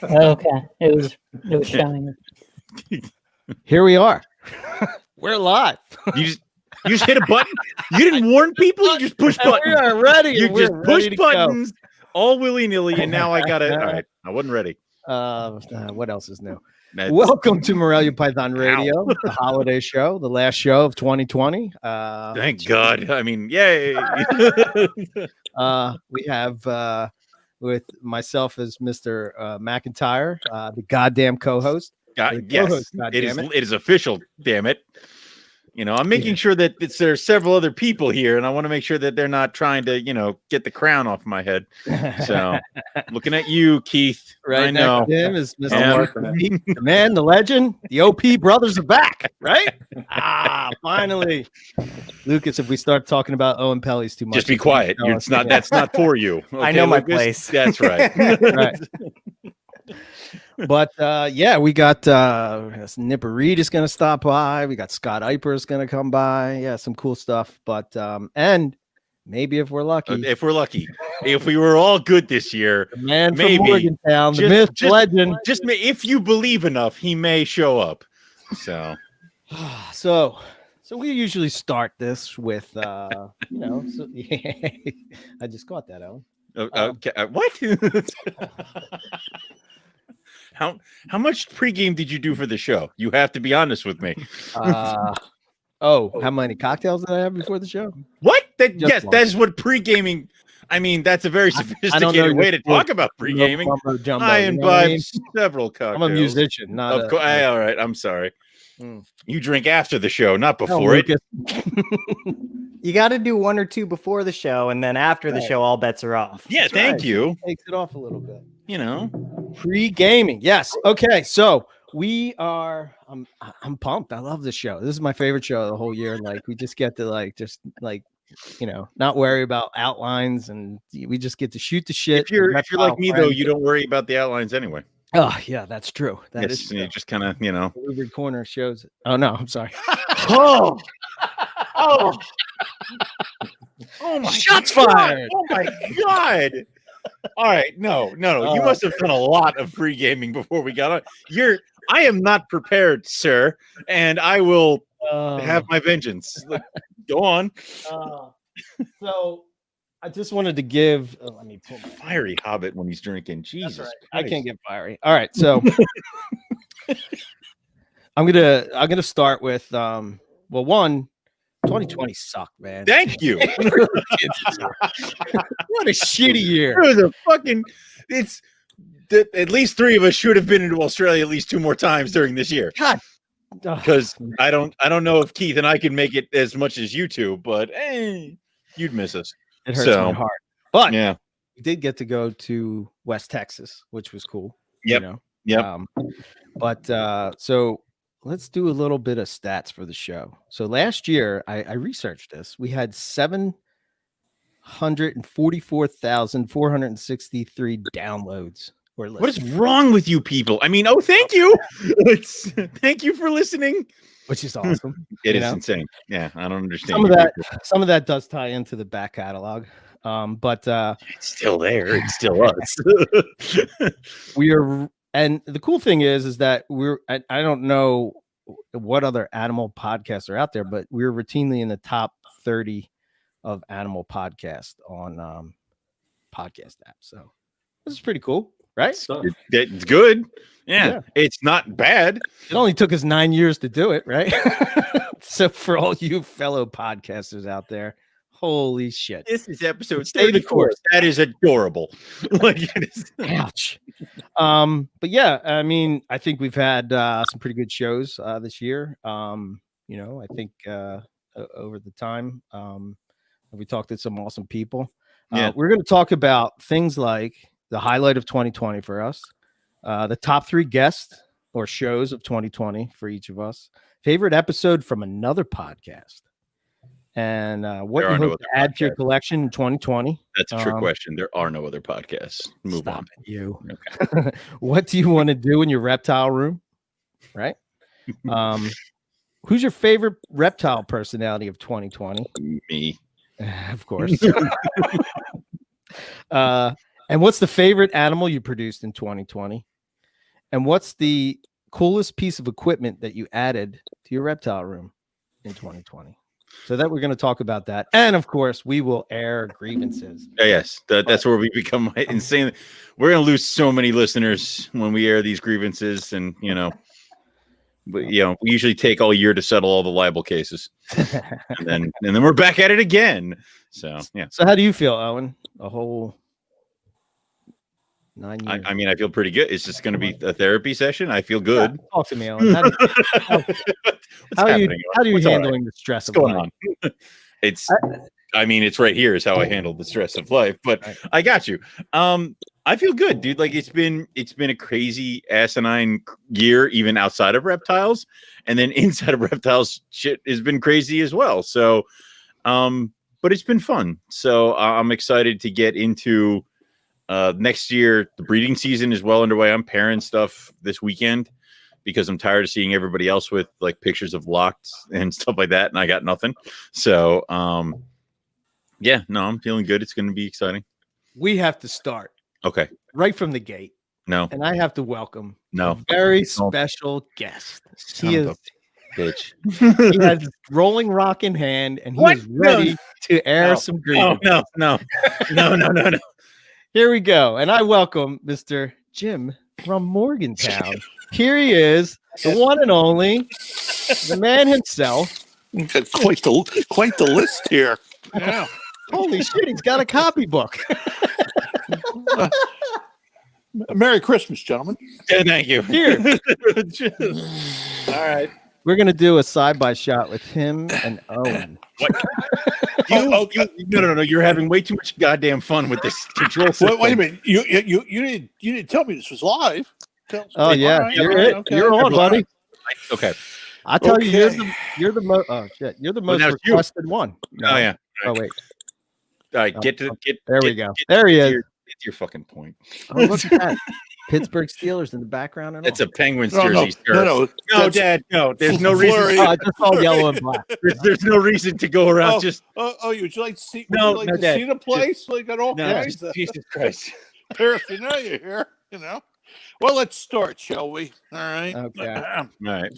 Okay, it was showing. Here we are. We're live. You just hit a button. You didn't warn people. You just push buttons. We are ready. You We're just push ready to buttons all willy nilly, and now I got it. All right, I wasn't ready. What else is new? Welcome to Morelia Python Radio, the holiday show, the last show of 2020. Thank God. I mean, yay. We have with myself as Mr. McIntyre, the goddamn co-host. Yes, it is official. Damn it. You know, I'm making sure that there are several other people here, and I want to make sure that they're not trying to, get the crown off my head. So, looking at you, Keith. Right, I know. Next to him is Mr. The man, the legend, the OP brothers are back. Right? Finally, Lucas. If we start talking about Owen Pelly's too much, just be quiet. It's not. That's not for you. Okay, I know my Lucas? place. That's right. Right. But we got Nipper Reed is going to stop by. We got Scott Eiper is going to come by. Yeah, some cool stuff. But and maybe if we're lucky, if we were all good this year, the man maybe from Morgantown, the myth, legend. Just if you believe enough, he may show up. So, so we usually start this with I just caught that, Owen. Okay, what? How much pregame did you do for the show? You have to be honest with me. How many cocktails did I have before the show? What? That one. is what pregaming. I mean, that's a very sophisticated way to talk about pregaming. I imbibe several cocktails. I'm a musician, not of course. All right, I'm sorry. You drink after the show, not before it. You got to do one or two before the show, and then after the show, all bets are off. Yeah, thank you. Takes it off a little bit. Pre-gaming. Yes. Okay. So we are. I'm pumped. I love this show. This is my favorite show of the whole year. Like we just get to not worry about outlines, and we just get to shoot the shit. If you're like me though, you don't worry about the outlines anyway. Oh yeah, that's true. That is you just kind of Weird corner shows. Oh no, I'm sorry. Oh my shots God. fired. Oh my God. All right, no. You must have done a lot of free gaming before we got on. I am not prepared, sir, and I will have my vengeance. Go on. So I just wanted to give. Let me pull my fiery hobbit when he's drinking. Jesus, right. I can't get fiery. All right, so I'm gonna start with 2020 sucked, man. Thank you. What a shitty year. It was at least three of us should have been into Australia at least two more times during this year. God, because I don't know if Keith and I can make it as much as you two, but you'd miss us. It hurts my heart. But yeah, we did get to go to West Texas, which was cool. Yep. So let's do a little bit of stats for the show. So last year, I researched this. We had 744,463 downloads. What is wrong with you people? I mean, thank you. Thank you for listening. Which is awesome. It is insane. Yeah, I don't understand. Some of that does tie into the back catalog. But it's still there. It's still us. We are. And the cool thing is that I don't know what other animal podcasts are out there, but we're routinely in the top 30 of animal podcasts on podcast apps. So this is pretty cool, right? It's good. Yeah, it's not bad. It only took us 9 years to do it, right? So for all you fellow podcasters out there, holy shit. This is episode 34. That is adorable. Ouch. But yeah, I mean, I think we've had some pretty good shows this year. I think over the time, we talked to some awesome people. We're going to talk about things like the highlight of 2020 for us, the top 3 guests or shows of 2020 for each of us, favorite episode from another podcast, and what you hope to add to your collection in 2020. That's a trick question. There are no other podcasts. Move on. You. Okay. What do you want to do in your reptile room? Right. Who's your favorite reptile personality of 2020? Me. Of course. And what's the favorite animal you produced in 2020? And what's the coolest piece of equipment that you added to your reptile room in 2020? So that we're going to talk about that. And of course, we will air grievances. Yes, that's where we become insane. We're going to lose so many listeners when we air these grievances. And, but, we usually take all year to settle all the libel cases. and then we're back at it again. So, yeah. So how do you feel, Owen? A whole 9 years. I mean, I feel pretty good. It's just going to be a therapy session. I feel good. Yeah, talk to me, Owen. How are you handling the stress of going life? on? It's right here is how I handle the stress of life, but I got you. I feel good, dude. Like it's been a crazy asinine year, even outside of reptiles, and then inside of reptiles, shit has been crazy as well. So, but it's been fun. So I'm excited to get into next year. The breeding season is well underway. I'm pairing stuff this weekend because I'm tired of seeing everybody else with like pictures of locked and stuff like that, and I got nothing. So, I'm feeling good. It's going to be exciting. We have to start right from the gate. No, and I have to welcome a very special guest. He is bitch. He has his rolling rock in hand, and he is ready to air some grievance. No. Here we go, and I welcome Mr. Jim from Morgantown. Here he is, the one and only, the man himself. Quite the list here. Yeah. Holy shit, he's got a copybook. Merry Christmas, gentlemen. Yeah, thank you. Here. All right. We're going to do a side-by-shot with him and Owen. No. You're having way too much goddamn fun with this control system. Wait a minute. You didn't tell me this was live. Oh yeah, right, you're right, it. okay. You're on, buddy. Okay. I tell you, you're the most. Oh shit, you're the most requested one. No. Oh yeah. Oh wait. All right, get. There we go. There he is. It's your fucking point. Oh, look at that. Pittsburgh Steelers in the background. And it's a Penguins no, jersey. No, Dad. No, there's no reason. I just saw yellow and black. There's no reason to go around just. Would you like to see? No, would you like to see the place? Like got all kinds of Jesus Christ. paraphernalia here. Well, let's start, shall we? All right. Okay. All right.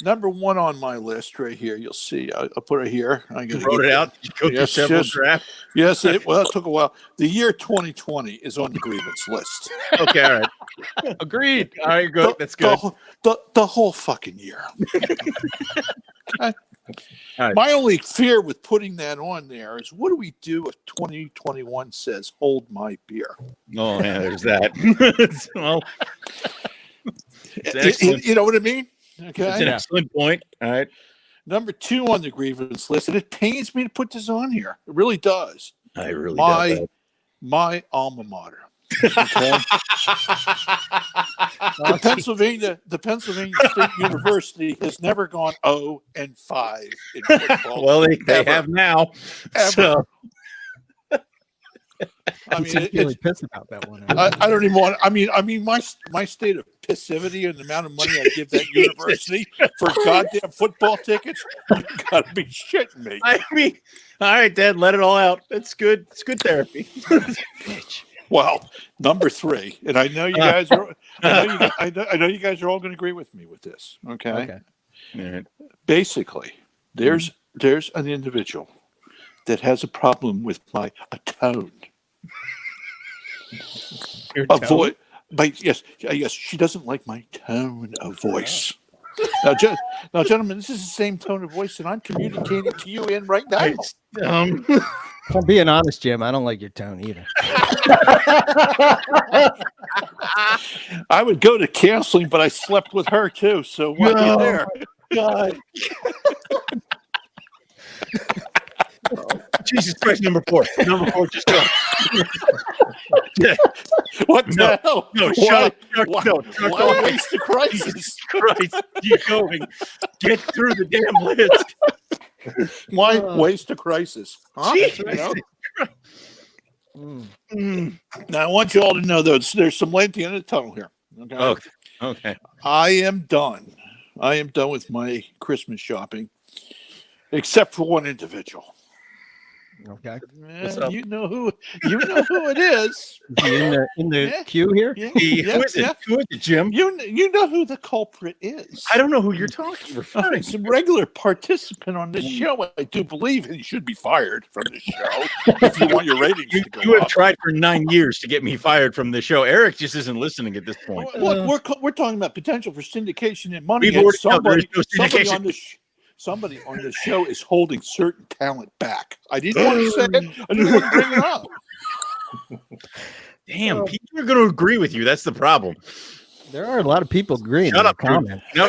Number one on my list right here. You'll see. I'll put it here. I wrote it out. Did you go through several drafts? Yes. It took a while. The year 2020 is on the grievance list. Okay. All right. Agreed. All right. Good. That's good. The whole fucking year. All right. My only fear with putting that on there is what do we do if 2021 says hold my beer? Oh yeah, there's that. Well, you know what I mean? Okay. That's an excellent point. All right. Number two on the grievance list, and it pains me to put this on here. It really does. I really do. My alma mater. Okay. The Pennsylvania State University has never gone 0-5 in football. Well, they have now. Ever. So. I mean, really pissed about that one. I don't even want. I mean, my state of passivity and the amount of money I give that university for goddamn football tickets. You gotta be shitting me. I mean, all right, Dad, let it all out. It's good. It's good therapy. Well, number three, and I know you guys are. I know you guys are all going to agree with me with this. Okay. All right. Basically, there's an individual that has a problem with a tone. A voice, but yes, she doesn't like my tone of voice. Now, gentlemen, this is the same tone of voice that I'm communicating to you in right now. If I'm being honest, Jim, I don't like your tone either. I would go to counseling, but I slept with her too. So why are you there? God. Jesus Christ, number four, just go. What the hell? No, shut up. Why waste the crisis? Christ, keep going. Get through the damn list. Why waste a crisis? Huh? Now, I want you all to know, though, there's some light at the end of the tunnel here. Okay. I am done. with my Christmas shopping, except for one individual. Okay. What's up? You know who it is. Is he in the Yeah. queue here? Yeah, Who yeah, is it? yeah. Who is it, Jim? You know who the culprit is. I don't know who you're talking about. He's a regular participant on this show. I do believe he should be fired from the show if you want your ratings to go You have up. tried for 9 years to get me fired from the show. Eric just isn't listening at this point. Look, we're talking about potential for syndication and money. We've And already know somebody, there's no syndication. somebody on the show is holding certain talent back. I didn't want to say it. I didn't want to bring it up. Damn, people are going to agree with you. That's the problem. There are a lot of people agreeing. Shut up, comment. No,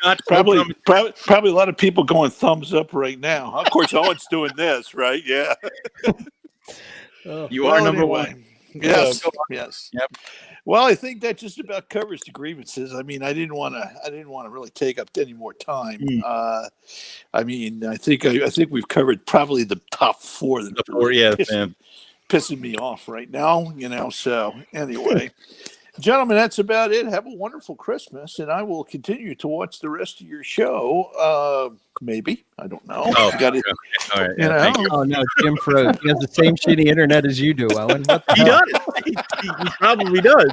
not Probably a lot of people going thumbs up right now. Of course, Owen's doing this, right? Yeah. You are number one. Yes. Yes. Yep. Well, I think that just about covers the grievances. I mean, I didn't want to really take up any more time. I mean, I think we've covered probably the top four that are really pissing me off right now. So anyway. Gentlemen, that's about it. Have a wonderful Christmas, and I will continue to watch the rest of your show. Maybe. I don't know. Oh, got it. All right. Thank you. Oh no, Jim froze. He has the same shitty internet as you do, Owen. What the He hell? does. He probably does.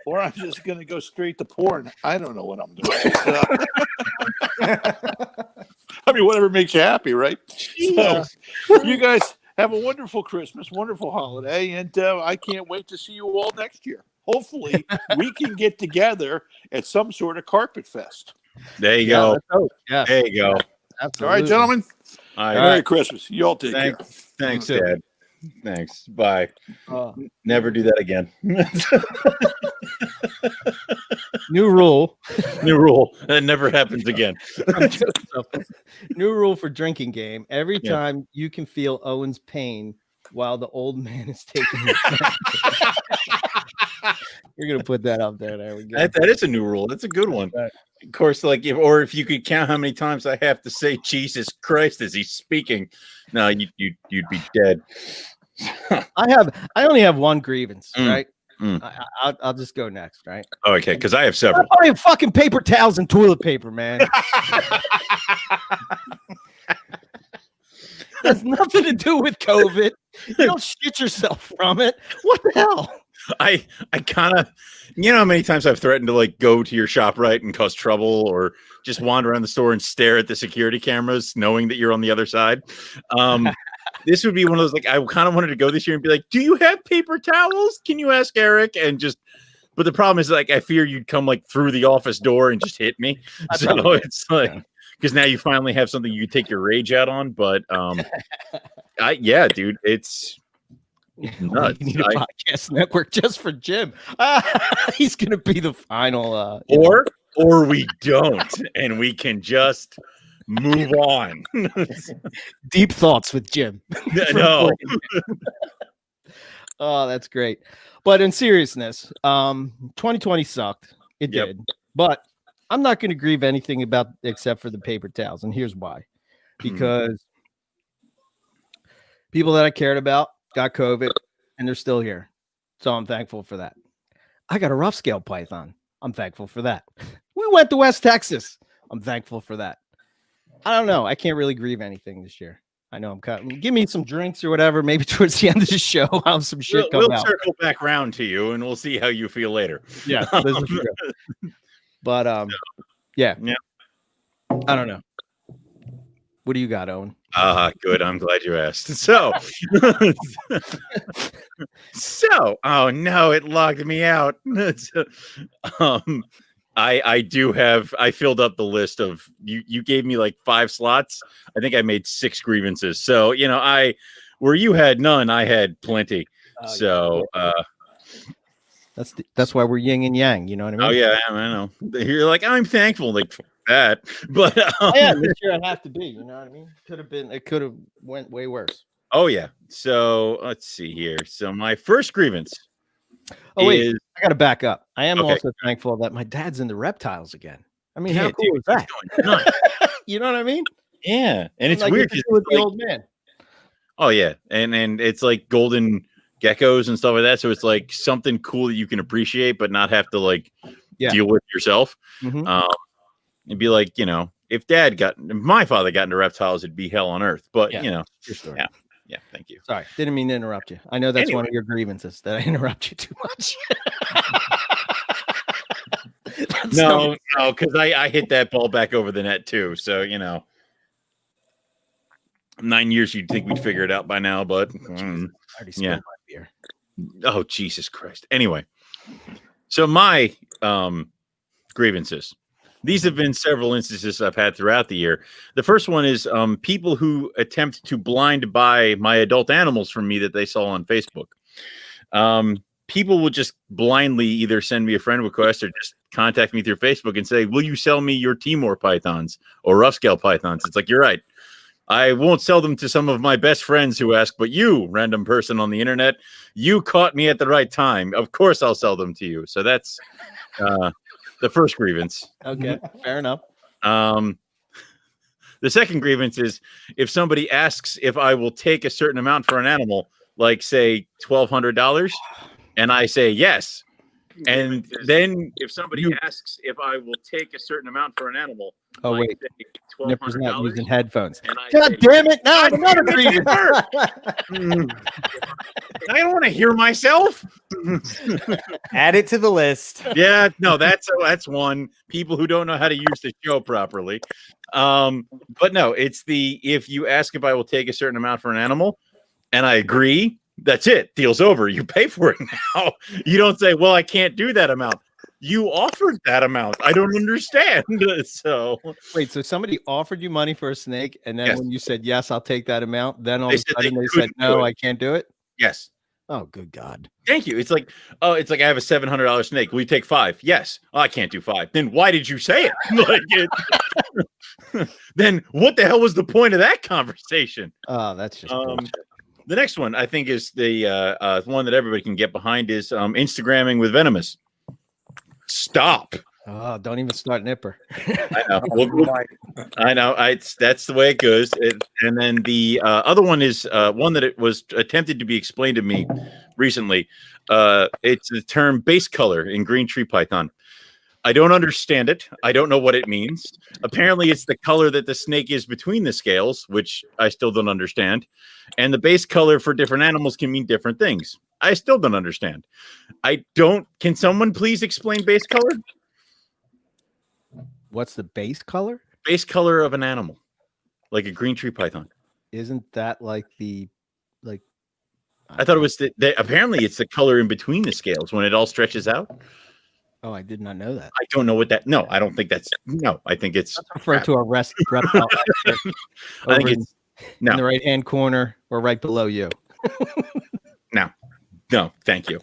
Or I'm just going to go straight to porn. I don't know what I'm doing. I mean, whatever makes you happy, right? So, you guys have a wonderful Christmas, wonderful holiday, and I can't wait to see you all next year. Hopefully, we can get together at some sort of carpet fest. There you go. Yeah. There you go. Absolutely. All right, gentlemen. All right. Merry Christmas. You all take care. Thanks, Dad. Thanks. Bye. Oh. Never do that again. New rule. New rule. That never happens again. New rule for drinking game. Every time you can feel Owen's pain while the old man is taking his You're going to put that up there. There we go. That is a new rule. That's a good one. Right. Of course, if you could count how many times I have to say Jesus Christ as he's speaking, no, you'd be dead. I only have one grievance, right? Mm. I'll just go next, right? Oh, okay, because I have several. I'm buying fucking paper towels and toilet paper, man. Has nothing to do with COVID. You don't shit yourself from it. What the hell? I kind of, how many times I've threatened to go to your shop, right, and cause trouble, or just wander around the store and stare at the security cameras, knowing that you're on the other side. This would be one of those, I kind of wanted to go this year and be like, do you have paper towels? Can you ask Eric? And but the problem is, I fear you'd come through the office door and just hit me. So it's because now you finally have something you take your rage out on. But dude, it's nuts. You need a podcast network just for Jim. He's going to be the final. Or we don't, and we can just move on. Deep thoughts with Jim. No. Oh, that's great. But in seriousness, 2020 sucked. It did. But I'm not going to grieve anything except for the paper towels. And here's why. Because people that I cared about got COVID and they're still here. So I'm thankful for that. I got a rough scale python. I'm thankful for that. We went to West Texas. I'm thankful for that. I don't know. I can't really grieve anything this year. I know I'm cutting. Give me some drinks or whatever. Maybe towards the end of the show, I'll have some shit come out. We'll circle back round to you, and we'll see how you feel later. Yeah, this is true. But yeah. I don't know. What do you got, Owen? Good. I'm glad you asked. So, oh no, it logged me out. I filled up the list of you gave me 5 slots. I think I made 6 grievances. So, where you had none, I had plenty. That's why we're yin and yang, you know what I mean? Oh yeah, I know. You're I'm thankful for that. But this year I have to be, you know what I mean? It could have went way worse. Oh yeah. So let's see here. So my first grievance. Oh wait, I gotta back up. I am also thankful that my dad's into reptiles again. I mean, how cool is that? You know what I mean? Yeah, and it's weird with the old man. Oh yeah, and it's golden geckos and stuff like that. So it's something cool that you can appreciate, but not have to deal with yourself. Mm-hmm. It'd be if my father got into reptiles, it'd be hell on earth. But Yeah. you know, Your story. yeah. Thank you. Sorry, didn't mean to interrupt you. I know that's one Anyway. of your grievances that I interrupt you too much. No, because I hit that ball back over the net too. So you know, 9 years, you'd think we'd figure it out by now, but I already spilled my beer. Oh, Jesus Christ. Anyway, so my grievances. These have been several instances I've had throughout the year. The first one is people who attempt to blind buy my adult animals from me that they saw on Facebook. People will just blindly either send me a friend request or just contact me through Facebook and say, will you sell me your Timor pythons or rough scale pythons? It's like, you're right. I won't sell them to some of my best friends who ask, but you, random person on the internet, you caught me at the right time. Of course I'll sell them to you. So that's the first grievance. Okay, fair enough. The second grievance is if somebody asks if I will take a certain amount for an animal, like say $1,200, and I say yes. And then if somebody asks if I will take a certain amount for an animal, Oh, like wait. say Nipper's not $1,200, using headphones. and I God say, damn it. Now another grievance. I don't want to hear myself. Add it to the list. Yeah, no, that's one. People who don't know how to use the show properly. But no, it's if you ask if I will take a certain amount for an animal and I agree, that's it. Deal's over. You pay for it now. You don't say, well, I can't do that amount. You offered that amount. I don't understand. So wait, so somebody offered you money for a snake, and then Yes. when you said yes, I'll take that amount, then all They of a said sudden they they said couldn't do no, it. I can't do it. yes. Oh, good God. Thank you. It's like I have a $700 snake. Will you take 5? Yes. Oh, I can't do 5. Then why did you say it? Then what the hell was the point of that conversation? Oh, that's just bullshit. The next one I think is the one that everybody can get behind is Instagramming with Venomous. Stop. Oh, don't even start Nipper. I know. I know. That's the way it goes. And then the other one is one that it was attempted to be explained to me recently. It's the term base color in green tree python. I don't understand it. I don't know what it means. Apparently, it's the color that the snake is between the scales, which I still don't understand. And the base color for different animals can mean different things. I still don't understand. Can someone please explain base color? What's the base color? Base color of an animal, like a green tree python. Isn't that like I thought it was apparently it's the color in between the scales when it all stretches out. Oh, I did not know that. I don't know what that. No, I don't think that's. No, I think it's. Refer to a reptile expert I think over it's in the right hand corner or right below you. No, thank you.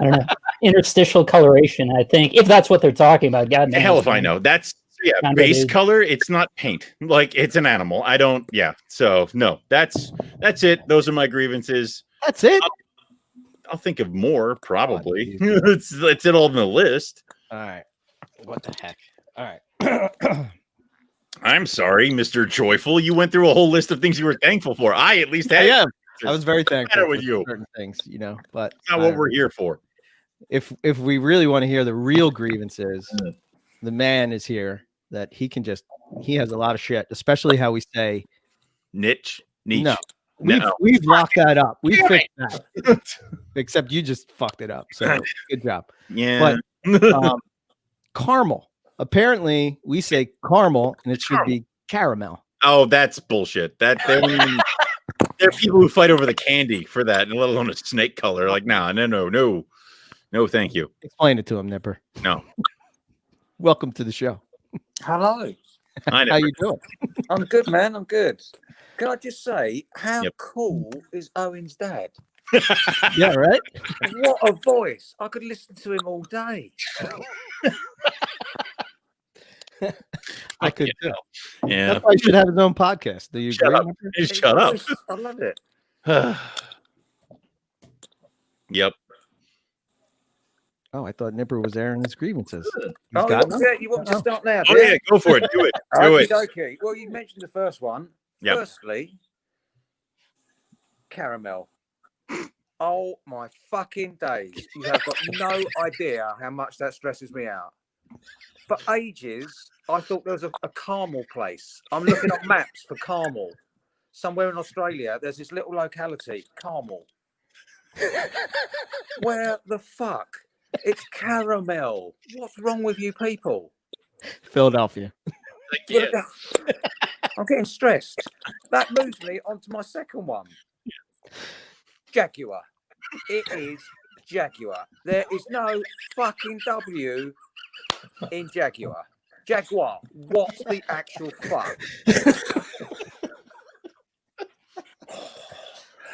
I don't know. Interstitial coloration, I think, if that's what they're talking about. God knows. Hell if I know. That's Kind of base is. color. It's not paint. Like it's an animal. I don't. Yeah. So no, that's it. Those are my grievances. That's it. I'll think of more probably. Oh, it's it all on the list. All right. What the heck? All right. I'm sorry, Mr. Joyful. You went through a whole list of things you were thankful for. I at least had. Yeah, I was very thankful with for you. certain things, but That's not what we're here for. If we really want to hear the real grievances, the man is here that he has a lot of shit, especially how we say Niche. no. We've locked that up. We fixed that. Except you just fucked it up. So good job. Yeah. But caramel. Apparently we say caramel and it should be caramel. Oh, that's bullshit. There are people who fight over the candy for that, and let alone a snake color. Like, no, thank you. Explain it to him, Nipper. No. Welcome to the show. Hello. I know. How you doing? I'm good, man. I'm good. Can I just say, how cool is Owen's dad? Yeah, right? What a voice. I could listen to him all day. I could too. Yeah. That's why he should have his own podcast. Do you Shut agree? up. Just shut up. I love it. Yep. Oh, I thought Nipper was airing his grievances. You want me to start now? Oh, yeah, go for it. Do it. Do it. Okay. Well, you mentioned the first one. Yep. Firstly, caramel. Oh my fucking days. You have got no idea how much that stresses me out. For ages, I thought there was a caramel place. I'm looking up maps for caramel. Somewhere in Australia, there's this little locality, Carmel. Where the fuck? It's caramel. What's wrong with you people? Philadelphia. I'm getting stressed. That moves me onto my second one. Jaguar. It is Jaguar. There is no fucking W in Jaguar. Jaguar. What's the actual fuck?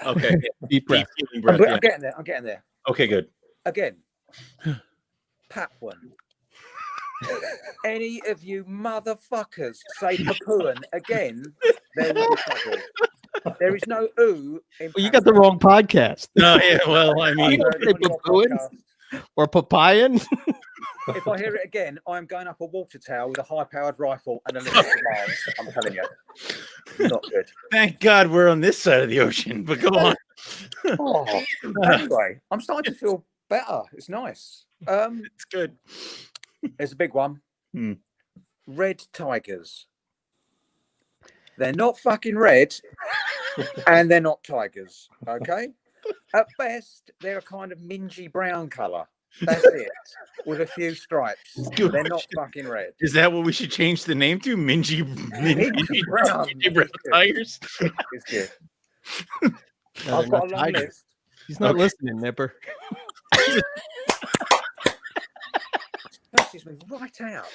Okay. Deep breath. I'm getting there. I'm getting there. Okay, good. Again. Papuan. Any of you motherfuckers say Papuan again, there will be trouble. There is no ooh in Well, you got the wrong podcast. No, yeah, well, I mean, or Papayan. If I hear it again, I'm going up a water tower with a high-powered rifle and a little Mars. I'm telling you, not good. Thank God we're on this side of the ocean. But go on. Oh, anyway, I'm starting to feel better. It's nice. It's good. It's a big one. Red tigers. They're not fucking red, and they're not tigers. Okay. At best, they're a kind of mingy brown color. That's it, with a few stripes. They're not fucking red. Is that what we should change the name to? Mingy brown tigers. It's good. I've got a long list. He's not listening, Nipper. Pisses me right out.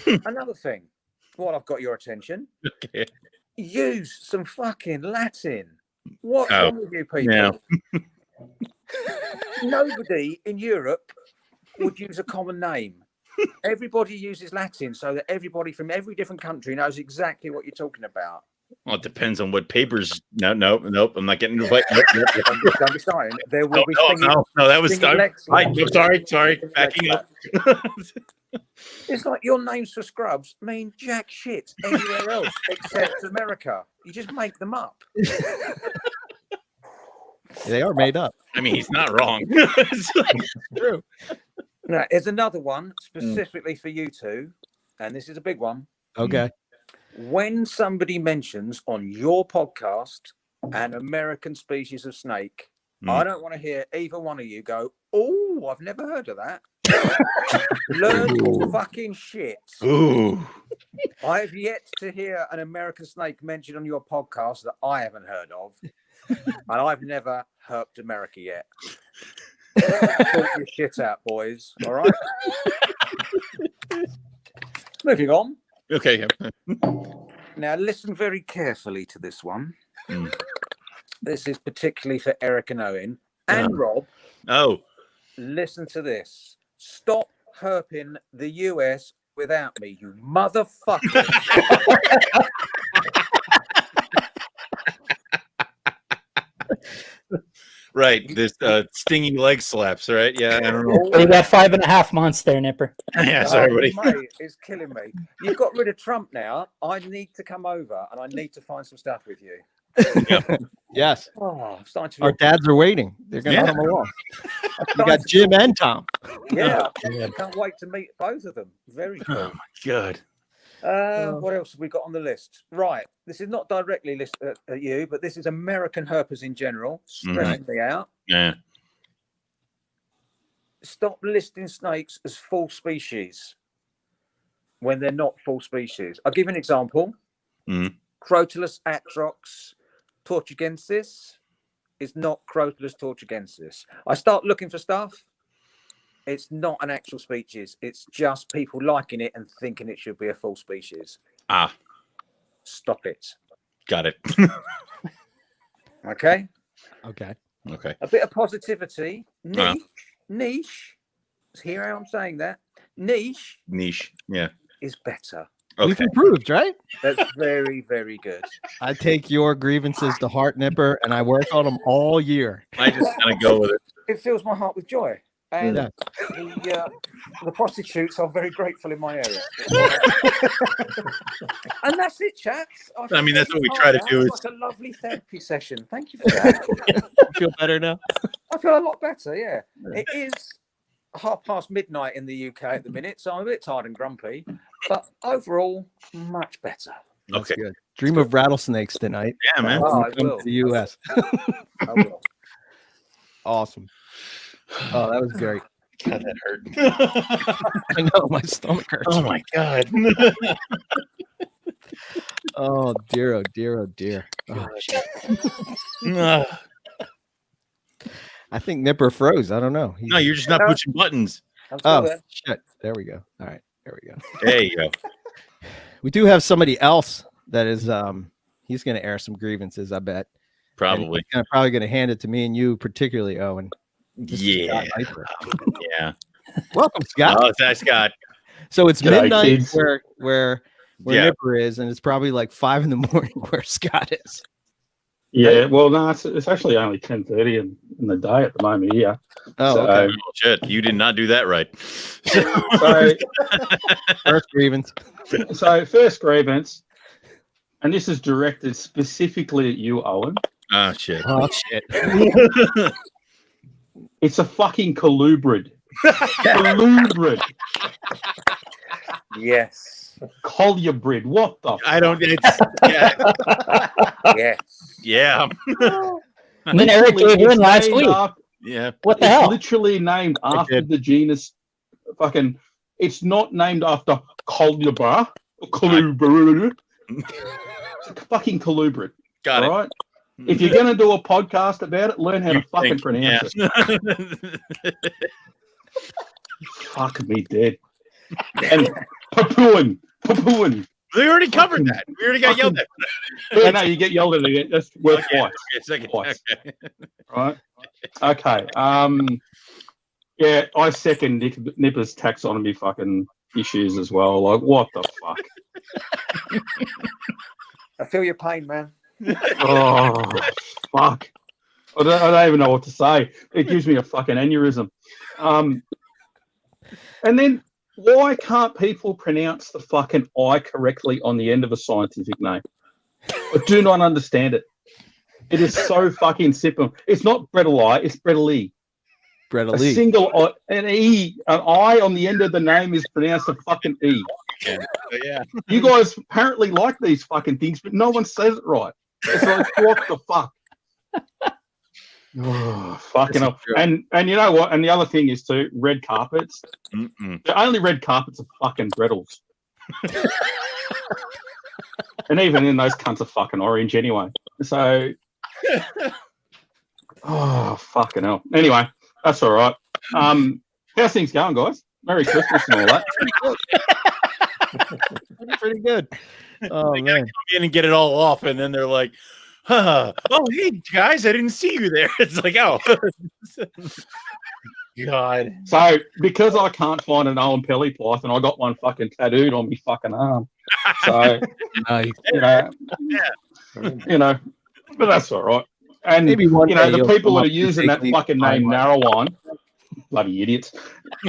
So, another thing. While I've got your attention, Okay. Use some fucking Latin. What's wrong with you people? Yeah. Nobody in Europe would use a common name. Everybody uses Latin so that everybody from every different country knows exactly what you're talking about. Well, it depends on what papers. Nope. I'm not getting invited. Nope. Don't be starting. There will be no. That was sorry. Backing up. It's like your names for scrubs mean jack shit anywhere else except America. You just make them up. They are made up. I mean, he's not wrong. True. Now, here's another one specifically for you two, and this is a big one. Okay. When somebody mentions on your podcast an American species of snake, I don't want to hear either one of you go, "Oh, I've never heard of that." Learn your fucking shit. Ooh. I have yet to hear an American snake mentioned on your podcast that I haven't heard of, and I've never herped America yet. Sort your shit out, boys. All right. Moving on. Okay. Now, listen very carefully to this one. This is particularly for Eric and Owen and Rob. Oh. Listen to this. Stop herping the US without me, you motherfucker. Right. This stinging leg slaps, right? Yeah, I don't know. We got 5.5 months there, Nipper. Yeah, sorry, buddy. Mate, it's killing me. You've got rid of Trump now. I need to come over and I need to find some stuff with you. Yes. Oh, I'm starting to Our dads are waiting. They're going to come along. You got Jim and Tom. Yeah. Can't wait to meet both of them. Very cool. Oh, my God. What else have we got on the list? Right. This is not directly listed at you, but this is American herpers in general. Stressing me out. Yeah. Stop listing snakes as full species when they're not full species. I'll give you an example. Crotalus atrox tortugensis is not Crotalus tortugensis. I start looking for stuff. It's not an actual species. It's just people liking it and thinking it should be a full species. Stop it. Got it. Okay. Okay. A bit of positivity. Niche. Hear how I'm saying that? Niche. Yeah. Is better. Okay. We've improved, right? That's very, very good. I take your grievances to heart, Nipper, and I work on them all year. I just kind of go with it. It fills my heart with joy. And the prostitutes are very grateful in my area. And that's it, chaps. I mean, that's what we try to do. It's like a lovely therapy session. Thank you for that. You feel better now? I feel a lot better, yeah. It is half past midnight in the UK at the minute, so I'm a bit tired and grumpy. But overall, much better. That's Okay. good. Dream of rattlesnakes tonight. Yeah, man. Oh, when I you come will. to the U.S. I will. Awesome. Oh, that was great. God, that hurt. I know my stomach hurts. Oh my God. Oh dear, oh dear, oh dear. Oh, I think Nipper froze. I don't know. No, you're just not pushing buttons. I'm still Oh there. shit! There we go. All right, there we go. There you go. We do have somebody else that is he's going to air some grievances. I bet. Probably. And he's probably going to hand it to me and you, particularly Owen. This is Yeah. Scott Piper. Yeah. Welcome, Scott. Oh, thanks, Scott. So it's G'day, midnight kids. where Yeah. Nipper is, and it's probably like 5 a.m. where Scott is. Yeah, well, no, it's actually only 10:30 in the day at the moment here. Oh, So- okay. Oh, shit. You did not do that right. So, First grievance. so first grievance, and this is directed specifically at you, Owen. Oh, shit. Oh shit. It's a fucking colubrid. Colubrid. Yes. Colubrid. What the? I don't. It's, yeah. Yes. Yeah. And then Eric gave in last named week. after- Yeah. What the it's hell? literally named after did. the genus. Fucking. It's not named after Colubra. Colubrid. It's a fucking colubrid. Got All right. If you're gonna do a podcast about it, learn how to fucking pronounce it. Fuck me dead. And Papuan. We already covered that. We already got yelled at. Yeah, no, you get yelled at again. That's worth Okay, twice. okay, second. Twice. Okay. Right. Okay. Yeah, I second Nipper's taxonomy fucking issues as well. Like, what the fuck? I feel your pain, man. Oh, fuck. I don't even know what to say. It gives me a fucking aneurysm. And then, why can't people pronounce the fucking I correctly on the end of a scientific name? I do not understand it. It is so fucking simple. It's not Brettle, it's Brettle. Brett A Ali. single I, an I on the end of the name is pronounced a fucking E. Yeah. You guys apparently like these fucking things, but no one says it right. It's like, what the fuck? Oh, fucking hell. And you know what? And the other thing is too, red carpets. Mm-mm. The only red carpets are fucking Brettles. And even then, those cunts are fucking orange anyway. So, oh, fucking hell. Anyway, that's all right. How's things going, guys? Merry Christmas and all that. Pretty good. Oh They gotta man. come in and get it all off, and then they're like, oh, hey guys, I didn't see you there. It's like, oh, God. So, because I can't find an Owen Pelly python, I got one fucking tattooed on me fucking arm. So, Nice. you know, but that's all right. And Maybe one you know, day the you'll people come that are up and using take that these fucking name timelines. Narrowine, bloody idiots,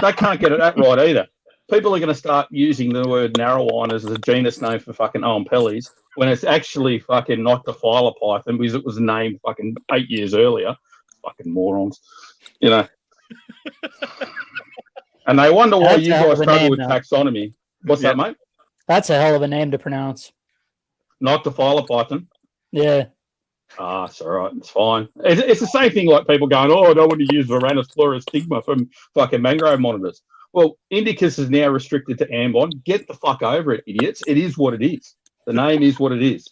they can't get it that right either. People are going to start using the word Narrowine as a genus name for fucking Owen Pellies when it's actually fucking Noctophyla python because it was named fucking 8 years earlier. Fucking morons, you know. And they wonder why That's you a hell guys of a struggle name, with though. taxonomy. What's that, mate? That's a hell of a name to pronounce. Noctophyla python. Yeah. Ah, it's all right. It's fine. It's the same thing like people going, oh, I don't want to use Varanus stigma from fucking mangrove monitors. Well, Indicus is now restricted to Ambon. Get the fuck over it, idiots. It is what it is. The name is what it is.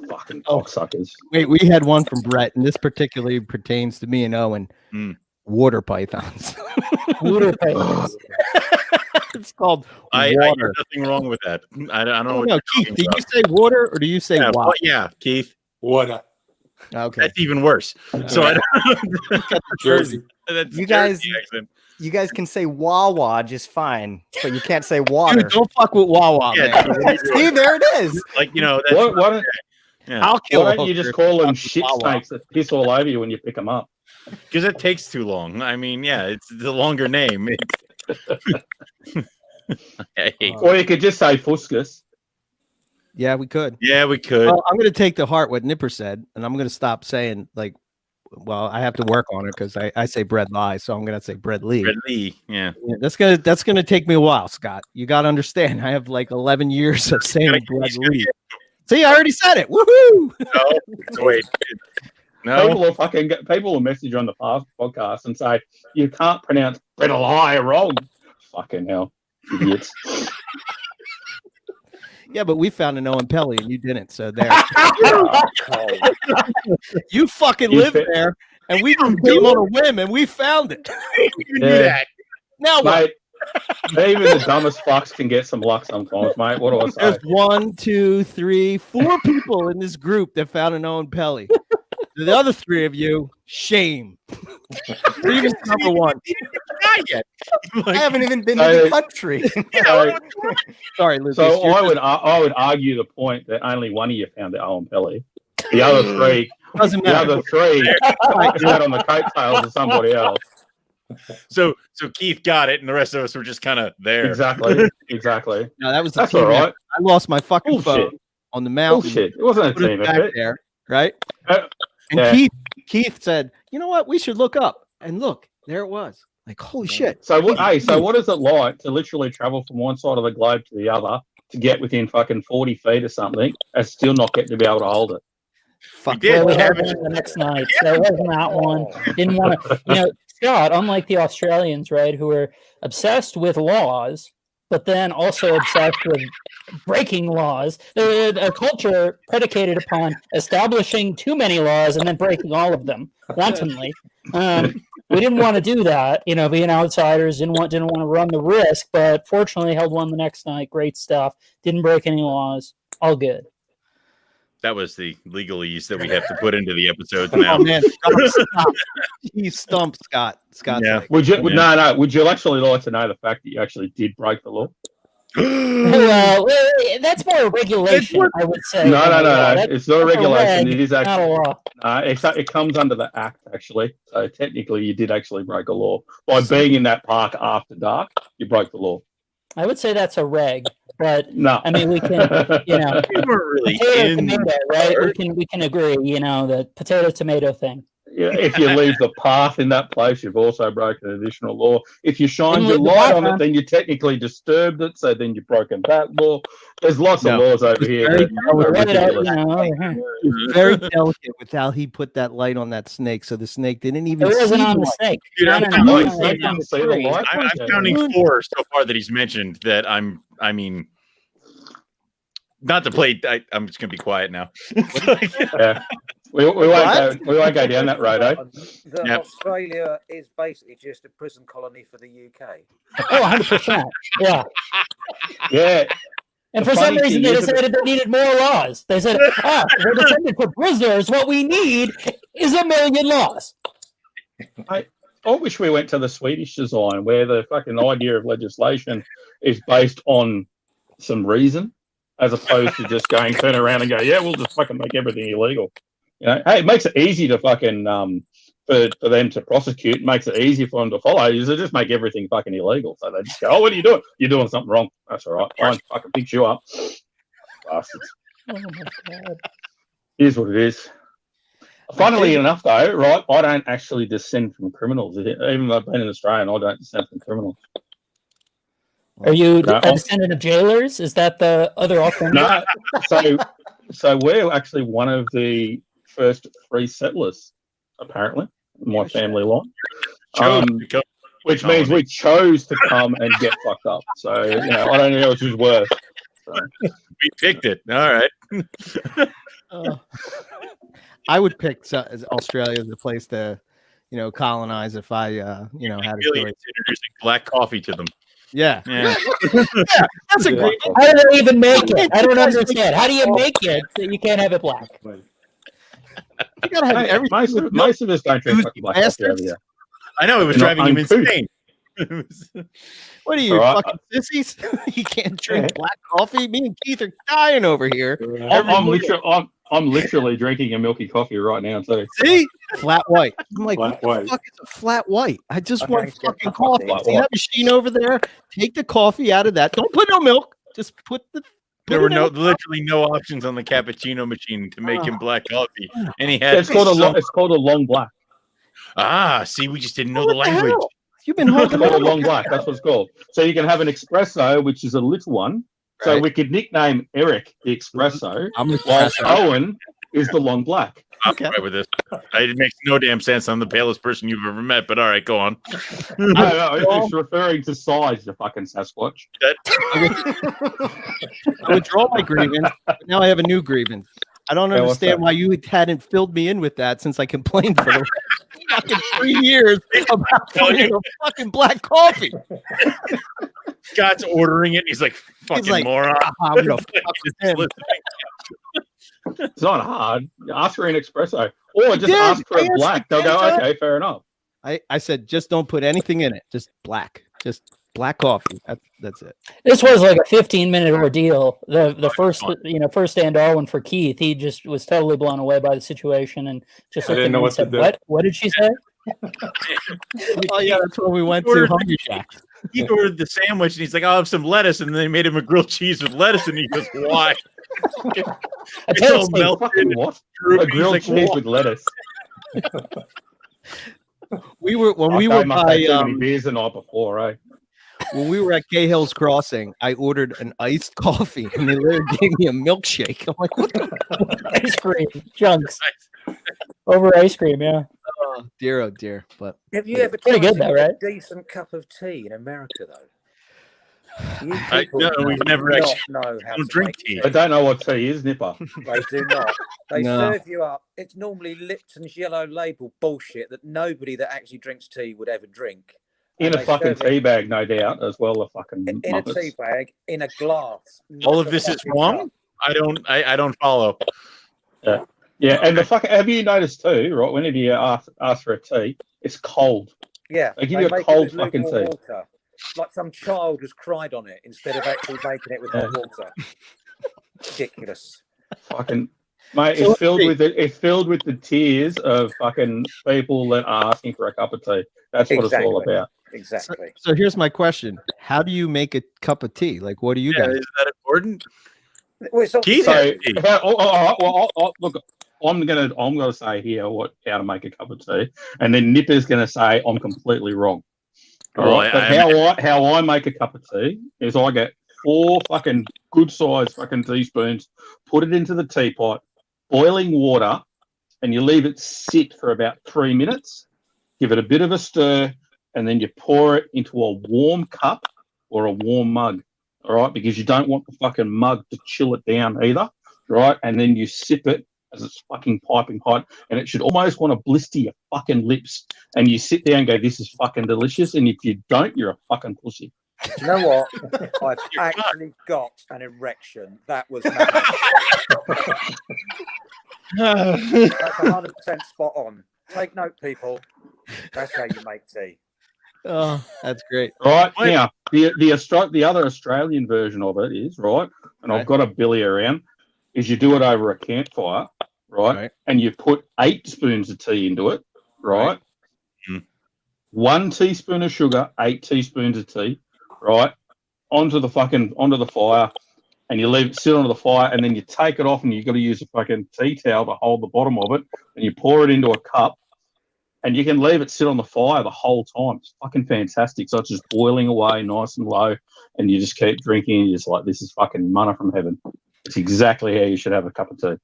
Fucking cocksuckers. Wait, we had one from Brett, and this particularly pertains to me and Owen. Water pythons. Water pythons. It's called I water. hear nothing wrong with that. I don't know. Oh, what no, you're Keith, talking did about. you say water or do you say Yeah, wow? well, yeah, Keith. What? Okay. That's even worse. So I Jersey. that's You guys- Jersey accent. You guys can say Wawa just fine, but you can't say Dude, water. don't fuck with Wawa, Yeah, man. See, there it is. like, you know, that's Why don't, I'll kill why don't you just hookers. call them Fuck shit Wawa. snakes that piss all over you when you pick them up? because it takes too long. I mean, yeah, it's the longer name. Hey. Or you could just say Fuscus. Yeah, we could. Yeah, we could. Well, I'm going to take to heart what Nipper said, and I'm going to stop saying like well, I have to work on it because I say bread lie, so I'm gonna say bread Lee. Bread Lee, yeah. That's gonna take me a while, Scott. You gotta understand. I have like 11 years of saying bread Lee. See, I already said it. Woohoo! No, wait. No, people will message you on the past podcast and say you can't pronounce bread a lie wrong. Fucking hell, idiots. Yeah, but we found an Owen Pelly and you didn't. So there. You fucking live there, and we just came on a whim and we found it. you knew that. Now what? Mate, even the dumbest fucks can get some luck sometimes, mate. What do I say? There's 1, 2, 3, 4 people in this group that found an Owen Pelly. The other 3 of you, shame. Grievance number 1. Yet. I haven't even been to the country. Sorry, Lucas. So I would argue the point that only one of you found the Owen Pelly. The other 3, Doesn't the matter. other 3, you had on the coattails of somebody else. So Keith got it, and the rest of us were just kind of there. Exactly. No, that was That's all right. I lost my fucking Bullshit. phone on the mountain. Bullshit. It wasn't a Put it team back effort. there, right? Uh, And yeah. Keith said, "You know what? We should look up." And look, there it was. Like, holy shit! So what is it like to literally travel from one side of the globe to the other to get within fucking 40 feet or something and still not get to be able to hold it? Fuck did. Well, we had one the next night, so it wasn't that one. Didn't want to, Scott, unlike the Australians, right, who are obsessed with laws, but then also obsessed with breaking laws. They're a culture predicated upon establishing too many laws and then breaking all of them wantonly. We didn't want to do that, being outsiders, didn't want to run the risk, but fortunately held one the next night. Great stuff. Didn't break any laws. All good. That was the legalese that we have to put into the episodes now. Oh man, stop. He stumped Scott. Scott's Yeah. like, Would you? Yeah. No. Would you actually like to know the fact that you actually did break the law? Well, that's more a regulation, I would say. No. That's It's not a regulation. It is not a actually. law. It comes under the act actually. So technically, you did actually break a law by being in that park after dark. You broke the law. I would say that's a reg, but No. I mean we can, We weren't really potato in. tomato, right? We can agree, the potato tomato thing. Yeah, if you leave the path in that place, you've also broken an additional law. If you shine Didn't your leave the light path, on huh? it, then you technically disturbed it, so then you've broken that law. There's lots of laws over here. very that are ridiculous. very delicate with how he put that light on that snake, so the snake didn't even It see wasn't on the light. snake. Dude, No, I'm no, counting- no, Oh, no, you no, didn't no, see the three. light? I'm counting 4 so far that he's mentioned that I mean, not to play. I'm just gonna be quiet now. Yeah. We won't go down that road, eh? That Yep. Australia is basically just a prison colony for the UK. Oh, 100%. Yeah. Yeah. And The for some funny reason, thing they is- decided they needed more laws. They said, we're descended for prisoners. What we need is 1 million laws. I wish we went to the Swedish design where the fucking idea of legislation is based on some reason, as opposed to just turn around and go, yeah, we'll just fucking make everything illegal. Hey, it makes it easy to fucking for them to prosecute. It makes it easy for them to follow. You just make everything fucking illegal. So they just go, oh, what are you doing? You're doing something wrong. That's all right. Fine, fucking picks you up. Bastards. Oh, my God. Here's what it is. Funnily enough, though, right, I don't actually descend from criminals. Even though I've been in Australia, I don't descend from criminals. Are you No. a descendant of jailers? Is that the other alternative? No, so we're actually one of the first free settlers, apparently, in my family line. Which means we chose to come and get fucked up. So, I don't know which is worse. So. We picked it. All right. I would pick Australia as a place to, colonize if I, had a Really, choice. it's introducing black coffee to them. Yeah. Yeah. That's a great. How do they even make it? I don't understand. How do you make it so you can't have it black? You gotta have Hey, everything. most of us don't drink fucking black coffee over bastards. here. I know it was You're driving him uncouth. insane. What are you, All right. fucking sissies? You can't drink black coffee. Me and Keith are dying over here. I'm literally drinking a milky coffee right now too. See, flat white. I'm like, Flat what white. the fuck is a flat white? I just I want don't get fucking flat coffee. white. See that machine over there? Take the coffee out of that. Don't put no milk. Just put the. There put were it in literally no options on the cappuccino machine to make him black coffee, and he had It's called a long black. See, we just didn't know the language. Hell? You've been holding Called a on. long black. That's what it's called. So you can have an espresso, which is a little one. So Right. we could nickname Eric the espresso, I'm an while espresso. Owen is the long black. I'm right with this. It makes no damn sense. I'm the palest person you've ever met, but all right, go on. No, it's referring to size, you fucking Sasquatch. I withdraw my grievance. But now I have a new grievance. I don't Yeah, what's understand that? why you hadn't filled me in with that since I complained for the fucking 3 years about finding a fucking black coffee. Scott's ordering it. And he's like, fucking like, moron. I'm gonna fuck with him. It's not hard. Ask for an espresso. Or just did. ask for I a asked black. for They'll go, 10 times. okay, fair enough. I said, just don't put anything in it. Just black. Just black coffee. That's it. This was like a 15-minute ordeal. The first day in Darwin for Keith, he just was totally blown away by the situation and just I looked at didn't me know and what to said, do. What did she say? Oh yeah, that's when we went to Hungry Jack. He ordered the sandwich and he's like, I'll have some lettuce. And then they made him a grilled cheese with lettuce. And he goes, why? It's all tasted- melted. Fucking what? Droopy. A grilled He's like, cheese "Whoa." with lettuce. We were when we Okay, were must by have too many beers the night before, eh? when we were at Cahill's Crossing. I ordered an iced coffee, and they literally gave me a milkshake. I'm like, what the Ice cream, chunks. Over ice cream, yeah. oh dear. But Have you ever Pretty tried good to though, get right? a decent cup of tea in America, though? You No, people we've do never not actually- know how don't to drink make tea. They don't know what tea is, Nipper. They do not. They No. serve you up. It's normally Lipton's yellow label bullshit that nobody that actually drinks tea would ever drink. In And a they fucking serve it tea bag, no doubt, as well. The fucking in a muppets. tea bag, in a glass. All not of a this is fucking wrong? cup. I don't follow. Yeah, and the fucking have you noticed too, right? Whenever you ask for a tea, it's cold. Yeah, They give you a make it cold with fucking lukewarm tea. water. Like some child has cried on it instead of actually making it with hot water. Ridiculous. Fucking mate, So it's filled with the tears of fucking people that are asking for a cup of tea. That's what it's all Exactly. about. Exactly. so here's my question: how do you make a cup of tea? Like, what do you Yeah, guys? is that important? Well, it's Keith? obviously- So, look, I'm gonna say here how to make a cup of tea, and then Nipper's gonna say I'm completely wrong. All Well, right, but how I make a cup of tea is I get 4 fucking good sized fucking teaspoons, put it into the teapot, boiling water, and you leave it sit for about 3 minutes. Give it a bit of a stir, and then you pour it into a warm cup or a warm mug. All right, because you don't want the fucking mug to chill it down either. Right, and then you sip it as it's fucking piping hot, and it should almost want to blister your fucking lips. And you sit there and go, "This is fucking delicious." And if you don't, you're a fucking pussy. Do you know what? I've actually got an erection. That was madness. That's 100% spot on. Take note, people. That's how you make tea. Oh, that's great. Right Wait. now, the other Australian version of it is right, and I've Right. got a billy around. Is you do it over a campfire, right? And you put 8 spoons of tea into it, right? Mm. 1 teaspoon of sugar, 8 teaspoons of tea, right? Onto the fire, and you leave it sit onto the fire, and then you take it off, and you've got to use a fucking tea towel to hold the bottom of it, and you pour it into a cup, and you can leave it sit on the fire the whole time. It's fucking fantastic. So it's just boiling away nice and low, and you just keep drinking, and you're just like, this is fucking manna from heaven. It's exactly how you should have a cup of tea.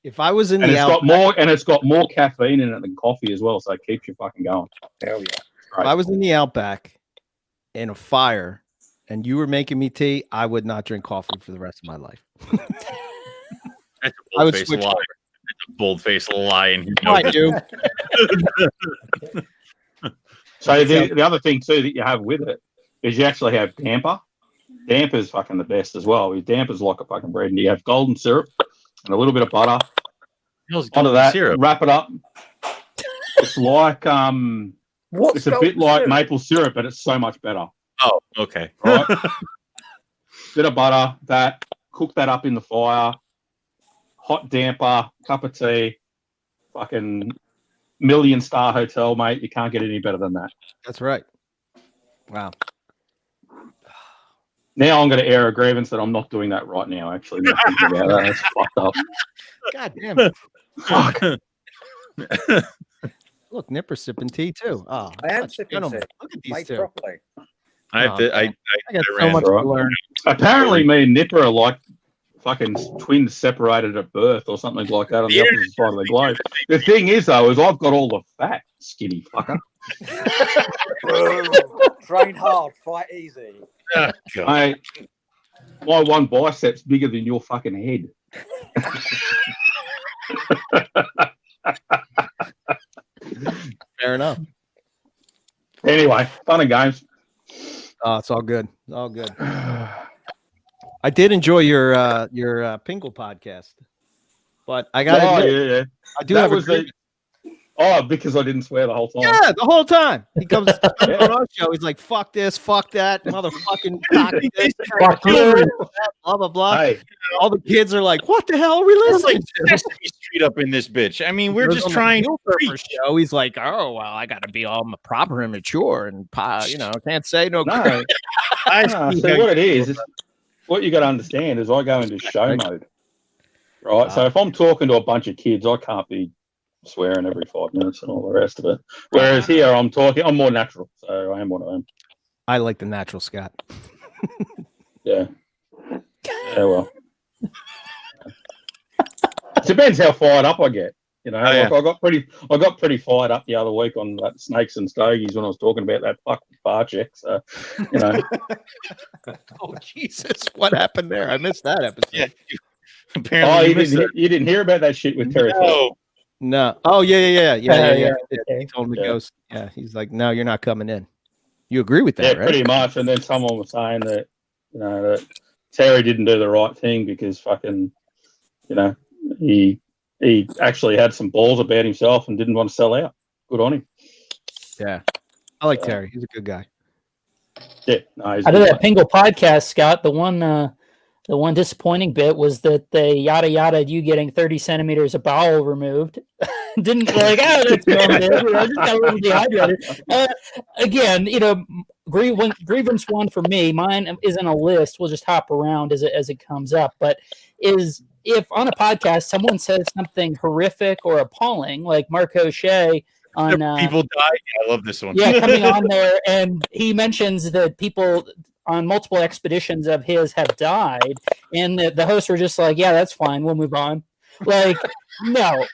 If I was in And the it's got more caffeine in it than coffee as well, so it keeps you fucking going. Hell yeah. if I was in the outback in a fire and you were making me tea, I would not drink coffee for the rest of my life. That's a I would bold-faced switch lie. over. That's a bold-faced lie, and you know I it. do. So the other thing too that you have with it is you actually have damper. Damper's fucking the best as well. Damper's like a fucking bread, and you have golden syrup and a little bit of butter. Hell's Onto golden that, syrup. wrap it up. It's like What's it's a golden bit like syrup? maple syrup, but it's so much better. Oh, okay. Right? Bit of butter, cook that up in the fire. Hot damper, cup of tea, fucking million-star hotel, mate. You can't get any better than that. That's right. Wow. Now I'm going to air a grievance that I'm not doing that right now. Actually, now thinking about that, it's fucked up. God damn it. Fuck. Look, Nipper's sipping tea too. Oh, I am such sipping gentlemen. tea. Look at these Made two. properly. I have to. I got so ran much right. to learn. Apparently, me and Nipper are like fucking twins separated at birth or something like that on the opposite side of the globe. The thing is, though, is I've got all the fat, skinny fucker. Train hard, fight easy. Oh, God. My one bicep's bigger than your fucking head. Fair enough. Anyway, fun and games. Oh, it's all good. It's all good. I did enjoy your Pingle podcast, but I got Oh, to yeah. I do That have a was the. Oh, because I didn't swear the whole time. Yeah, the whole time. He comes on our show. He's like, fuck this, fuck that, motherfucking cock this, Fuck you. blah, blah, blah. Hey, All the kids are like, what the hell are we listening to? Sesame Street up in this bitch. I mean, we're Goes just on the trying to Field Surfer preach. show. He's like, oh, well, I got to be all proper and mature and, can't say no. no. crap. No, so what it is what you got to understand is I go into show mode, right? So if I'm talking to a bunch of kids, I can't be swearing every 5 minutes and all the rest of it. Whereas here, I'm more natural, so I am one of them. I like the natural Scott. Yeah. Yeah, well. It depends how fired up I get. You know, yeah. I got pretty fired up the other week on that snakes and stogies when I was talking about that fucking bar check. So, you know. Oh Jesus! What happened there? I missed that episode. Yeah. Apparently, you didn't hear about that shit with Terry. No. Oh yeah. Yeah. He told me goes. Yeah, he's like, no, you're not coming in. You agree with that, Yeah, right? pretty much. And then someone was saying that, that Terry didn't do the right thing because fucking, he actually had some balls about himself and didn't want to sell out. Good on him. Yeah, I like Terry. He's a good guy. Yeah, no, he's I a did good that Pingle podcast, Scott. The one disappointing bit was that they yada you getting 30 centimeters of bowel removed. Didn't like, that's going good. I just got a little dehydrated. Again, grievance one for me. Mine isn't a list. We'll just hop around as it comes up. But is if on a podcast someone says something horrific or appalling, like Mark O'Shea on people die. I love this one. Yeah, coming on there, and he mentions that people on multiple expeditions of his have died, and the hosts were just like, yeah, that's fine, we'll move on. Like, no,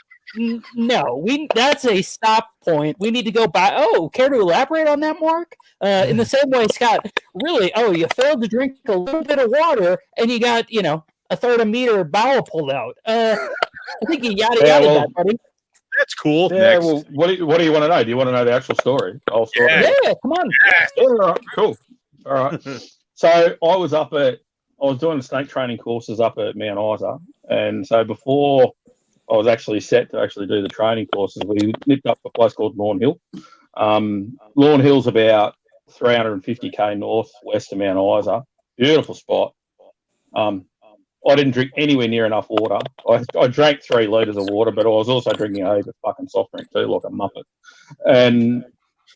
that's a stop point. We need to go back. Oh, care to elaborate on that, Mark? In the same way, Scott, really, you failed to drink a little bit of water, and you got, a third of meter bowel pulled out. I think you yada that, buddy. That's cool. Yeah, Next. well, what do you want to know? Do you want to know the actual story? Yeah, come on. Yeah, all right, cool. All right. So I was doing snake training courses up at Mount Isa, and so before I was actually set to actually do the training courses, we nipped up to a place called Lawn Hill. Lawn Hill's about 350k northwest of Mount Isa. Beautiful spot. I didn't drink anywhere near enough water. I drank 3 litres of water, but I was also drinking a heap of fucking soft drink too, like a muppet. And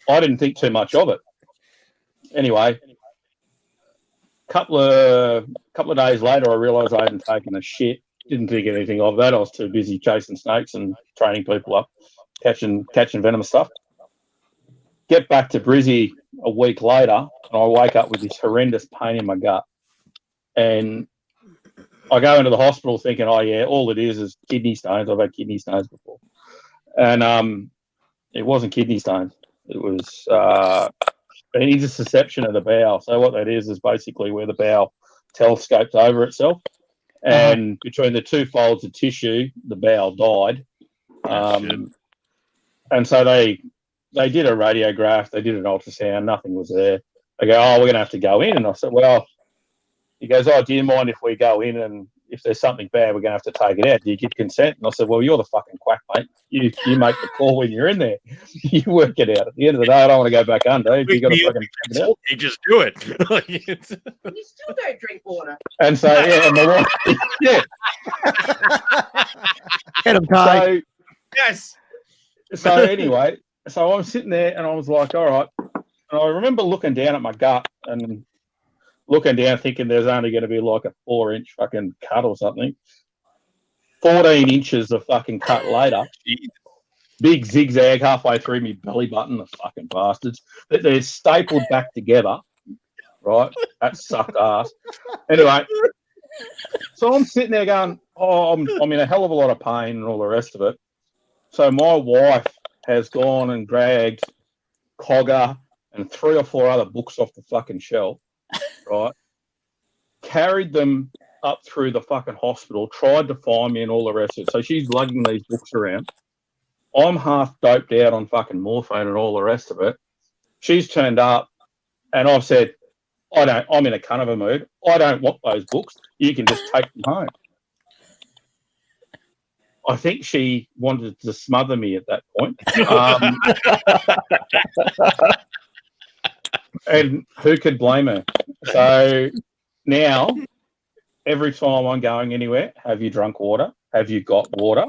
I didn't think too much of it. Anyway, couple of days later, I realised I hadn't taken a shit. Didn't think anything of that. I was too busy chasing snakes and training people up, catching venomous stuff. Get back to Brizzy a week later, and I wake up with this horrendous pain in my gut. And I go into the hospital thinking, oh, yeah, all it is kidney stones. I've had kidney stones before. And it wasn't kidney stones. It was an intussusception of the bowel. So what that is basically where the bowel telescopes over itself. And between the 2 folds of tissue, the bowel died. And so they did a radiograph. They did an ultrasound. Nothing was there. They go, oh, we're going to have to go in. And I said, well, he goes, oh, do you mind if we go in and if there's something bad, we're going to have to take it out? Do you give consent? And I said, well, you're the fucking quack, mate. You make the call when you're in there. You work it out. At the end of the day, I don't want to go back under. If you got to fucking take it out. You just do it. You still don't drink water. And so, yeah, my wife, yeah. Get him tied. Yes. So anyway, so I'm sitting there and I was like, all right. And I remember looking down at my gut and looking down thinking there's only going to be like a 4-inch fucking cut or something. 14 inches of fucking cut later. big zigzag halfway through me belly button, the fucking bastards. They're stapled back together, right? That sucked ass. Anyway, so I'm sitting there going, oh, I'm in a hell of a lot of pain and all the rest of it. So my wife has gone and dragged Cogger and 3 or 4 other books off the fucking shelf, right? Carried them up through the fucking hospital, tried to find me and all the rest of it. So she's lugging these books around. I'm half doped out on fucking morphine and all the rest of it. She's turned up and I've said, I'm in a kind of a mood. I don't want those books. You can just take them home. I think she wanted to smother me at that point. And who could blame her? So now, every time I'm going anywhere, have you drunk water? Have you got water?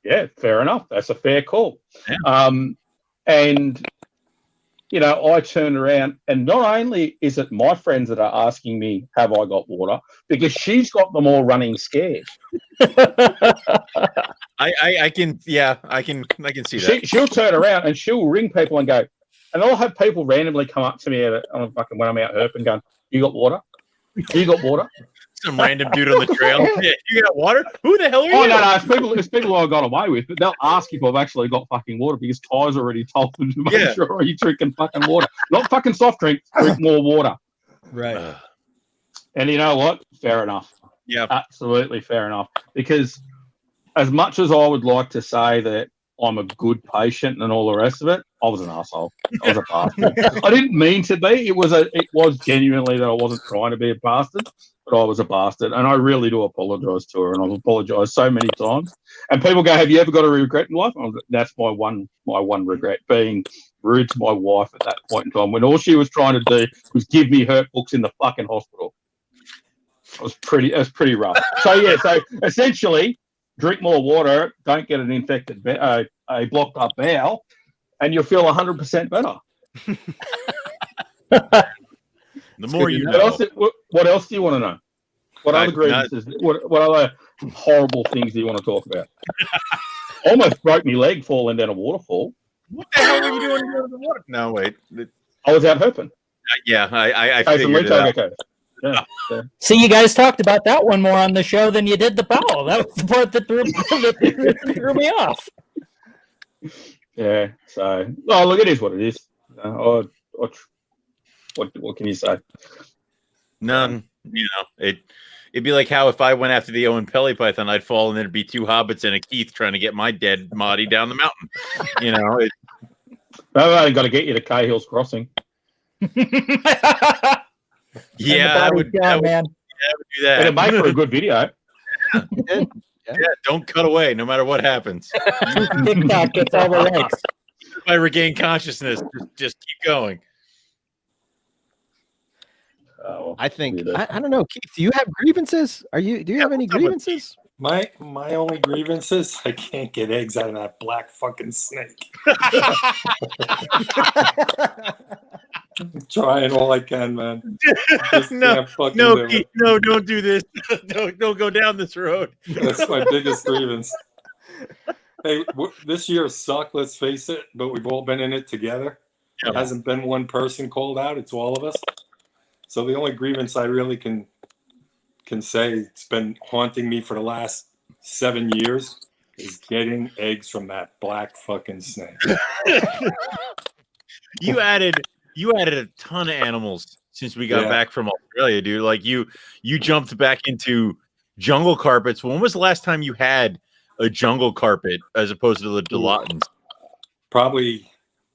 Yeah, fair enough. That's a fair call. Yeah. And, you know, I turn around and not only is it my friends that are asking me, have I got water? Because she's got them all running scared. I can see that. She'll turn around and she'll ring people and go, and I'll have people randomly come up to me when I'm out herping going, you got water? You got water? Some random dude on the trail. Yeah, you got water? Who the hell are you? Oh, no, it's people I got away with, but they'll ask if I've actually got fucking water because Ty's already told them to make sure you're drinking fucking water. Not fucking soft drink, drink more water. Right. And you know what? Fair enough. Yeah. Absolutely fair enough. Because as much as I would like to say that I'm a good patient and all the rest of it, I was an asshole. I was a bastard. I didn't mean to be. It was genuinely that I wasn't trying to be a bastard, but I was a bastard. And I really do apologise to her, and I've apologised so many times. And people go, have you ever got a regret in life? That's my one regret, being rude to my wife at that point in time when all she was trying to do was give me hurt books in the fucking hospital. It was pretty rough. So essentially, drink more water, don't get an infected, a blocked up bowel, and you'll feel 100% better. The more you know. What else do you want to know? What other grievances? What other horrible things do you want to talk about? Almost broke my leg falling down a waterfall. What the hell were you doing in the water? No, wait. I was out herping. Yeah, I figured it out. Okay. Yeah. See, you guys talked about that one more on the show than you did the bowel. That was the part that threw me off. Yeah. So, look, it is what it is. What can you say? None. You know, it'd be like how if I went after the Owen Pelly Python, I'd fall and there'd be 2 hobbits and a Keith trying to get my dead Marty down the mountain. You know, I've only got to get you to Cahill's Crossing. Yeah, I would do that. It'd make for a good video. Yeah, don't cut away, no matter what happens. TikTok gets all the likes. If I regain consciousness, just keep going. I think I don't know, Keith. Do you have grievances? Do you have any grievances? My only grievance I can't get eggs out of that black fucking snake. I'm trying all I can, man. No, Keith, no, don't do this. Don't go down this road. That's my biggest grievance. Hey, this year sucked, let's face it, but we've all been in it together. Yep. There hasn't been one person called out, it's all of us. So the only grievance I really can say it's been haunting me for the last 7 years is getting eggs from that black fucking snake. You added a ton of animals since we got back from Australia, dude. Like you jumped back into jungle carpets. When was the last time you had a jungle carpet as opposed to the Dilatans? Probably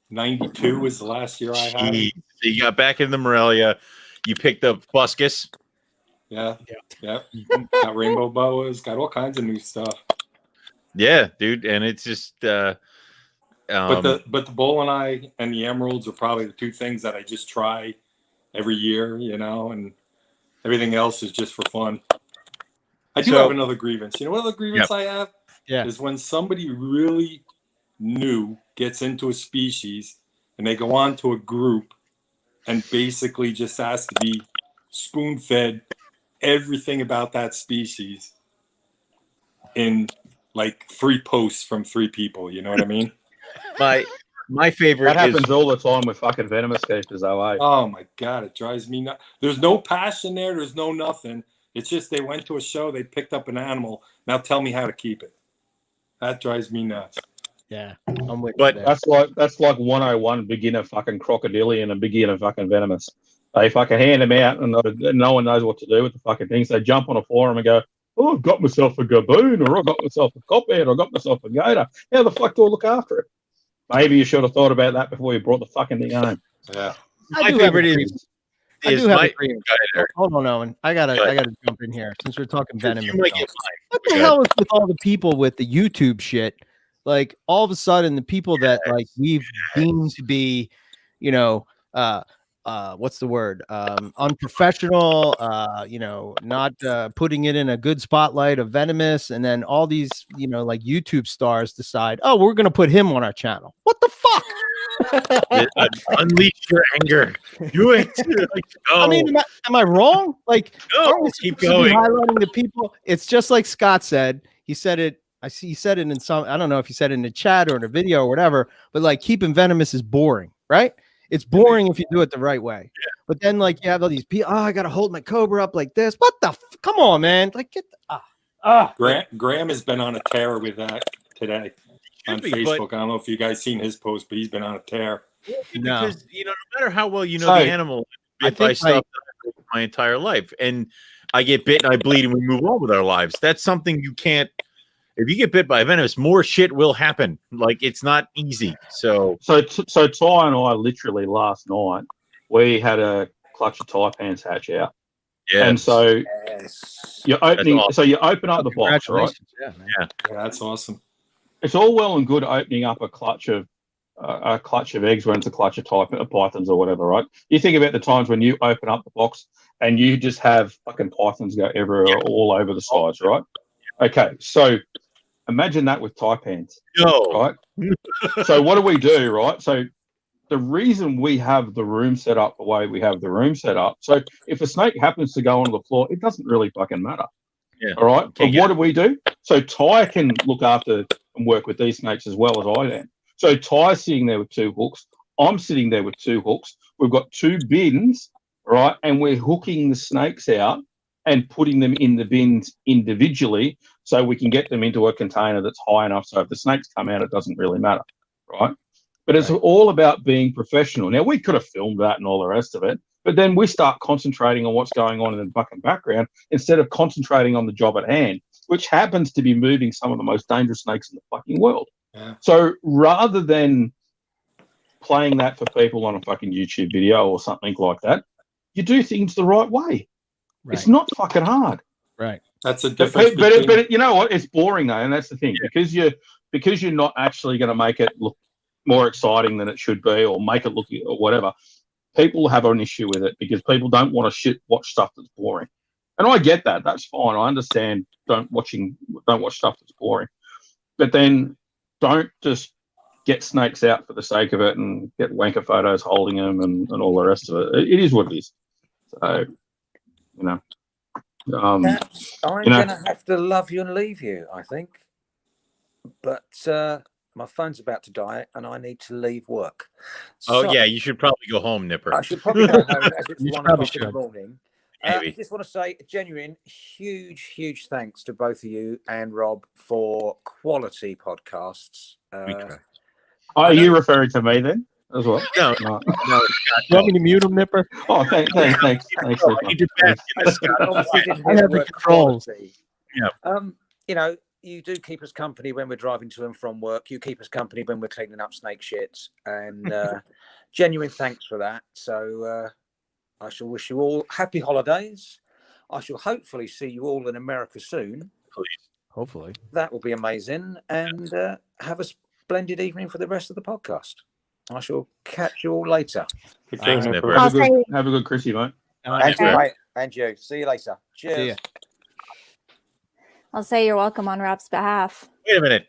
92 was the last year I had. So you got back into Morelia. You picked up fuscus. Yeah. Got rainbow boas. Got all kinds of new stuff. Yeah, dude, and it's just. But the bowl and the emeralds are probably the 2 things that I just try every year, you know, and everything else is just for fun. I do have another grievance. You know what other grievance I have? Yeah. Is when somebody really new gets into a species and they go on to a group and basically just ask to be spoon-fed everything about that species in like 3 posts from 3 people. You know what I mean? My favorite That happens is all the time with fucking Venomous cases, though, eh? Oh my God, it drives me nuts. There's no passion there. There's no nothing. It's just they went to a show, they picked up an animal. Now tell me how to keep it. That drives me nuts. Yeah, I'm with But you there. That's like 101 beginner fucking crocodilian and beginner fucking Venomous. They fucking hand them out and no one knows what to do with the fucking things. They jump on a forum and go, "Oh, I've got myself a gaboon, or I got myself a cophead, or I got myself a gator. How the fuck do I look after it?" Maybe you should have thought about that before you brought the fucking thing home. Yeah. my favorite is my. Hold on, Owen. I gotta jump in here since we're talking Venom. You might get What the hell is with all the people with the YouTube shit? Like all of a sudden, the people that like we've deemed to be, you know, what's the word? Unprofessional, not putting it in a good spotlight of Venomous, and then all these, like YouTube stars decide, oh, we're gonna put him on our channel. What the fuck? Unleash your anger. Do it. Like, I mean, am I wrong? Like, no, keep going. Highlighting the people. It's just like Scott said. He said it. I see. He said it in some. I don't know if he said it in the chat or in a video or whatever. But like, keeping Venomous is boring, right? It's boring if you do it the right way. Yeah. But then, like, you have all these people. Oh, I gotta hold my Cobra up like this. What the? Come on, man! Like, get the, Graham has been on a tear with that today on Facebook. I don't know if you guys seen his post, but he's been on a tear. Because no matter how well you know the animal, bit by stuff my entire life, and I get bit and I bleed, and we move on with our lives. That's something you can't. If you get bit by a Venomous, more shit will happen. Like, it's not easy. So Ty and I literally last night we had a clutch of taipans hatch out. Yeah. And so you're opening. Awesome. So you open up the box, right? Yeah, that's awesome. It's all well and good opening up a clutch of eggs when it's a clutch of pythons or whatever, right? You think about the times when you open up the box and you just have fucking pythons go everywhere, all over the sides, right? Okay, so imagine that with taipans, right? So what do, right? So the reason we have the room set up the way we have the room set up, so if a snake happens to go onto the floor, it doesn't really fucking matter. Yeah. All right. But what do? So Ty can look after and work with these snakes as well as I am. So Ty's sitting there with 2 hooks. I'm sitting there with 2 hooks. We've got 2 bins, right? And we're hooking the snakes out and putting them in the bins individually so we can get them into a container that's high enough so if the snakes come out, it doesn't really matter, right? But it's all about being professional. Now, we could have filmed that and all the rest of it, but then we start concentrating on what's going on in the fucking background instead of concentrating on the job at hand, which happens to be moving some of the most dangerous snakes in the fucking world. Yeah. So rather than playing that for people on a fucking YouTube video or something like that, you do things the right way. Right. It's not fucking hard. Right. That's a difference. But you know what? It's boring though, and that's the thing. Yeah. Because you're not actually going to make it look more exciting than it should be, or make it look or whatever. People have an issue with it because people don't want to watch stuff that's boring. And I get that. That's fine. I understand. Don't watch stuff that's boring. But then don't just get snakes out for the sake of it and get wanker photos holding them and all the rest of it. It is what it is. So, I'm gonna have to love you and leave you, I think. But my phone's about to die and I need to leave work. You should probably go home, Nipper. I should probably go home as it's 1 o'clock in the morning. I just want to say a genuine, huge thanks to both of you and Rob for quality podcasts. Are you referring to me then as well? No. You want me to mute him, Nipper? Oh, thanks. I have the controls. Yeah. You do keep us company when we're driving to and from work. You keep us company when we're cleaning up snake shit. And genuine thanks for that. So I shall wish you all happy holidays. I shall hopefully see you all in America soon. Please. Hopefully. That will be amazing. And have a splendid evening for the rest of the podcast. I shall catch you all later. Thanks, Nipper. Have a good Chrissy, mate. And you. See you later. Cheers. I'll say you're welcome on Rob's behalf. Wait a minute.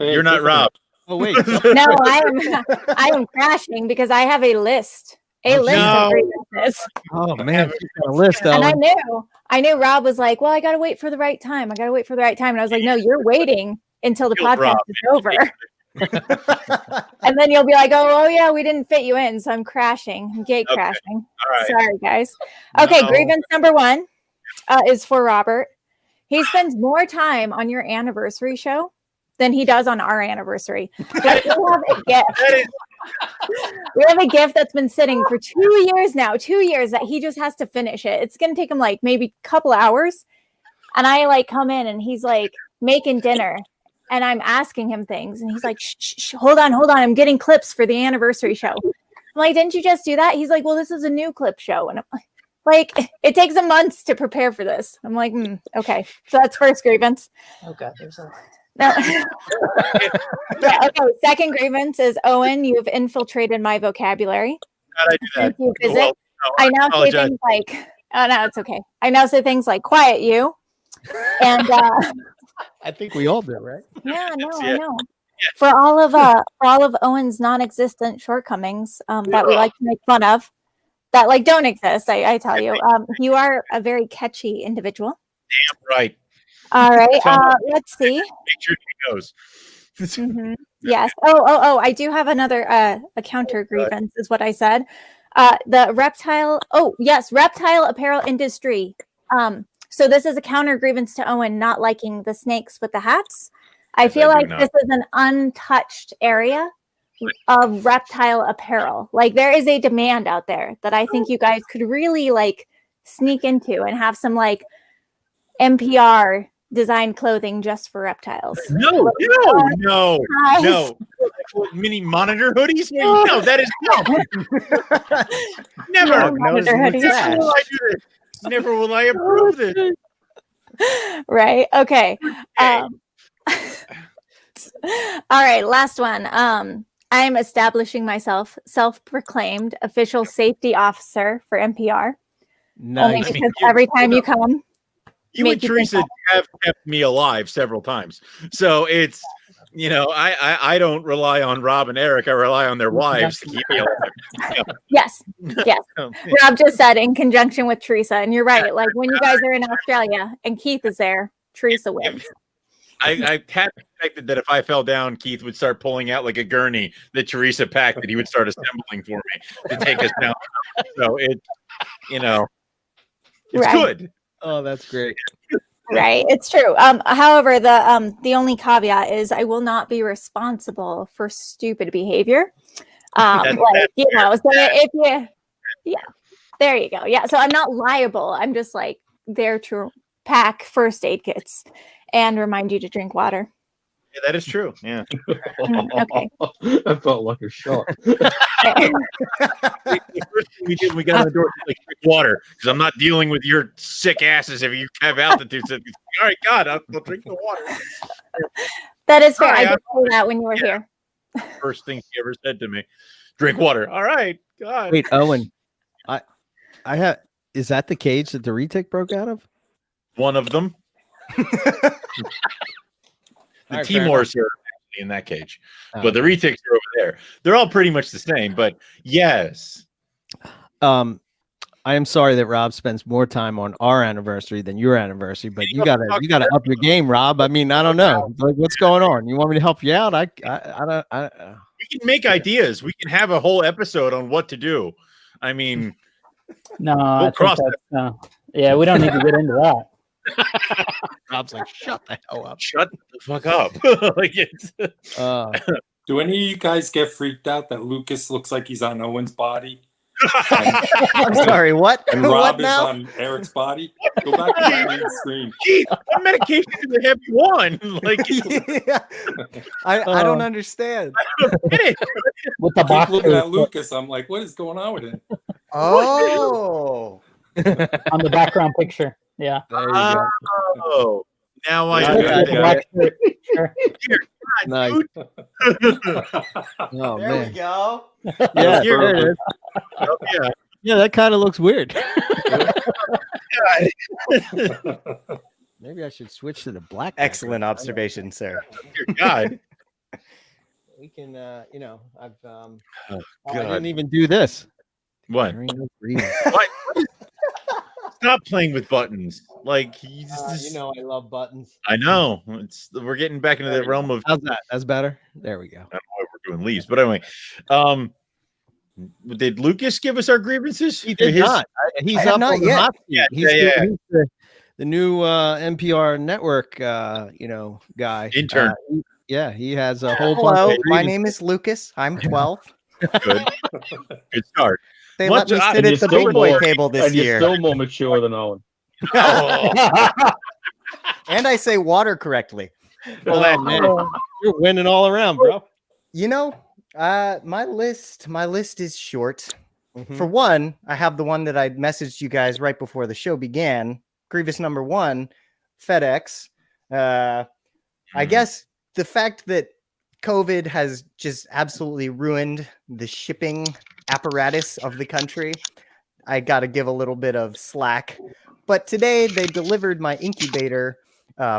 You're not Rob. Oh, wait. No, I am crashing because I have a list. Of grievances. Oh man, she's got a list. And I knew Rob was like, well, I got to wait for the right time. And I was like, no, you're waiting until the Guilt, podcast Rob. is over. And then you'll be like, oh yeah, we didn't fit you in, so I'm crashing. I'm gate crashing. All right. Sorry, guys. Okay, No. grievance number 1 is for Robert. He spends more time on your anniversary show than he does on our anniversary. Like, we have a gift. We have a gift that's been sitting for 2 years now, 2 years that he just has to finish it. It's going to take him like maybe a couple hours. And I like come in and he's like making dinner and I'm asking him things. And he's like, shh, hold on. I'm getting clips for the anniversary show. I'm like, didn't you just do that? He's like, well, this is a new clip show. And I'm like, it takes a month to prepare for this. I'm like, okay. So that's first grievance. Oh God, there's a... No. Yeah, okay. Second grievance is Owen, you've infiltrated my vocabulary. How'd I do that? Since you visit. Well, no, I now say apologize. things like, oh no, it's okay. I now say things like quiet you. And I think we all do, right? yeah, no, Yeah. I know. For all of Owen's non-existent shortcomings that we like to make fun of, that like don't exist, I tell you. You are a very catchy individual. Damn right. All right. Let's see. Make sure he goes. Mhm. Yes. Oh, I do have another a counter grievance is what I said. The reptile. Oh, yes, reptile apparel industry. So this is a counter grievance to Owen not liking the snakes with the hats. I feel like this is an untouched area of reptile apparel. Like there is a demand out there that I think you guys could really like sneak into and have some like NPR design clothing just for reptiles. No. Mini monitor hoodies? No, that is never. Monitor hoodies. Never will I do this. Never will I approve this. Right. Okay. All right. Last one. I'm establishing myself self-proclaimed official safety officer for NPR. Nice. Only because every time you come, You and Teresa have kept me alive several times. So it's, I don't rely on Rob and Eric. I rely on their wives to keep me alive. Yes. Rob just said in conjunction with Teresa, and you're right. Like when you guys are in Australia and Keith is there, Teresa wins. I had expected that if I fell down, Keith would start pulling out like a gurney that Teresa packed that he would start assembling for me to take us down. So it's right. Good. Oh, that's great. Right, it's true. However, the only caveat is I will not be responsible for stupid behavior. So if you, there you go. Yeah, so I'm not liable. I'm just like there to pack first aid kits and remind you to drink water. Yeah, that is true. Yeah. Okay. That felt like a shot. The first thing we did, we got on the door like drink water because I'm not dealing with your sick asses if you have altitude. So, all right, God, I'll drink the water. That is fair. I did say that when you were here. First thing he ever said to me, drink water. All right, God. Wait, Owen, I have. Is that the cage that the retic broke out of? One of them. The Right, Timors are actually in that cage, but the retics are over there. They're all pretty much the same, but yes. I am sorry that Rob spends more time on our anniversary than your anniversary, but you gotta up your game, Rob. I mean, I don't know, like what's going on. You want me to help you out? I don't. We can make ideas. We can have a whole episode on what to do. I mean, no, we'll cross that. Yeah, we don't need to get into that. Rob's like, shut the hell up. Shut the fuck up. Like it's, do any of you guys get freaked out that Lucas looks like he's on Owen's body? I'm sorry, what? And Rob is on Eric's body? Go back to the main screen. Jeez, what medication do they have you on? Like, I don't understand. I don't get it. With the I box keep looking at Lucas, I'm like, what is going on with him? Oh. on the background picture. Yeah. There you go. Oh, now I Black shirt. Sure. Nice. Oh There man. we go. Yeah, Here there it is. Oh, yeah. Yeah, that kind of looks weird. Maybe I should switch to the black. Excellent observation, sir. Dear God. We can, I've Oh, I God. didn't even do this. What? There ain't no breathing. What? stop playing with buttons. Like you know, I love buttons. I know we're getting back into the realm of. How's that? That's better. There we go. I don't know why we're doing leaves, but anyway, did Lucas give us our grievances? He did not. He's I have up not on the yet. hot seat. Yeah, He's the new NPR network, guy. Intern. He has a whole Hello, bunch of my name is Lucas. I'm 12. Good start. They let me sit at the big boy table this year. You're still more mature than Owen. And I say water correctly. Oh, man. You're winning all around, bro. You know, my list is short. For one, I have the one that I messaged you guys right before the show began. Grievous number 1, FedEx. I guess the fact that COVID has just absolutely ruined the shipping apparatus of the country, I got to give a little bit of slack. But today they delivered my incubator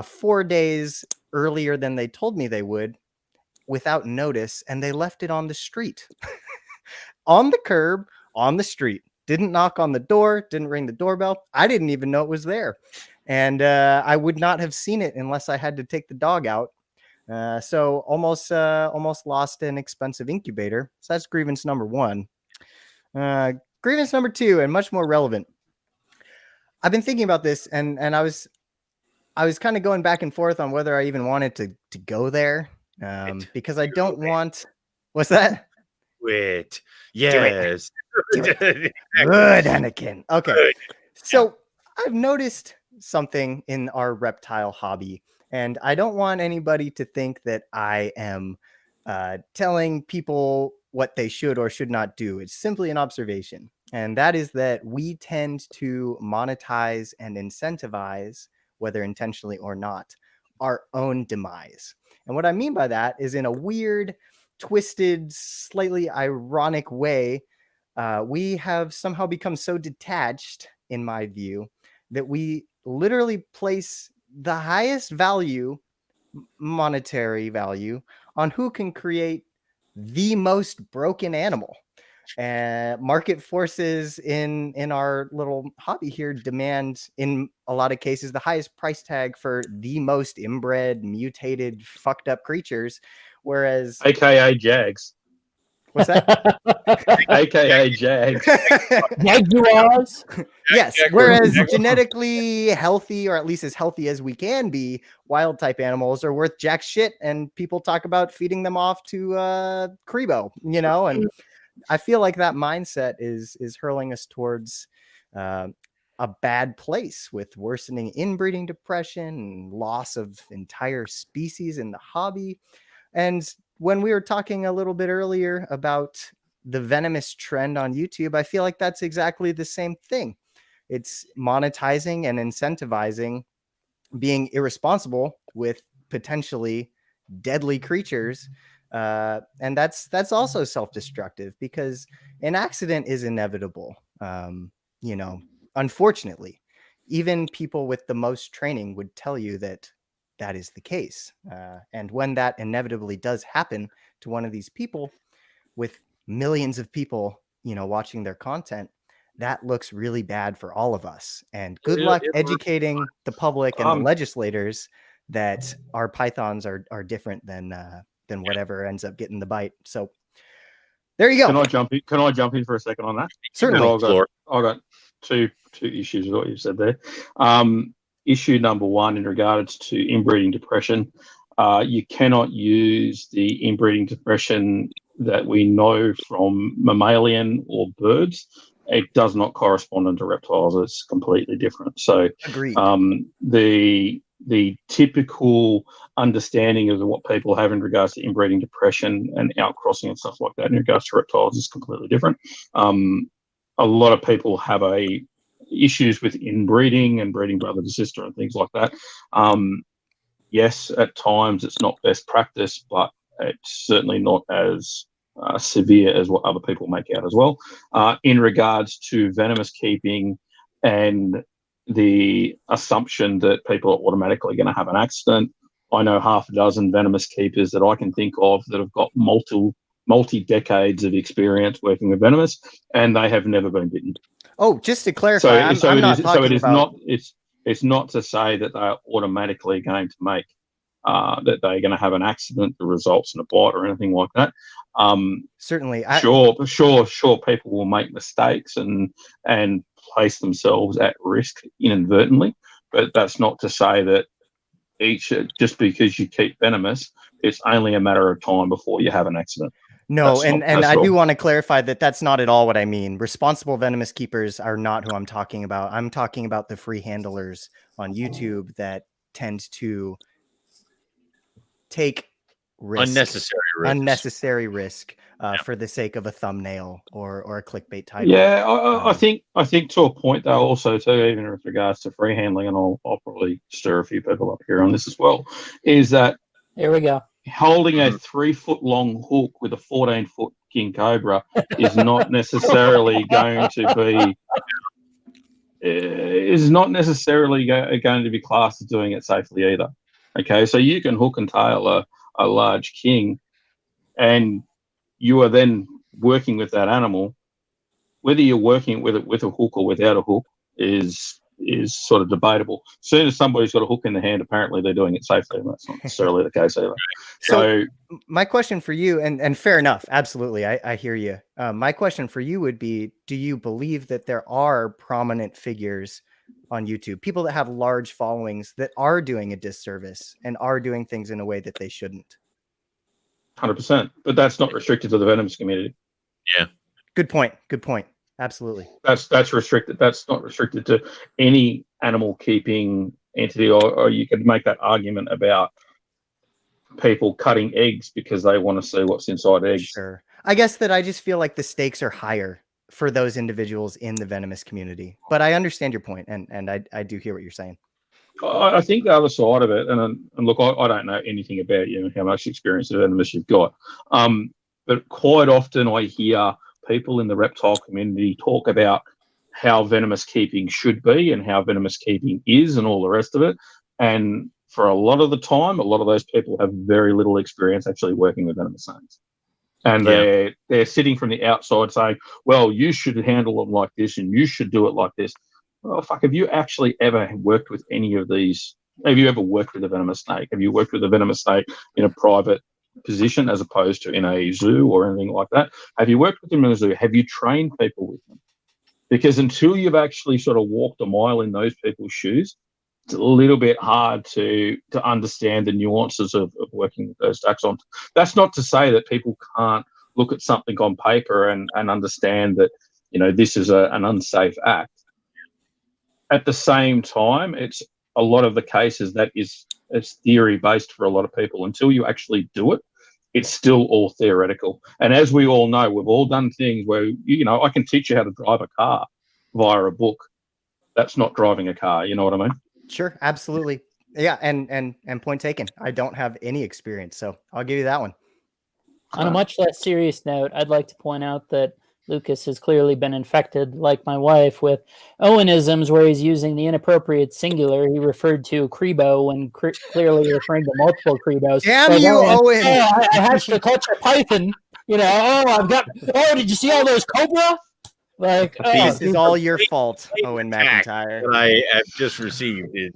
4 days earlier than they told me they would, without notice, and they left it on the street. On the curb, on the street. Didn't knock on the door, didn't ring the doorbell. I didn't even know it was there. And I would not have seen it unless I had to take the dog out. So almost lost an expensive incubator. So that's grievance number 1. Grievance number 2, and much more relevant. I've been thinking about this, and I was kind of going back and forth on whether I even wanted to go there, because I don't want. What's that? Wait. Yes. Do it. Good, Anakin. Okay. Good. So I've noticed something in our reptile hobby, and I don't want anybody to think that I am telling people what they should or should not do. It's simply an observation. And that is that we tend to monetize and incentivize, whether intentionally or not, our own demise. And what I mean by that is, in a weird, twisted, slightly ironic way, we have somehow become so detached, in my view, that we literally place the highest value, monetary value, on who can create the most broken animal. Market forces in our little hobby here demand, in a lot of cases, the highest price tag for the most inbred, mutated, fucked up creatures, whereas AKA Jags. What's that? AKA Jags. Jaguars. Yes. Whereas genetically healthy, or at least as healthy as we can be, wild type animals are worth jack shit, and people talk about feeding them off to Crebo, and I feel like that mindset is hurling us towards a bad place, with worsening inbreeding depression and loss of entire species in the hobby. And when we were talking a little bit earlier about the Venomous trend on YouTube, I feel like that's exactly the same thing. It's monetizing and incentivizing being irresponsible with potentially deadly creatures. And that's also self-destructive, because an accident is inevitable. Unfortunately, even people with the most training would tell you that is the case. And when that inevitably does happen to one of these people, with millions of people, watching their content, that looks really bad for all of us. And good luck educating the public and the legislators that our pythons are different than whatever ends up getting the bite. So there you go. Can I jump in for a second on that? Certainly. I got two issues with what you said there. Issue number 1, in regards to inbreeding depression, you cannot use the inbreeding depression that we know from mammalian or birds. It does not correspond to reptiles. It's completely different. So agreed. The typical understanding of what people have in regards to inbreeding depression and outcrossing and stuff like that in regards to reptiles is completely different. A lot of people have issues with inbreeding and breeding brother to sister and things like that. Yes, at times it's not best practice, but it's certainly not as severe as what other people make out as well. In regards to venomous keeping and the assumption that people are automatically going to have an accident, I know half a dozen venomous keepers that I can think of that have got multi-decades of experience working with venomous, and they have never been bitten. Oh, just to clarify, I'm not talking about. It's not to say that they're automatically going to make that they're going to have an accident that results in a bite or anything like that. Certainly, sure, people will make mistakes and place themselves at risk inadvertently, but that's not to say that just because you keep venomous, it's only a matter of time before you have an accident. No, and I do want to clarify that that's not at all what I mean. Responsible venomous keepers are not who I'm talking about. I'm talking about the free handlers on YouTube that tend to take unnecessary risk for the sake of a thumbnail or a clickbait title. Yeah, I think to a point though, also too, even with regards to free handling, and I'll probably stir a few people up here on this as well, is that here we go. Holding a 3-foot long hook with a 14-foot king cobra is not necessarily going to be going to be classed as doing it safely either. Okay, so you can hook and tail a large king, and you are then working with that animal. Whether you're working with it with a hook or without a hook is sort of debatable. As soon as somebody's got a hook in the hand, apparently they're doing it safely, and that's not necessarily the case either. So my question for you, and fair enough, absolutely, I hear you. My question for you would be, do you believe that there are prominent figures on YouTube, people that have large followings that are doing a disservice and are doing things in a way that they shouldn't? 100%, but that's not restricted to the Venomous community. Yeah. Good point. Absolutely. That's restricted. That's not restricted to any animal keeping entity, or you could make that argument about people cutting eggs because they want to see what's inside eggs. Sure. I guess that I just feel like the stakes are higher for those individuals in the venomous community, but I understand your point, and I do hear what you're saying. I think the other side of it, and look, I don't know anything about you and how much experience of venomous you've got, but quite often I hear people in the reptile community talk about how venomous keeping should be and how venomous keeping is and all the rest of it. And for a lot of the time, a lot of those people have very little experience actually working with venomous snakes. And they're sitting from the outside saying, well, you should handle them like this and you should do it like this. Well, fuck, have you actually ever worked with any of these? Have you ever worked with a venomous snake? Have you worked with a venomous snake in a private position as opposed to in a zoo or anything like that? Have you worked with them in a zoo? Have you trained people with them? Because until you've actually sort of walked a mile in those people's shoes, it's a little bit hard to understand the nuances of working with those taxons. That's not to say that people can't look at something on paper and understand that, you know, this is an unsafe act. At the same time, it's a lot of the cases that it's theory based for a lot of people. Until you actually do it, it's still all theoretical. And as we all know, we've all done things where, you know, I can teach you how to drive a car via a book. That's not driving a car. You know what I mean? Sure. Absolutely. Yeah. And point taken. I don't have any experience, so I'll give you that one. On a much less serious note, I'd like to point out that Lucas has clearly been infected, like my wife, with Owenisms where he's using the inappropriate singular. He referred to Crebo when clearly referring to multiple Crebos. Damn you, Owen! Oh, I hatched a clutch of python. You know, did you see all those cobra? Like, this is all your fault, Owen McIntyre. What I have just received is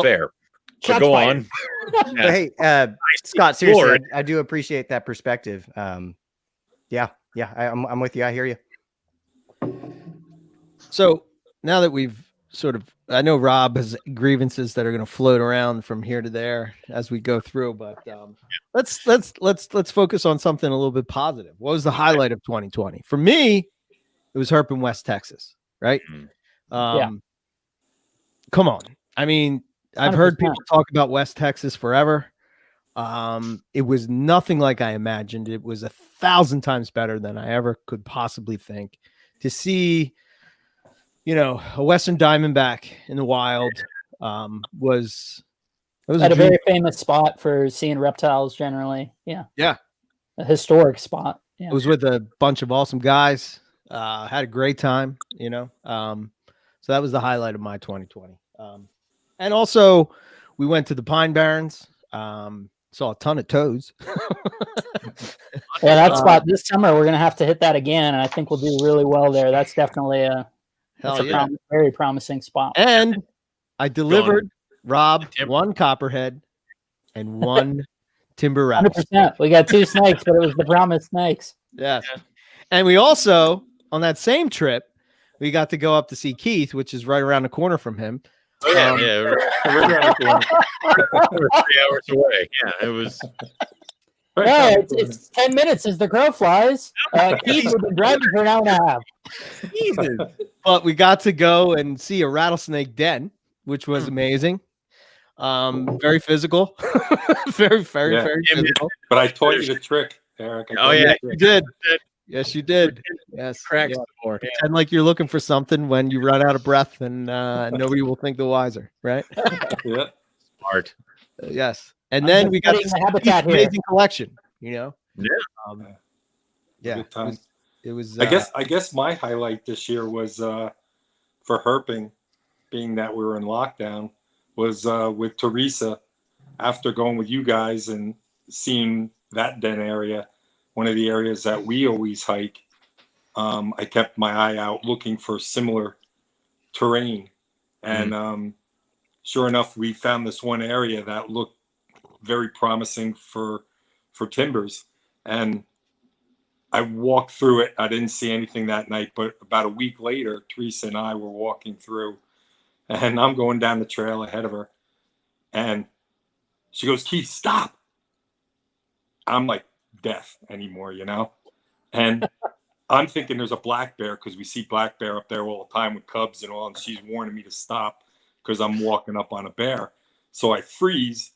fair. So go on. But hey, Scott, seriously, I do appreciate that perspective. Yeah, I'm with you. I hear you. So now that we've I know Rob has grievances that are going to float around from here to there as we go through, but let's focus on something a little bit positive. What was the highlight of 2020? For me, it was Herping West Texas, right? Come on. I mean, I've 100%. Heard people talk about West Texas forever. It was nothing like I imagined. It was 1,000 times better than I ever could possibly think. To see, you know, a Western Diamondback in the wild was at a very famous spot for seeing reptiles generally. Yeah, a historic spot. Yeah. It was with a bunch of awesome guys. Had a great time, you know. So that was the highlight of my 2020. And also, we went to the Pine Barrens. Saw a ton of toads. Yeah, that spot this summer we're gonna have to hit that again, and I think we'll do really well there. That's definitely very promising spot. And I delivered Rob one copperhead and one timber rattlesnake. 100%. We got 2 snakes, but it was the promised snakes. Yes. And we also, on that same trip, we got to go up to see Keith, which is right around the corner from him. Yeah, we're around the corner. We're 3 hours away. Yeah, it was. Yeah, it's 10 minutes as the crow flies. Keith, we've been driving for an hour and a half. Jesus. But we got to go and see a rattlesnake den, which was amazing. Very physical. very physical. But I taught you the trick, Eric. You did. Yes, you did. Yes. Cracks the board. Pretend like you're looking for something when you run out of breath, and nobody will think the wiser, right? Yeah. Smart. Yes. And then we got this amazing collection, Yeah. Yeah. Good time. It was I guess my highlight this year was for herping, being that we were in lockdown, was with Teresa after going with you guys and seeing that den area, one of the areas that we always hike. I kept my eye out looking for similar terrain, and sure enough, we found this one area that looked very promising for timbers. And I walked through it. I didn't see anything that night, but about a week later, Teresa and I were walking through, and I'm going down the trail ahead of her, and she goes, "Keith, stop." I'm like deaf anymore, and I'm thinking there's a black bear, because we see black bear up there all the time with cubs and all, and she's warning me to stop because I'm walking up on a bear. So I freeze,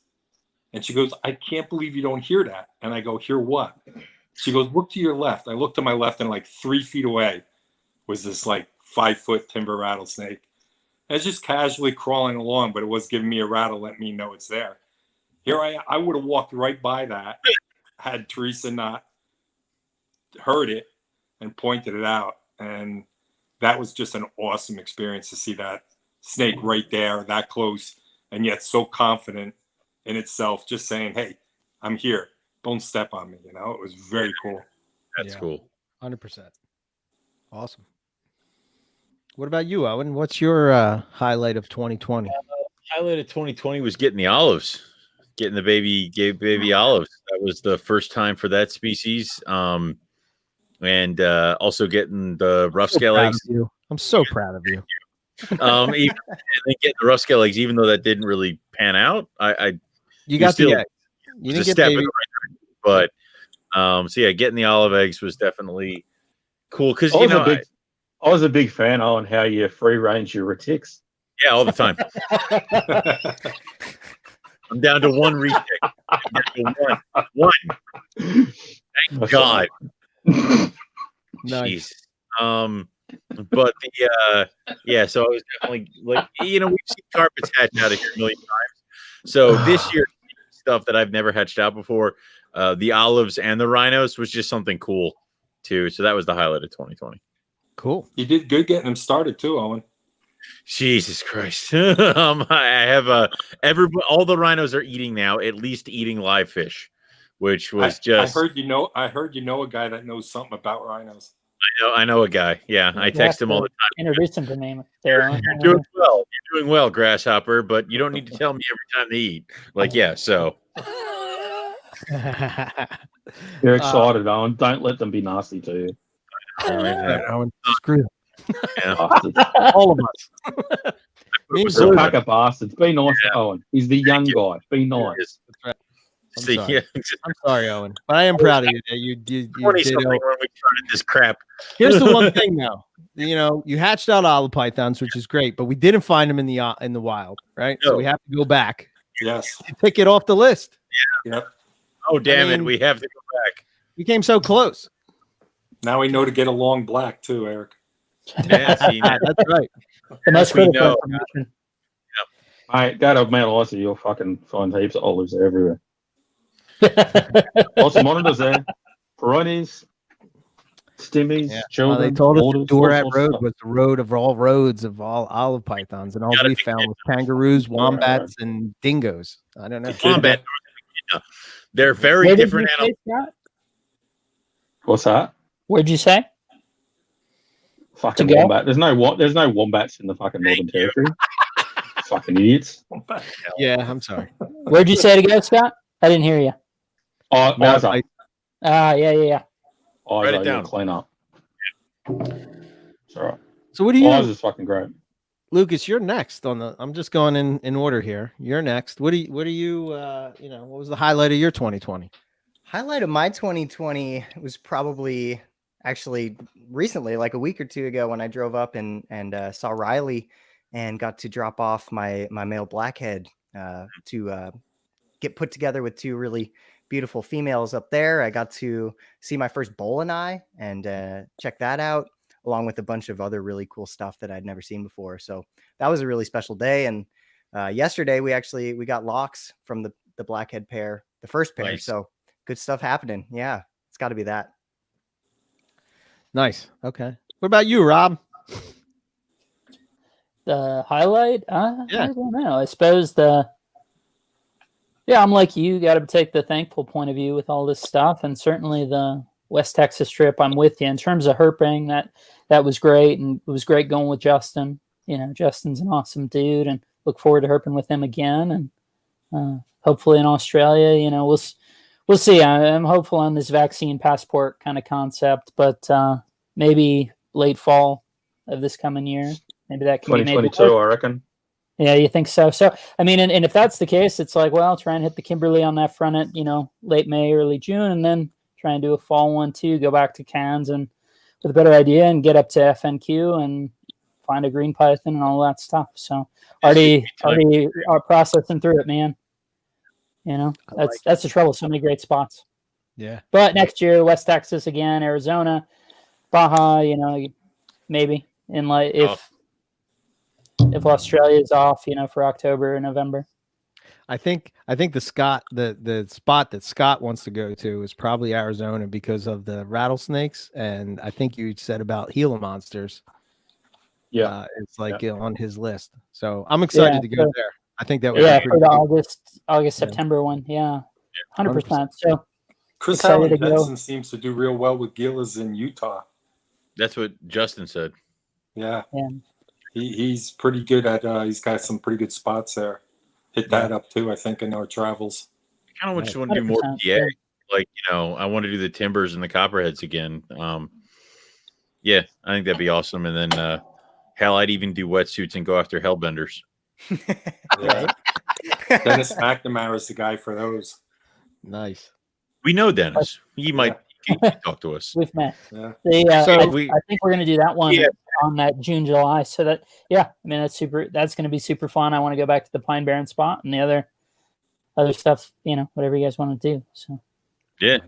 and she goes, "I can't believe you don't hear that." And I go, "Hear what?" She goes, "Look to your left." I looked to my left, and like 3 feet away was this like 5-foot timber rattlesnake. And it's just casually crawling along, but it was giving me a rattle, let me know it's there. Here I would have walked right by that had Teresa not heard it and pointed it out. And that was just an awesome experience to see that snake right there, that close, and yet so confident in itself, just saying, "Hey, I'm here. Don't step on me." It was very cool. That's cool. 100%. Awesome. What about you, Owen? What's your highlight of 2020? Highlight of 2020 was getting the olives, getting the baby olives. That was the first time for that species. And also getting the rough scale eggs. I'm so proud of you. Even getting the rough scale eggs, even though that didn't really pan out. You got the eggs. You didn't get baby. But so yeah, getting the olive eggs was definitely cool, because I was a big fan on how you free range your retics. Yeah, all the time. I'm down to one retic. One. Thank God. Nice. Jeez. But so I was definitely like, we've seen carpets hatch out of here a million times. So this year, stuff that I've never hatched out before, the olives and the rhinos, was just something cool too. So that was the highlight of 2020. Cool. You did good getting them started too, Owen. Jesus Christ. I have all the rhinos are eating now, at least eating live fish, which was I heard you know a guy that knows something about rhinos. I know a guy. Yeah, I text him all the time. Introduce him to me. You're doing well. You're doing well, grasshopper, but you don't need to tell me every time they eat. Like, yeah, so. You're excited, Owen. Don't let them be nasty to you. Owen, screw them. Yeah. All of us. We're a pack of bastards. Be nice to Owen. He's the young guy. Be nice. I'm sorry, Owen, but I am proud of you. You did. 20-something when we started this crap. Here's the one thing, though. You hatched out olive pythons, which is great, but we didn't find them in the wild, right? No. So we have to go back. Yes. Pick it off the list. Yeah. Yep. Oh, damn it. We have to go back. You came so close. Now we know to get a long black too, Eric. Yeah, that's right. The most critical information. Mate, go to Mount Isa, you'll fucking find heaps of olives everywhere. Lots of monitors there. Peronis, stimmies, children. They told us the Durat Road was the road of all roads of all olive pythons, and all we found was kangaroos, wombats, and dingoes. I don't know. Wombat. They're very Where did different you say, animals. Scott? What's that? Where'd you say? Fucking To go? wombat. There's no wombats in the fucking Northern Territory. Fucking idiots. Yeah, I'm sorry. Where'd you say to go, Scott? I didn't hear you. Eyes up. Yeah. Eyes Write it up. You'll down. clean up. It's all right. So what do you? Eyes is fucking great. Lucas, you're next on the. I'm just going in order here. You're next. What do you? What was the highlight of your 2020? Highlight of my 2020 was probably actually recently, like a week or two ago, when I drove up and saw Riley and got to drop off my male blackhead to get put together with two really beautiful females up there. I got to see my first bull and I and check that out, along with a bunch of other really cool stuff that I'd never seen before. So that was a really special day. And yesterday we got locks from the blackhead pair, the first pair. Nice. So good stuff happening. Yeah, it's got to be that. Nice. Okay. What about you, Rob? The highlight? Yeah. I don't know. I suppose I'm like you. Got to take the thankful point of view with all this stuff, and certainly the West Texas trip. I'm with you in terms of herping. That was great, and it was great going with Justin. Justin's an awesome dude, and look forward to herping with him again. And hopefully in Australia, we'll see. I'm hopeful on this vaccine passport kind of concept, but maybe late fall of this coming year. Maybe that can 2022, I reckon. Yeah, you think so? So, I mean, and if that's the case, it's like, well, try and hit the Kimberley on that front at, late May, early June, and then try and do a fall one too, go back to Cairns and with a better idea and get up to FNQ and find a green python and all that stuff. So already are processing through it, man. That's the trouble. So many great spots. Yeah. But next year, West Texas again, Arizona, Baja, maybe in like if Australia is off, for October or November. I think the spot that Scott wants to go to is probably Arizona because of the rattlesnakes, and I think you said about Gila monsters. Yeah, it's like on his list. So I'm excited to go there. I think that would be for the cool. August September one. Yeah, 100%. So Chris excited Allen to go. Benson seems to do real well with Gilas in Utah. That's what Justin said. Yeah. He's pretty good at. He's got some pretty good spots there. Hit that up too, I think, in our travels. I kind of just want to do more PA. Like, I want to do the timbers and the copperheads again. Yeah, I think that'd be awesome. And then, hell, I'd even do wetsuits and go after hellbenders. Yeah. Dennis McNamara is the guy for those. Nice. We know Dennis. He might talk to us. We've met. Yeah. I think we're going to do that one on that June, July. So that, that's going to be super fun. I want to go back to the Pine Barren spot and the other stuff, whatever you guys want to do. So yeah,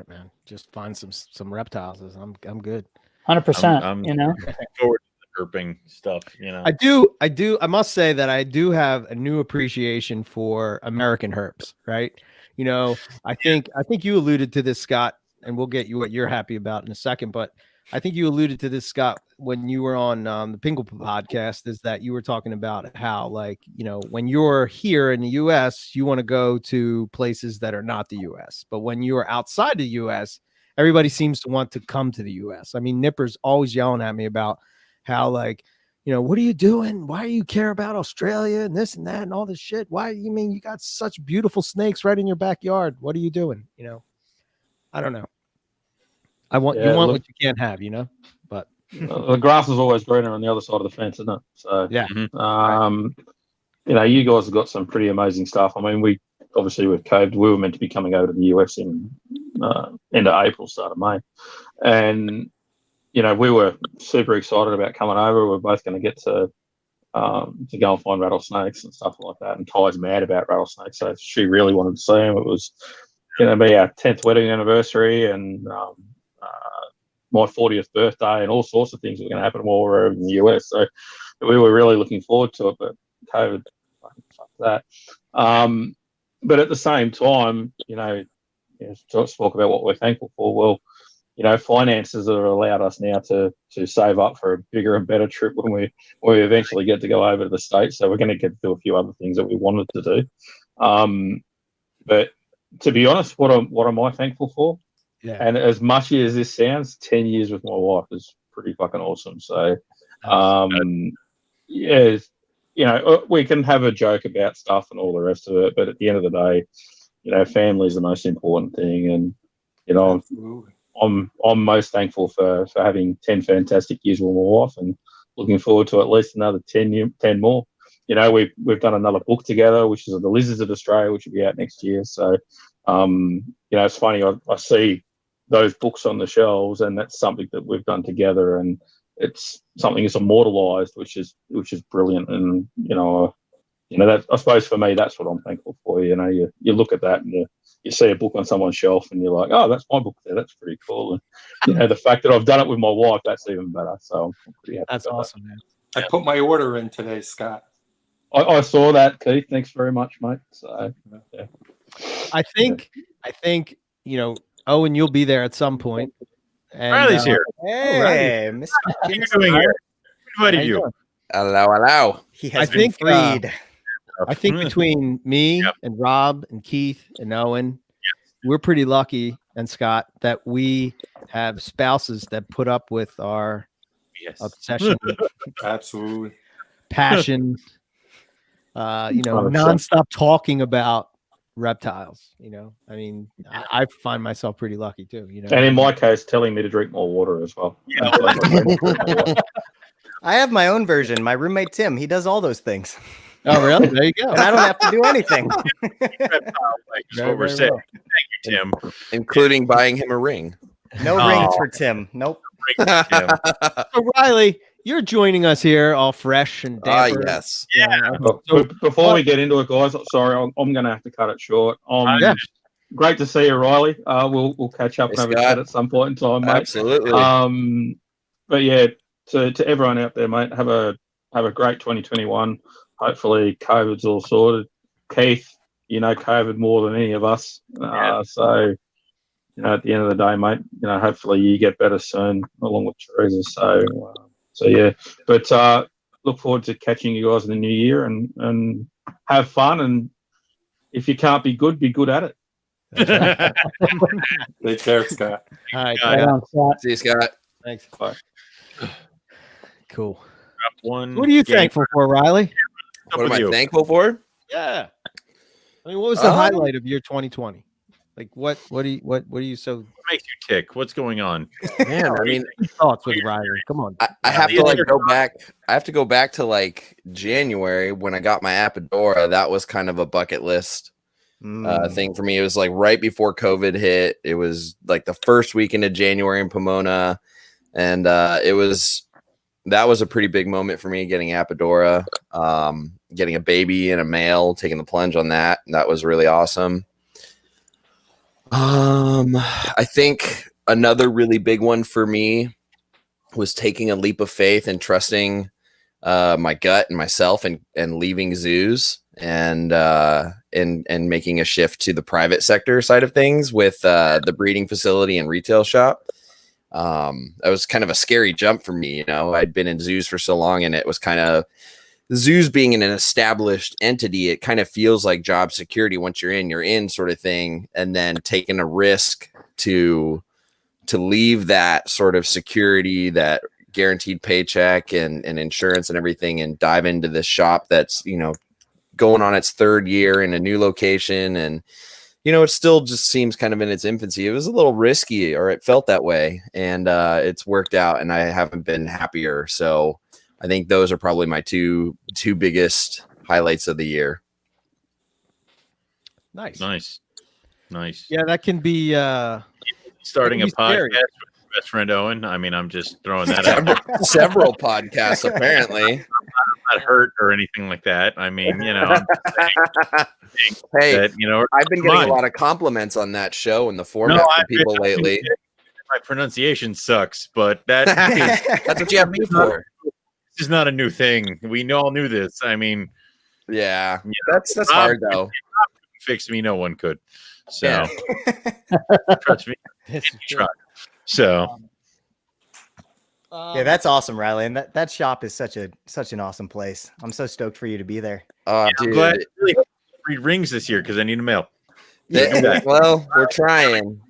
man, just find some reptiles. I'm good. 100%. I'm looking forward to the herping stuff. I must say that I do have a new appreciation for American herps, right? I think you alluded to this, Scott, and we'll get you what you're happy about in a second. But I think you alluded to this, Scott, when you were on the Pingle podcast, is that you were talking about how, when you're here in the U.S., you want to go to places that are not the U.S. But when you are outside the U.S., everybody seems to want to come to the U.S. I mean, Nipper's always yelling at me about how, what are you doing? Why do you care about Australia and this and that and all this shit? Why? You mean you got such beautiful snakes right in your backyard? What are you doing? I don't know. You want what you can't have, but the grass is always greener on the other side of the fence, isn't it? So yeah. You guys have got some pretty amazing stuff. I mean, we obviously with COVID, we were meant to be coming over to the US in end of April, start of May, and we were super excited about coming over. We're both going to get to go and find rattlesnakes and stuff like that. And Ty's mad about rattlesnakes, so she really wanted to see them. It was going to be our 10th wedding anniversary and my 40th birthday, and all sorts of things were going to happen while we were in the US. So we were really looking forward to it, but COVID, fuck that. But at the same time, talk about what we're thankful for. Well, finances have allowed us now to save up for a bigger and better trip when we eventually get to go over to the States. So we're going to get to do a few other things that we wanted to do. But to be honest, what am I thankful for? Yeah. And as mushy as this sounds, 10 years with my wife is pretty fucking awesome. So, yeah, you know, we can have a joke about stuff and all the rest of it, but at the end of the day, you know, family is the most important thing. And, you know, I'm most thankful for having 10 fantastic years with my wife and looking forward to at least another 10 more. You know, we've done another book together, which is The Lizards of Australia, which will be out next year. So, you know, it's funny. I see those books on the shelves, and that's something that we've done together, and it's something that's immortalized, which is brilliant. And you know that, I suppose for me, that's what I'm thankful for. You know, you look at that and you see a book on someone's shelf, and you're like, oh, that's my book there. That's pretty cool. And you know, the fact that I've done it with my wife, that's even better. So I'm pretty happy. That's awesome, man. I put my order in today, Scott. I saw that, Keith. Thanks very much, mate. So, yeah. I think, you know, Owen, you'll be there at some point. And, Riley's here. Hey, Mr. What are you doing here? Who invited you? Hello. He has I been think, freed. I think between me and Rob and Keith and Owen, we're pretty lucky, and Scott, that we have spouses that put up with our obsession, absolutely passion, you know, nonstop talking about reptiles. You know, I mean, I find myself pretty lucky too. You know, and in my case, telling me to drink more water as well. I have my own version. My roommate Tim, he does all those things. Oh, really? There you go. And I don't have to do anything. That's what we're saying. Thank you, Tim. Including buying him a ring. No rings for Tim. Nope. So Riley, you're joining us here all fresh and damper. Yes. Yeah. So, before we get into it, guys, sorry, I'm going to have to cut it short. Great to see you, Riley. We'll catch up and have a chat at some point in time, mate. Absolutely. But yeah, to everyone out there, mate, have a great 2021. Hopefully, COVID's all sorted. Keith, you know COVID more than any of us. So, you know, at the end of the day, mate, you know, hopefully you get better soon, along with Teresa. So yeah. But look forward to catching you guys in the new year and have fun. And if you can't be good at it. Take care, Scott. All right. See you, Scott. Thanks. Bye. Cool. One. What are you thankful for, Riley? What am I thankful for? Yeah. I mean, what was the highlight of year 2020? Like, what are you so? What makes you tick? What's going on? Man, I mean, thoughts with Riley. Come on. I have to go back. I have to go back to like January when I got my Apodora. That was kind of a bucket list thing for me. It was like right before COVID hit. It was like the first weekend of January in Pomona, and that was a pretty big moment for me, getting Apodora, getting a baby and a male, taking the plunge on that. That was really awesome. I think another really big one for me was taking a leap of faith and trusting my gut and myself and leaving zoos and making a shift to the private sector side of things with the breeding facility and retail shop. That was kind of a scary jump for me. You know, I'd been in zoos for so long, and it was kind of zoos being an established entity. It kind of feels like job security. Once you're in sort of thing. And then taking a risk to leave that sort of security, that guaranteed paycheck and insurance and everything, and dive into this shop that's, you know, going on its third year in a new location. And, you know, it still just seems kind of in its infancy. It was a little risky, or it felt that way, and it's worked out, and I haven't been happier. So I think those are probably my two biggest highlights of the year. Nice. Yeah, that can be starting a podcast scary. with your best friend Owen. I mean, I'm just throwing that out there. Several podcasts, apparently. I'm not hurt or anything like that. I mean, you know, I'm just hey, that, you know, I've been getting a lot of compliments on that show and the format from people lately. My pronunciation sucks, but that's what you have me for. This is not a new thing. We all knew this. I mean, yeah, that's hard though. Fix me, no one could. So trust me. Try. So yeah, that's awesome, Riley, and that shop is such an awesome place. I'm so stoked for you to be there. I'm glad I really read rings this year because I need a mail. Well, we're trying.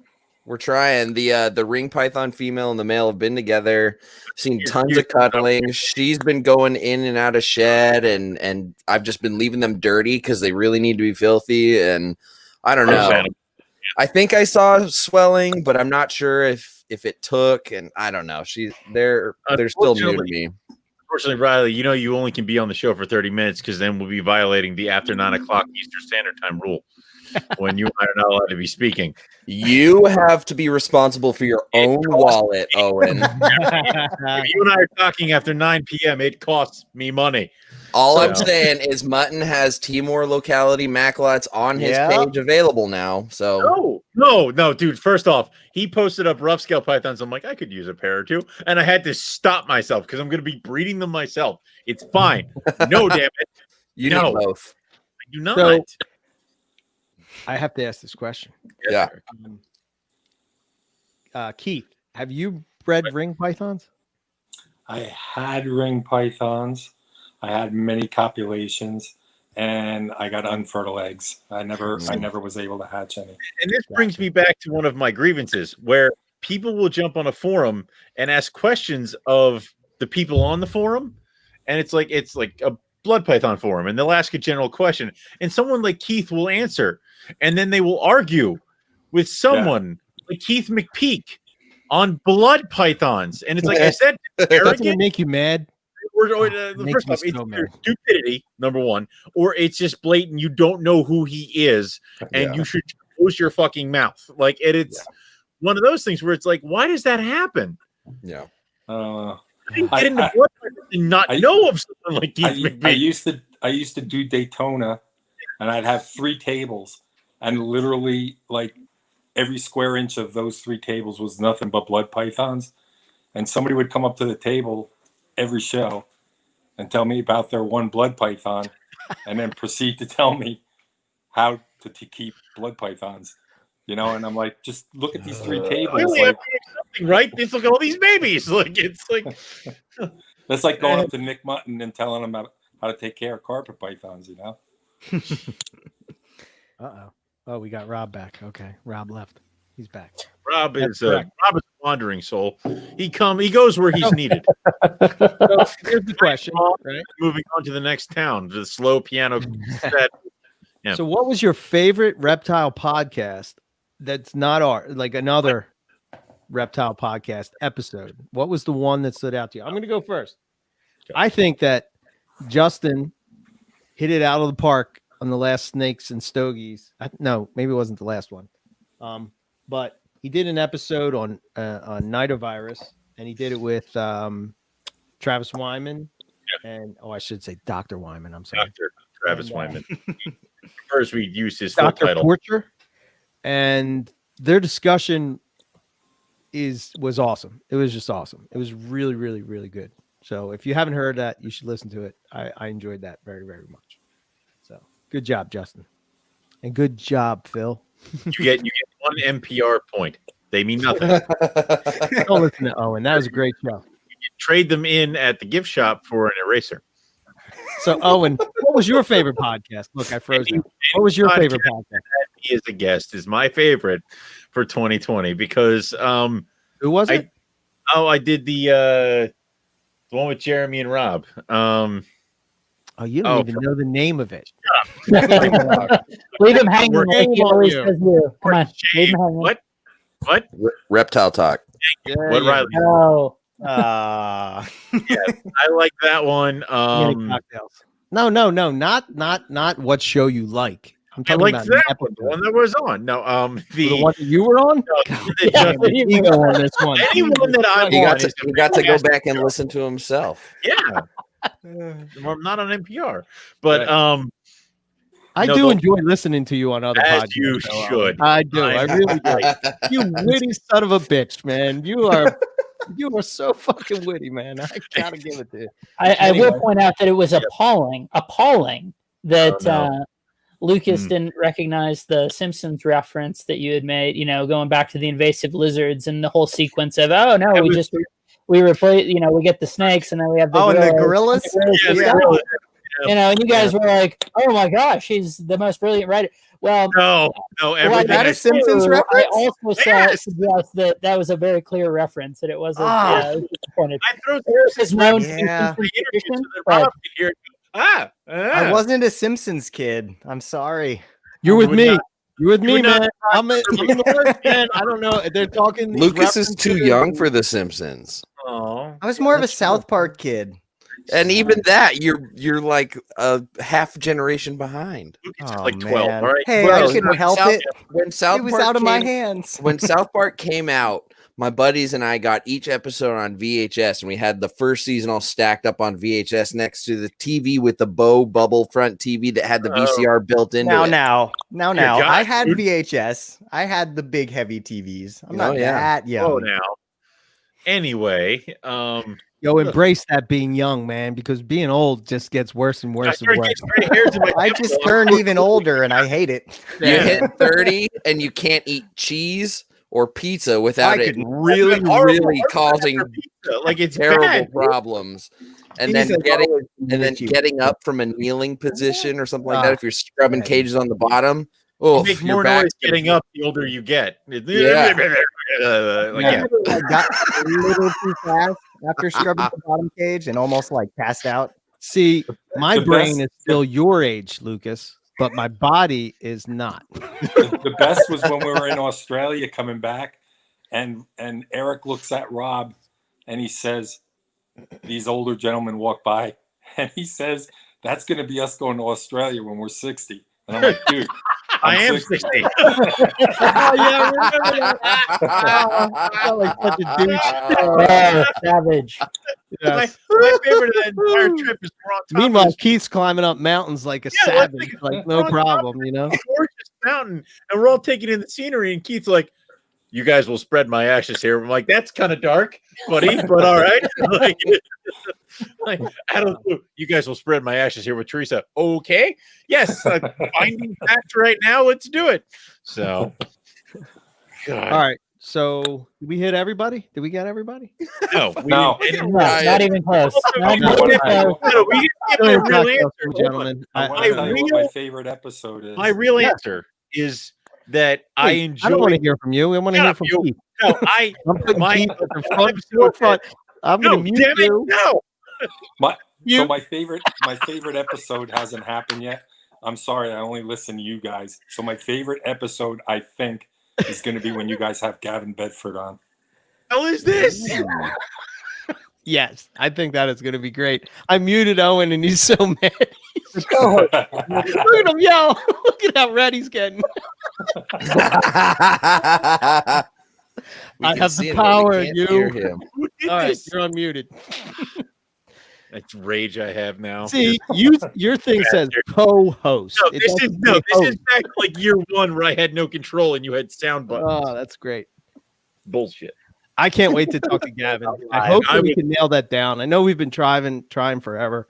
We're trying. The ring python female and the male have been together, seen tons of cuddling. She's been going in and out of shed, and I've just been leaving them dirty because they really need to be filthy. And I don't know. I think I saw swelling, but I'm not sure if it took. And I don't know. They're still new to me. Unfortunately, Riley, you only can be on the show for 30 minutes because then we'll be violating the after 9 o'clock Eastern Standard Time rule when you and I are not allowed to be speaking. You have to be responsible for your own wallet, Owen. If you and I are talking after 9 p.m., it costs me money. All I'm saying is Mutton has Timor locality Maclots on his page available now. So no, dude. First off, he posted up rough scale pythons. I'm like, I could use a pair or two, and I had to stop myself because I'm going to be breeding them myself. It's fine. No, damn it. You need both. I do not. So, I have to ask this question. Yeah. Keith, have you bred ring pythons? I had ring pythons. I had many copulations, and I got unfertile eggs. I never was able to hatch any. And this brings me back to one of my grievances, where people will jump on a forum and ask questions of the people on the forum, and it's like a blood python forum, and they'll ask a general question, and someone like Keith will answer, and then they will argue with someone like Keith McPeak on blood pythons, and it's like I said, doesn't it make you mad? First off, it's either stupidity, number one, or it's just blatant. You don't know who he is, and you should close your fucking mouth. Like it's one of those things where it's like, why does that happen? Yeah. I didn't get into blood and not know of someone like Keith McPeak. I used to do Daytona, and I'd have 3 tables, and literally like every square inch of those 3 tables was nothing but blood pythons, and somebody would come up to the table every show and tell me about their one blood python, and then proceed to tell me how to keep blood pythons, and I'm like, just look at these 3 tables. Really, like, right? Just look at all these babies. Like it's like that's like going up to Nick Mutton and telling him how to take care of carpet pythons. Oh, we got Rob back. Okay, Rob left. He's back. Rob is a wandering soul. He goes where he's needed. So here's the question. Right? Moving on to the next town, the slow piano set. Yeah. So, what was your favorite reptile podcast? That's not another reptile podcast episode. What was the one that stood out to you? I'm going to go first. I think that Justin hit it out of the park on the last Snakes and Stogies. No, maybe it wasn't the last one. But he did an episode on Nidovirus, and he did it with Travis Wyman and I should say Dr. Wyman. I'm sorry, Dr. Travis Wyman. First, we use his Dr. full title. Porcher, and their discussion was awesome. It was just awesome. It was really, really, really good. So if you haven't heard that, you should listen to it. I enjoyed that very, very much. So good job, Justin, and good job, Phil. You get 1 NPR point. They mean nothing. Don't listen to Owen. That was a great show. You trade them in at the gift shop for an eraser. So Owen, what was your favorite podcast? Look, I froze you. What was your favorite podcast? He as a guest is my favorite for 2020 because who was it? I did the one with Jeremy and Rob. You don't even know the name of it. Leave him hanging. Like he always says you. Come on. Leave him hanging. What? Reptile Talk. What Riley? Oh. Yeah, I like that one. No, not what show you like. I'm talking like about that one, the one that was on. No, the one that you were on. Anyone that I'm he got to go back and listen to himself. Yeah. I'm not on NPR, but I do enjoy listening to you on other podcasts. You should. I do. I really do. You witty son of a bitch, man. You are so fucking witty, man. I gotta give it to you. I will point out that it was appalling that Lucas didn't recognize the Simpsons reference that you had made. Going back to the invasive lizards and the whole sequence of we replace. We get the snakes, and then we have the and the gorillas. You know, and you guys were like, "Oh my gosh, he's the most brilliant writer." Well, no, everything. That a Simpsons reference? I also suggest that was a very clear reference, and it wasn't. Yeah, I was disappointed. I throw Is known to Yeah. be Simpsons tradition, Rob but can hear it. I wasn't a Simpsons kid. I'm sorry. You're with would me. not- You're with you me, would not- man. I'm in the worst, man. I don't know. They're talking. these Lucas is too references. young for The Simpsons. Oh, I was more of a South Park kid. And even that, you're like a half generation behind. Lucas is Oh, like 12. man. All right. Hey, Bro, I couldn't when help South- it. When South It was Park out of my came- hands. When South Park came out, my buddies and I got each episode on VHS, and we had the first season all stacked up on VHS next to the TV with the bow bubble front TV that had the VCR built into it. Now. God, I had dude. VHS. I had the big heavy TVs. I'm not yeah. that young. Oh, now. Anyway, Yo, embrace that being young, man, because being old just gets worse and I worse and started worse. getting gray hairs in my I temple. just turned even older and I hate it. You hit 30 and you can't eat cheese or pizza without I it could- really, Horrible really causing pizza. Like it's terrible bad. problems. And Cheese then is getting always and then itchy. getting up from a kneeling position or something like that. Ah, If you're scrubbing yeah. cages on the bottom, You oh, make your more back's noise gonna getting up the older you get. Yeah. I got a little too fast after scrubbing the bottom cage and almost like passed out. See, my The brain best- is still your age, Lucas, but my body is not. The best was when we were in Australia coming back, and Eric looks at Rob, and he says, "These older gentlemen walk by," and he says, "That's going to be us going to Australia when we're 60." And I'm like, "Dude, I I'm am 60. 60. Oh, yeah, remember that? I felt like such a douche. oh, savage. Yes. My favorite of that entire trip is we're on top Meanwhile, of this Keith's climbing up mountains like a Yeah, let's savage, think- like we're no on top problem, you know? gorgeous mountain, and we're all taking in the scenery. And Keith's like, "You guys will spread my ashes here." I'm like, "That's kind of dark, buddy, but all right." like, I don't know. You guys will spread my ashes here with Teresa. Okay, yes, finding facts right now. Let's do it. So, God, All right. So did we hit everybody? Did we get everybody? no, we No. didn't. No, not even close. Not No, even no, close. No, we didn't get Go my ahead, real cocktails, answer. gentlemen. I want My to tell you what my real- favorite episode is." My real answer is that I enjoy. I don't want to hear from you. I want to Shut hear up, from you. Keith. No, I. I'm putting My- Keith at the forefront. I'm No, going to mute damn it, you. no. So my favorite episode hasn't happened yet. I'm sorry, I only listen to you guys. So my favorite episode, I think, is going to be when you guys have Gavin Bedford on. Hell is this? Yes, I think that is going to be great. I muted Owen, and he's so mad. Look at him yell! Look at how red he's getting. I have the power, you. All right, you're unmuted. That's rage I have now. See, your thing says co-host. No, It this doesn't is no. say This is host. back like year one where I had no control and you had sound buttons. Oh, that's great. Bullshit. I can't wait to talk to Gavin. I hope I that we would- can nail that down. I know we've been trying forever.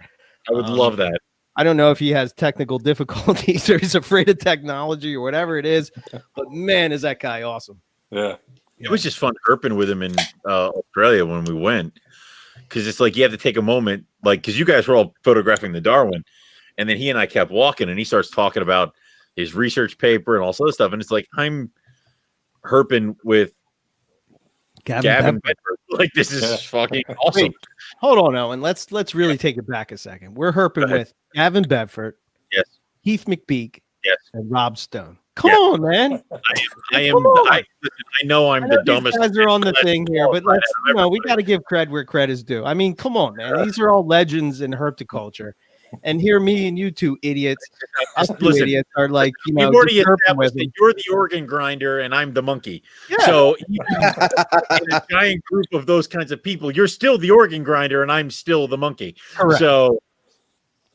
I would love that. I don't know if he has technical difficulties or he's afraid of technology or whatever it is, but man, is that guy awesome. Yeah. It was just fun herping with him in Australia when we went, because it's like you have to take a moment, like because you guys were all photographing the Darwin, and then he and I kept walking, and he starts talking about his research paper and all sorts of stuff, and it's like I'm herping with Gavin Bedford. Like this is fucking awesome. Wait, hold on, Owen. Let's really take it back a second. We're herping with Gavin Bedford, Yes, Heath McBeak, yes, and Rob Stone. Come on, man. I am. Come on. I know I'm I the know these dumbest. guys are on the thing here, but let's I've ever we got to give cred where cred is due. I mean, come on, man. These are all legends in herpetoculture, and here me and you two idiots, us two Listen, idiots, are like We've already just herping established with that him. you're the organ grinder and I'm the monkey. Yeah. So even in a giant group of those kinds of people, you're still the organ grinder and I'm still the monkey. Correct. So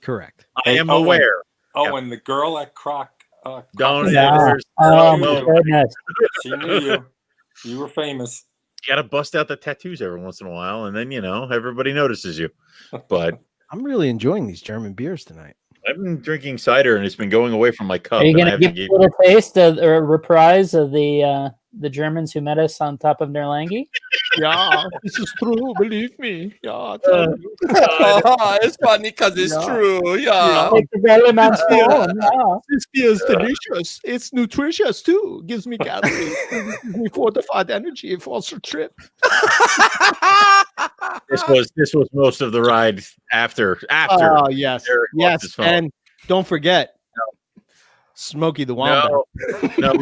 Correct. I am aware. And the girl at Croc. Don't Yeah. ever. Oh, no. my goodness. She knew you. You were famous. You got to bust out the tattoos every once in a while, and then everybody notices you. But I'm really enjoying these German beers tonight. I've been drinking cider, and it's been going away from my cup. Are you and I going to have give a little taste of, or a reprise of the Germans who met us on top of Nerlangi? Yeah, this is true. Believe me. Yeah, It's funny because it's true. Yeah. Take the belly man's phone. Yeah. This beer is delicious. It's nutritious too. Gives me calories. Gives me fortified energy for a trip. This was most of the ride after. Oh yes, Eric lost his phone. and don't forget Smokey the Wombat. No,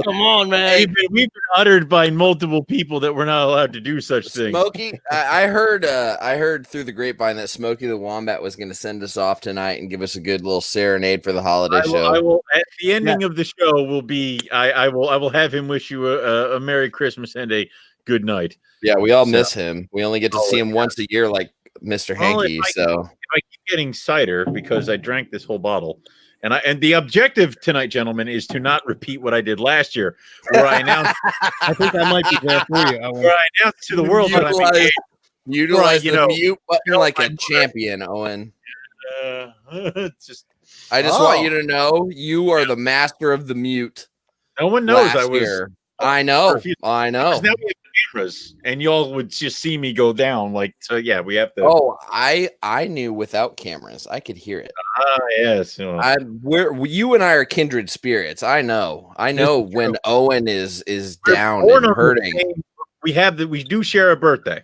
Come on, man. We've been uttered by multiple people that we're not allowed to do such things. Smokey, I heard through the grapevine that Smokey the Wombat was going to send us off tonight and give us a good little serenade for the holiday show. I will at the ending of the show will be I will have him wish you a Merry Christmas and a good night. Yeah, we all miss him. We only get to see him once a year, like Mr. Hanky. If I keep getting cider because I drank this whole bottle. And the objective tonight, gentlemen, is to not repeat what I did last year, where I announced. I think I might be there for you. Where I announced to the world that I'm utilize the mute button like a champion, Owen. I just want you to know you are the master of the mute. No one knows I was. Year. I know. I know. Now we have cameras, and y'all would just see me go down. Like, so yeah, we have to. Oh, I knew without cameras, I could hear it. Yes. You and I are kindred spirits. I know when Owen is down and hurting. We do share a birthday.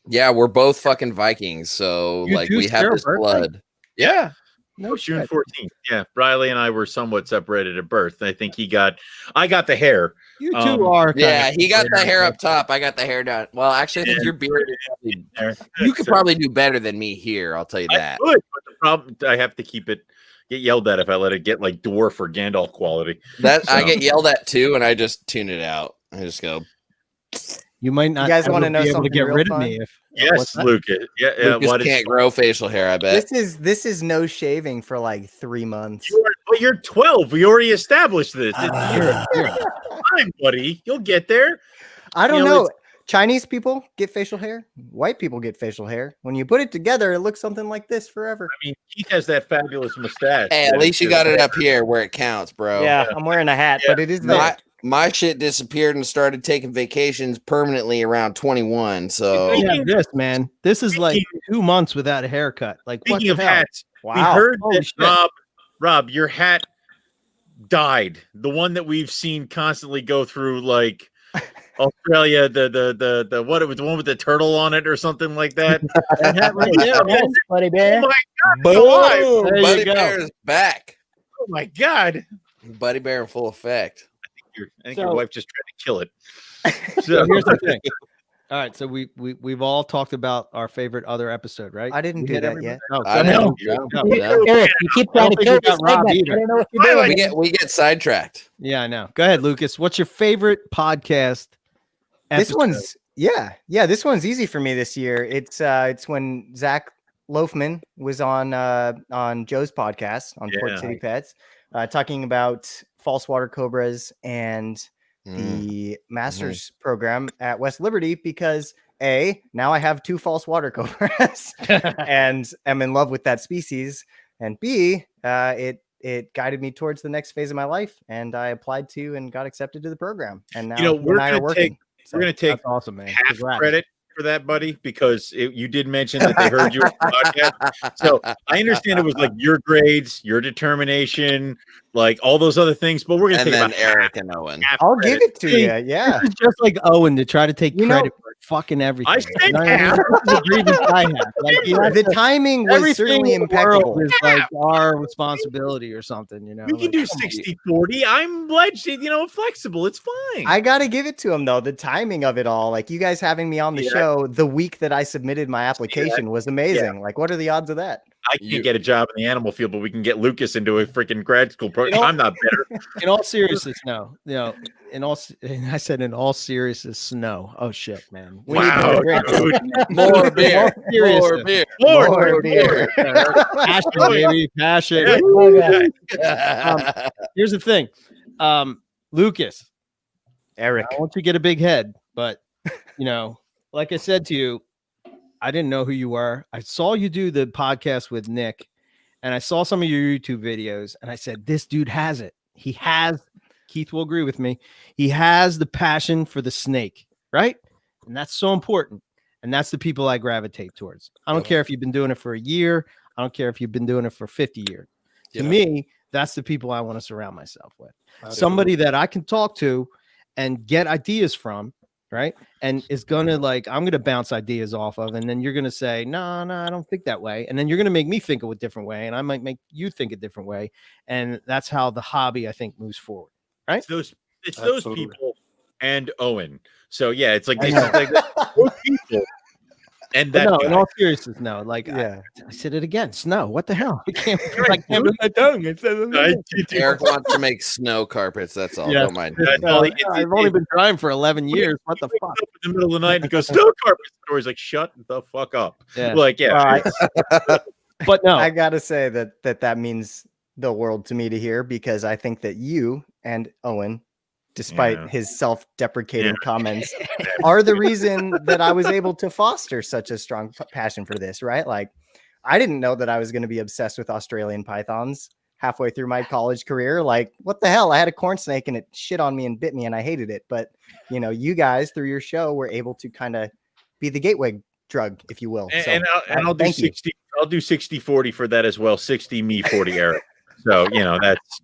Yeah, we're both fucking Vikings, so we have this blood. Yeah. No, June 14th. Yeah, Riley and I were somewhat separated at birth. I think I got the hair. You two are. Yeah, he got the hair up top. I got the hair down. Well, actually, I think your beard is you could probably do better than me here. I'll tell you that. I could, but the problem, I have to get yelled at if I let it get like dwarf or Gandalf quality. I get yelled at too, and I just tune it out. I just go. You might not. You guys want to know something to get rid fun? of me? Yes, Lucas. Yeah, Lucas can't grow facial hair. I bet this is no shaving for like 3 months. You're 12. We already established this. It's time, buddy. You'll get there. I don't know. Chinese people get facial hair. White people get facial hair. When you put it together, it looks something like this forever. I mean, Keith has that fabulous mustache. Hey, at least you got it up here where it counts, bro. Yeah, I'm wearing a hat, but it is there. My shit disappeared and started taking vacations permanently around 21. So yeah, this man, this is like 2 months without a haircut. Like, speaking of hats, wow. We heard that Rob, your hat died. The one that we've seen constantly go through, like Australia, the what it was, the one with the turtle on it or something like that. That hat right there, man. Buddy Bear. Oh my God! Boom! Buddy Bear is back. Oh my God! Buddy Bear in full effect. I think your wife just tried to kill it. So here's the thing. All right, so we've all talked about our favorite other episode, right? I didn't do that yet. Oh, I know. Eric, you keep trying to kill this segment. I don't know what you're doing. We get sidetracked. Yeah, I know. Go ahead, Lucas. What's your favorite podcast episode? This one's this one's easy for me this year. It's when Zach Loafman was on Joe's podcast on Port City Pets, talking about false water cobras and the master's program at West Liberty, because now I have 2 false water cobras and am in love with that species, and B, it guided me towards the next phase of my life, and I applied to and got accepted to the program, and now we're going to take awesome, man. half credit for that, buddy, because you did mention that they heard you on the podcast. So I understand it was like your grades, your determination, like all those other things, but we're going to take about Eric and Owen. I'll give it to you. Yeah. It's just like Owen to try to take credit for fucking everything. I said half. The grievance I have. Like, the timing was certainly impeccable. Is like our responsibility or something, We can do 60-40. I'm flexible. It's fine. I got to give it to him, though. The timing of it all, like you guys having me on the show the week that I submitted my application was amazing. Like, what are the odds of that? I can't get a job in the animal field, but we can get Lucas into a freaking grad school program. I'm not better. In all seriousness, no. In all seriousness, no. Oh shit, man. Wow. More beer. More beer. Passion, baby. Passion. Here's the thing. Lucas. Eric. I want you to get a big head, but like I said to you, I didn't know who you were. I saw you do the podcast with Nick, and I saw some of your YouTube videos, and I said, this dude has it. Keith will agree with me. He has the passion for the snake, right? And that's so important. And that's the people I gravitate towards. I don't care if you've been doing it for a year. I don't care if you've been doing it for 50 years. To me, that's the people I want to surround myself with. Somebody that I can talk to and get ideas from, right? And is going to I'm going to bounce ideas off of. And then you're going to say, no, I don't think that way. And then you're going to make me think of a different way. And I might make you think a different way. And that's how the hobby, I think, moves forward. Right? It's those people and Owen. So yeah, it's like, those people. And that no, in all seriousness, no. I said it again. Snow. What the hell? I can't do my tongue. Eric wants to make snow carpets. That's all. Don't mind. I've only been trying for 11 years. What the fuck? In the middle of the night and goes snow carpets. Or he's like, shut the fuck up. Yeah. But no, I gotta say that means the world to me to hear, because I think that you and Owen, despite his self-deprecating comments, are the reason that I was able to foster such a strong passion for this, right? Like, I didn't know that I was going to be obsessed with Australian pythons halfway through my college career. Like, what the hell? I had a corn snake and it shit on me and bit me and I hated it. But, you guys through your show were able to kind of be the gateway drug, if you will. And I'll do 60. I'll do 60-40 for that as well. 60 me, 40 Eric. So, that's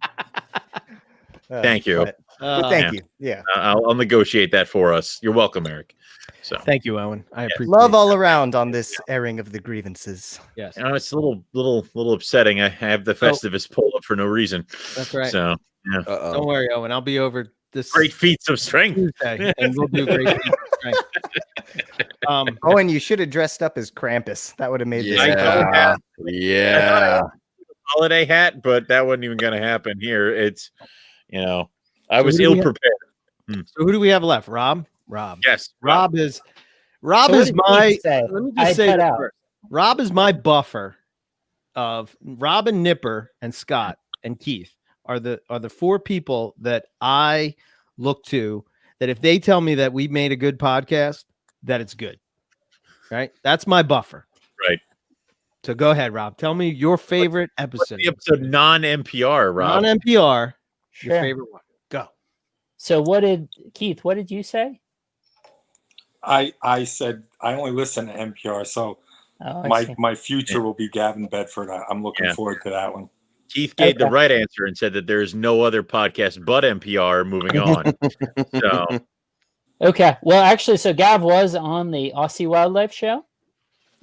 thank you. But thank you. Yeah. I'll negotiate that for us. You're welcome, Eric. So thank you, Owen. I appreciate love all around on this airing of the grievances. Yes. It's a little upsetting. I have the Festivus pulled up for no reason. That's right. So don't worry, Owen. I'll be over this great feats of strength. Tuesday, and we'll do great feats of strength. Owen, you should have dressed up as Krampus. That would have made this. Yeah. Holiday hat, but that wasn't even going to happen here. It's I was ill prepared. So who do we have left? Rob. Yes. Rob is my. Let me just say that first. Rob is my buffer of Rob and Nipper and Scott and Keith are the 4 people that I look to, that if they tell me that we made a good podcast, that it's good. Right? That's my buffer. Right. So go ahead, Rob. Tell me your favorite episode. What's the episode non-NPR, Rob? Non-NPR. Your favorite one. Go. So Keith, what did you say? I said I only listen to NPR, so my future will be Gavin Bedford. I'm looking forward to that one. Keith gave the right answer and said that there's no other podcast but NPR. Moving on. So okay. Well, actually, so Gav was on the Aussie Wildlife Show.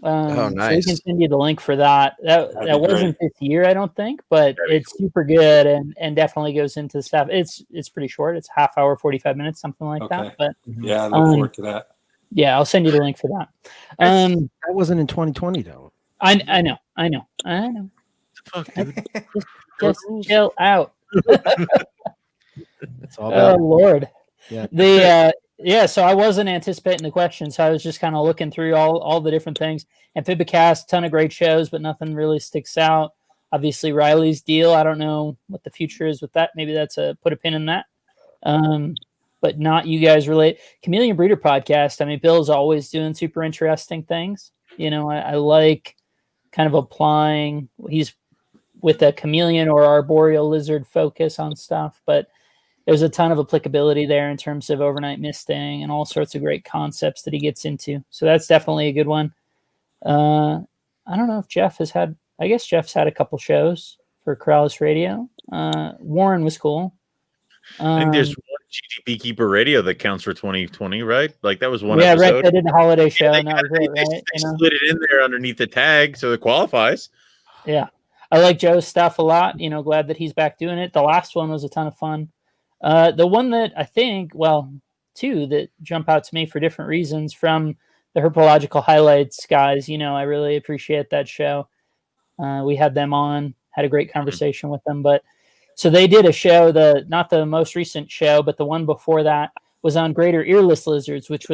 Nice. So we can send you the link for that. That wasn't this year, I don't think, but it's super good and definitely goes into stuff. It's pretty short. It's half hour, 45 minutes, something like that. But yeah, I look forward to that. Yeah, I'll send you the link for that. That wasn't in 2020 though. I know. Fuck, dude. Just chill out. It's all about Lord. Yeah. So I wasn't anticipating the question, so I was just kind of looking through all the different things. Amphibicast, ton of great shows, but nothing really sticks out. Obviously, Riley's deal. I don't know what the future is with that. Maybe that's put a pin in that. But not you guys relate. Chameleon Breeder podcast. I mean, Bill's always doing super interesting things. I like kind of applying. He's with a chameleon or arboreal lizard focus on stuff, but there's a ton of applicability there in terms of overnight misting and all sorts of great concepts that he gets into. So that's definitely a good one. I don't know if Jeff has had, I guess Jeff's had a couple shows for Corrales Radio. Warren was cool. I think there's one GG Beekeeper Radio that counts for 2020, right? Like that was one episode. episode. Rick, they did the holiday show. And that was it, right? They slid it in there underneath the tag, so it qualifies. Yeah. I like Joe's stuff a lot. Glad that he's back doing it. The last one was a ton of fun. The one that I think, two that jump out to me for different reasons from the Herpological Highlights guys, I really appreciate that show. We had them on, had a great conversation with them, but so they did a show, not the most recent show, but the one before that was on greater earless lizards, which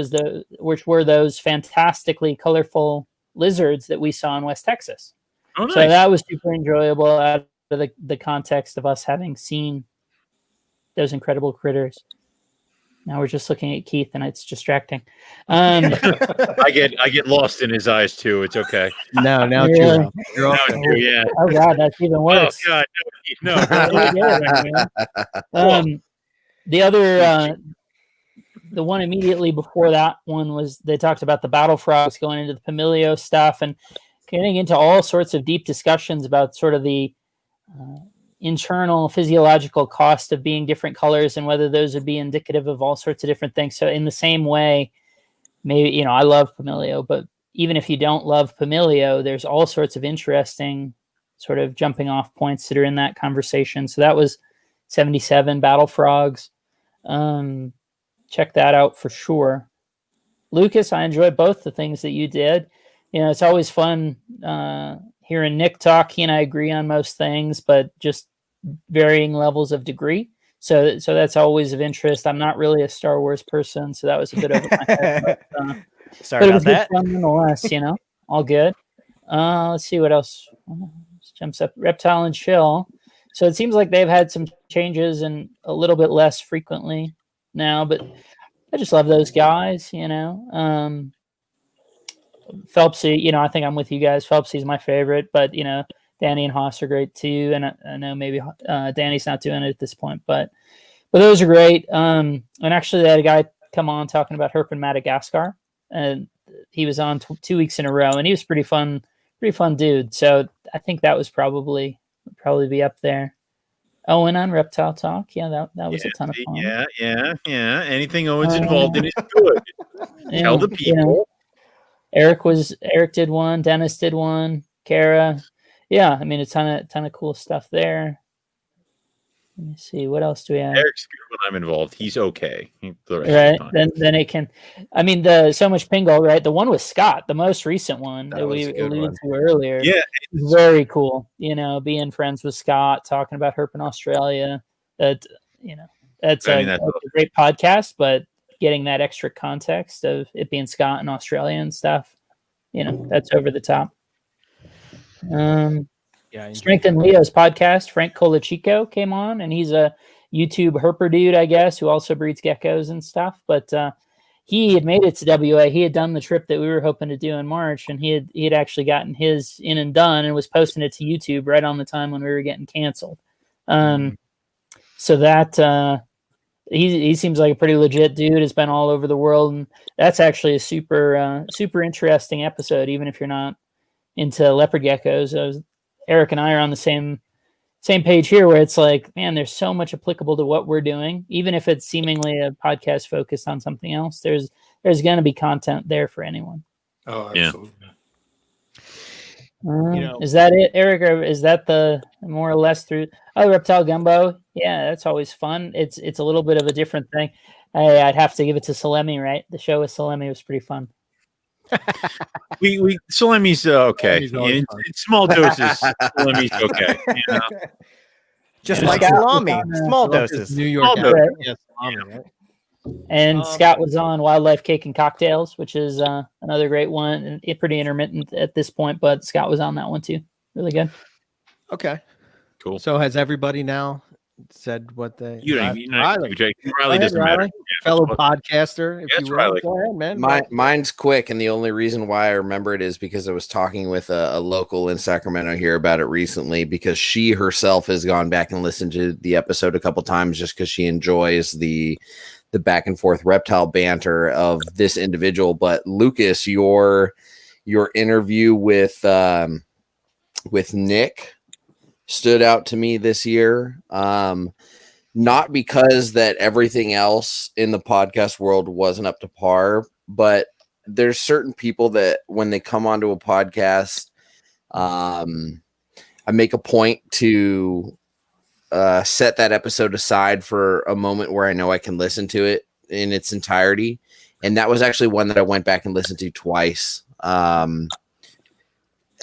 were those fantastically colorful lizards that we saw in West Texas. Oh, nice. So that was super enjoyable out of the context of us having seen those incredible critters. Now we're just looking at Keith and it's distracting. I get lost in his eyes too. It's okay. No, now yeah. You're off. Yeah. Oh God, that's even worse. Oh God, no. The other the one immediately before that one was they talked about the battle frogs going into the Pamilio stuff and getting into all sorts of deep discussions about sort of the internal physiological cost of being different colors and whether those would be indicative of all sorts of different things. So in the same way, maybe, I love Pamilio, but even if you don't love Pamilio, there's all sorts of interesting sort of jumping off points that are in that conversation. So that was 77 Battle Frogs. Check that out for sure. Lucas, I enjoyed both the things that you did. It's always fun hearing Nick talk. He and I agree on most things, but just varying levels of degree. So that's always of interest. I'm not really a Star Wars person, so that was a bit over my head. But, sorry about that. Fun nonetheless, all good. Let's see what else jumps up. Reptile and Chill. So it seems like they've had some changes and a little bit less frequently now, but I just love those guys, Phelpsy, I think I'm with you guys. Phelpsy's my favorite, but Danny and Haas are great too. And I know maybe Danny's not doing it at this point, but those are great. And actually they had a guy come on talking about Herping Madagascar, and he was on 2 weeks in a row, and he was pretty fun dude. So I think that was probably be up there. Owen on Reptile Talk. Yeah, that was a ton of fun. Yeah. Anything Owen's involved in is good. Tell the people. Eric did one. Dennis did one. Kara. Yeah, I mean a ton of cool stuff there. Let me see. What else do we have? Eric's good when I'm involved. He's okay. Right. Then it can. I mean, the So Much Pingle, right? The one with Scott, the most recent one that we alluded to earlier. Yeah. Very cool. Being friends with Scott, talking about Herping Australia. That's a great podcast, but getting that extra context of it being Scott and Australia and stuff, that's over the top. Strength and Leo's podcast, Frank Colachico came on, and he's a YouTube herper dude, I guess, who also breeds geckos and stuff. But he had made it to WA. He had done the trip that we were hoping to do in March, and he had actually gotten his in and done and was posting it to YouTube right on the time when we were getting canceled. So that he seems like a pretty legit dude. Has been all over the world, and that's actually a super interesting episode, even if you're not into leopard geckos. Eric and I are on the same page here, where it's like, man, there's so much applicable to what we're doing, even if it's seemingly a podcast focused on something else. There's going to be content there for anyone. Oh, absolutely. Is that it, Eric, or is that the more or less through? Oh, Reptile Gumbo, yeah, that's always fun. It's a little bit of a different thing. I'd have to give it to Salemi, right? The show with Salemi was pretty fun. Salemi's okay. In small doses, Salemi's okay. Just like salami, small doses. New York. Right. Yes, salami, right? And Scott was on Wildlife Cake and Cocktails, which is another great one. And pretty intermittent at this point, but Scott was on that one too. Really good. Okay. Cool. So has everybody now said what they? Riley Riley doesn't matter. Fellow podcaster, if Yes, you will. Riley. Go ahead, man. Mine's quick, and the only reason why I remember it is because I was talking with a local in Sacramento here about it recently, because she herself has gone back and listened to the episode a couple times just because she enjoys the back and forth reptile banter of this individual. But Lucas, your interview with Nick stood out to me this year. Not because that everything else in the podcast world wasn't up to par, but there's certain people that when they come onto a podcast, I make a point to set that episode aside for a moment where I know I can listen to it in its entirety. And that was actually one that I went back and listened to twice. And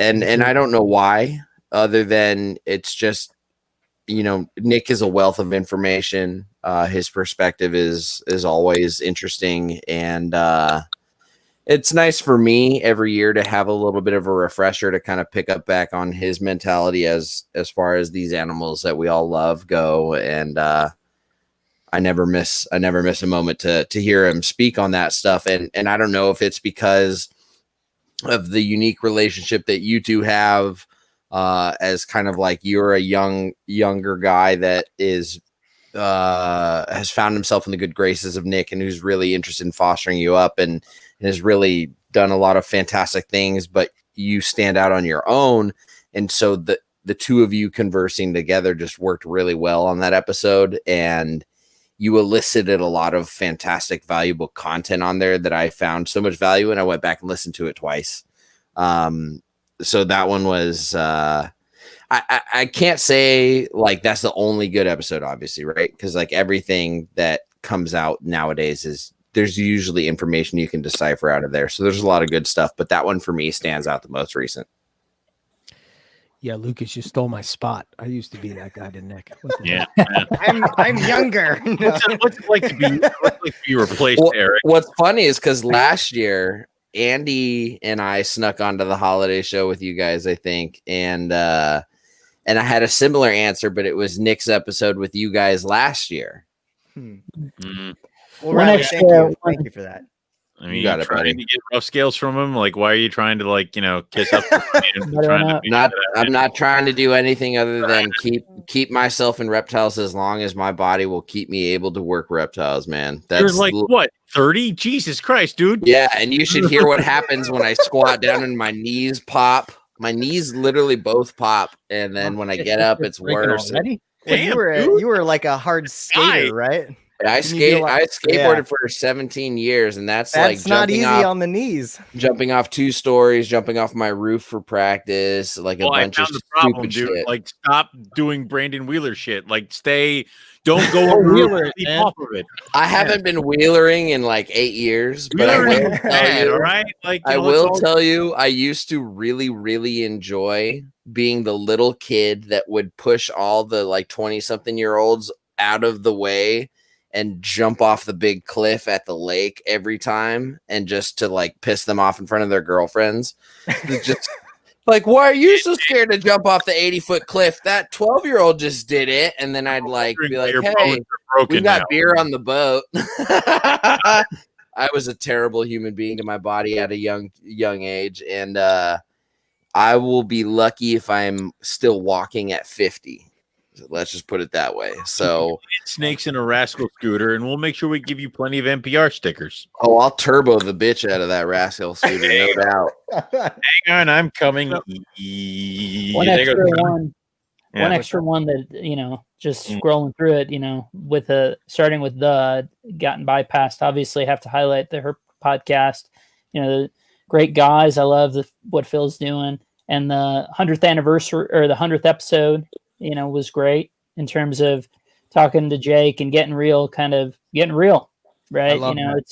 I don't know why, other than it's just, Nick is a wealth of information. His perspective is always interesting. And it's nice for me every year to have a little bit of a refresher to kind of pick up back on his mentality as far as these animals that we all love go. And I never miss a moment to hear him speak on that stuff. And I don't know if it's because of the unique relationship that you two have, as kind of like you're a younger guy that is has found himself in the good graces of Nick and who's really interested in fostering you up and has really done a lot of fantastic things, but you stand out on your own. And so the two of you conversing together just worked really well on that episode. And you elicited a lot of fantastic, valuable content on there that I found so much value in. I went back and listened to it twice. So that one was, I can't say like that's the only good episode, obviously, right? Because like everything that comes out nowadays there's usually information you can decipher out of there. So there's a lot of good stuff, but that one for me stands out the most recent. Yeah, Lucas, you stole my spot. I used to be that guy to Nick. Yeah, I'm younger. What's it like to be replaced, Eric? What's funny is because last year Andy and I snuck onto the holiday show with you guys, I think, and I had a similar answer, but it was Nick's episode with you guys last year. Well, Riley, thank you for that. I mean, you got trying to get rough scales from him. Like, why are you trying to kiss up? I'm not trying to do anything other than keep myself in reptiles as long as my body will keep me able to work reptiles, man. You're like what, 30? Jesus Christ, dude. Yeah, and you should hear what happens when I squat down and my knees pop. My knees literally both pop, and then when I get up, it's worse. Well, you were like a hard skater, right? I skateboarded for 17 years, and that's like not easy on the knees. Jumping off 2 stories, jumping off my roof for practice, like a bunch of stupid shit. Like, stop doing Brandon Wheeler shit. Like, don't go Wheeler off of it. I haven't been wheelering in like 8 years, but I will tell you, all right? Like, I will tell you, I used to really, really enjoy being the little kid that would push all the like 20-something-year-olds out of the way and jump off the big cliff at the lake every time, and just to like piss them off in front of their girlfriends. Just like, why are you so scared to jump off the 80-foot cliff? That 12-year-old just did it. And then I'd like be like, hey, we got beer on the boat. I was a terrible human being to my body at a young age. And I will be lucky if I'm still walking at 50. Let's just put it that way. So snakes in a rascal scooter, and we'll make sure we give you plenty of NPR stickers. Oh, I'll turbo the bitch out of that rascal scooter, no doubt. Hang on, I'm coming. One extra one that just scrolling through it, with starting with gotten bypassed. Obviously, have to highlight the Herp podcast. The great guys. I love what Phil's doing, and the 100th anniversary or the 100th episode. Was great in terms of talking to Jake and getting real, right?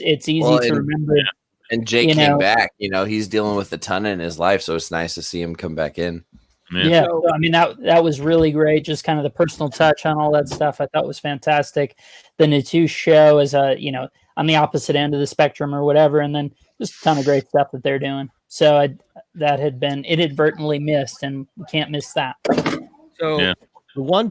It's easy to remember. And Jake came back, he's dealing with a ton in his life, so it's nice to see him come back in. Yeah. So, I mean, that was really great. Just kind of the personal touch on all that stuff I thought was fantastic. The Natu show is on the opposite end of the spectrum or whatever, and then just a ton of great stuff that they're doing. So that had been inadvertently missed, and we can't miss that. So the one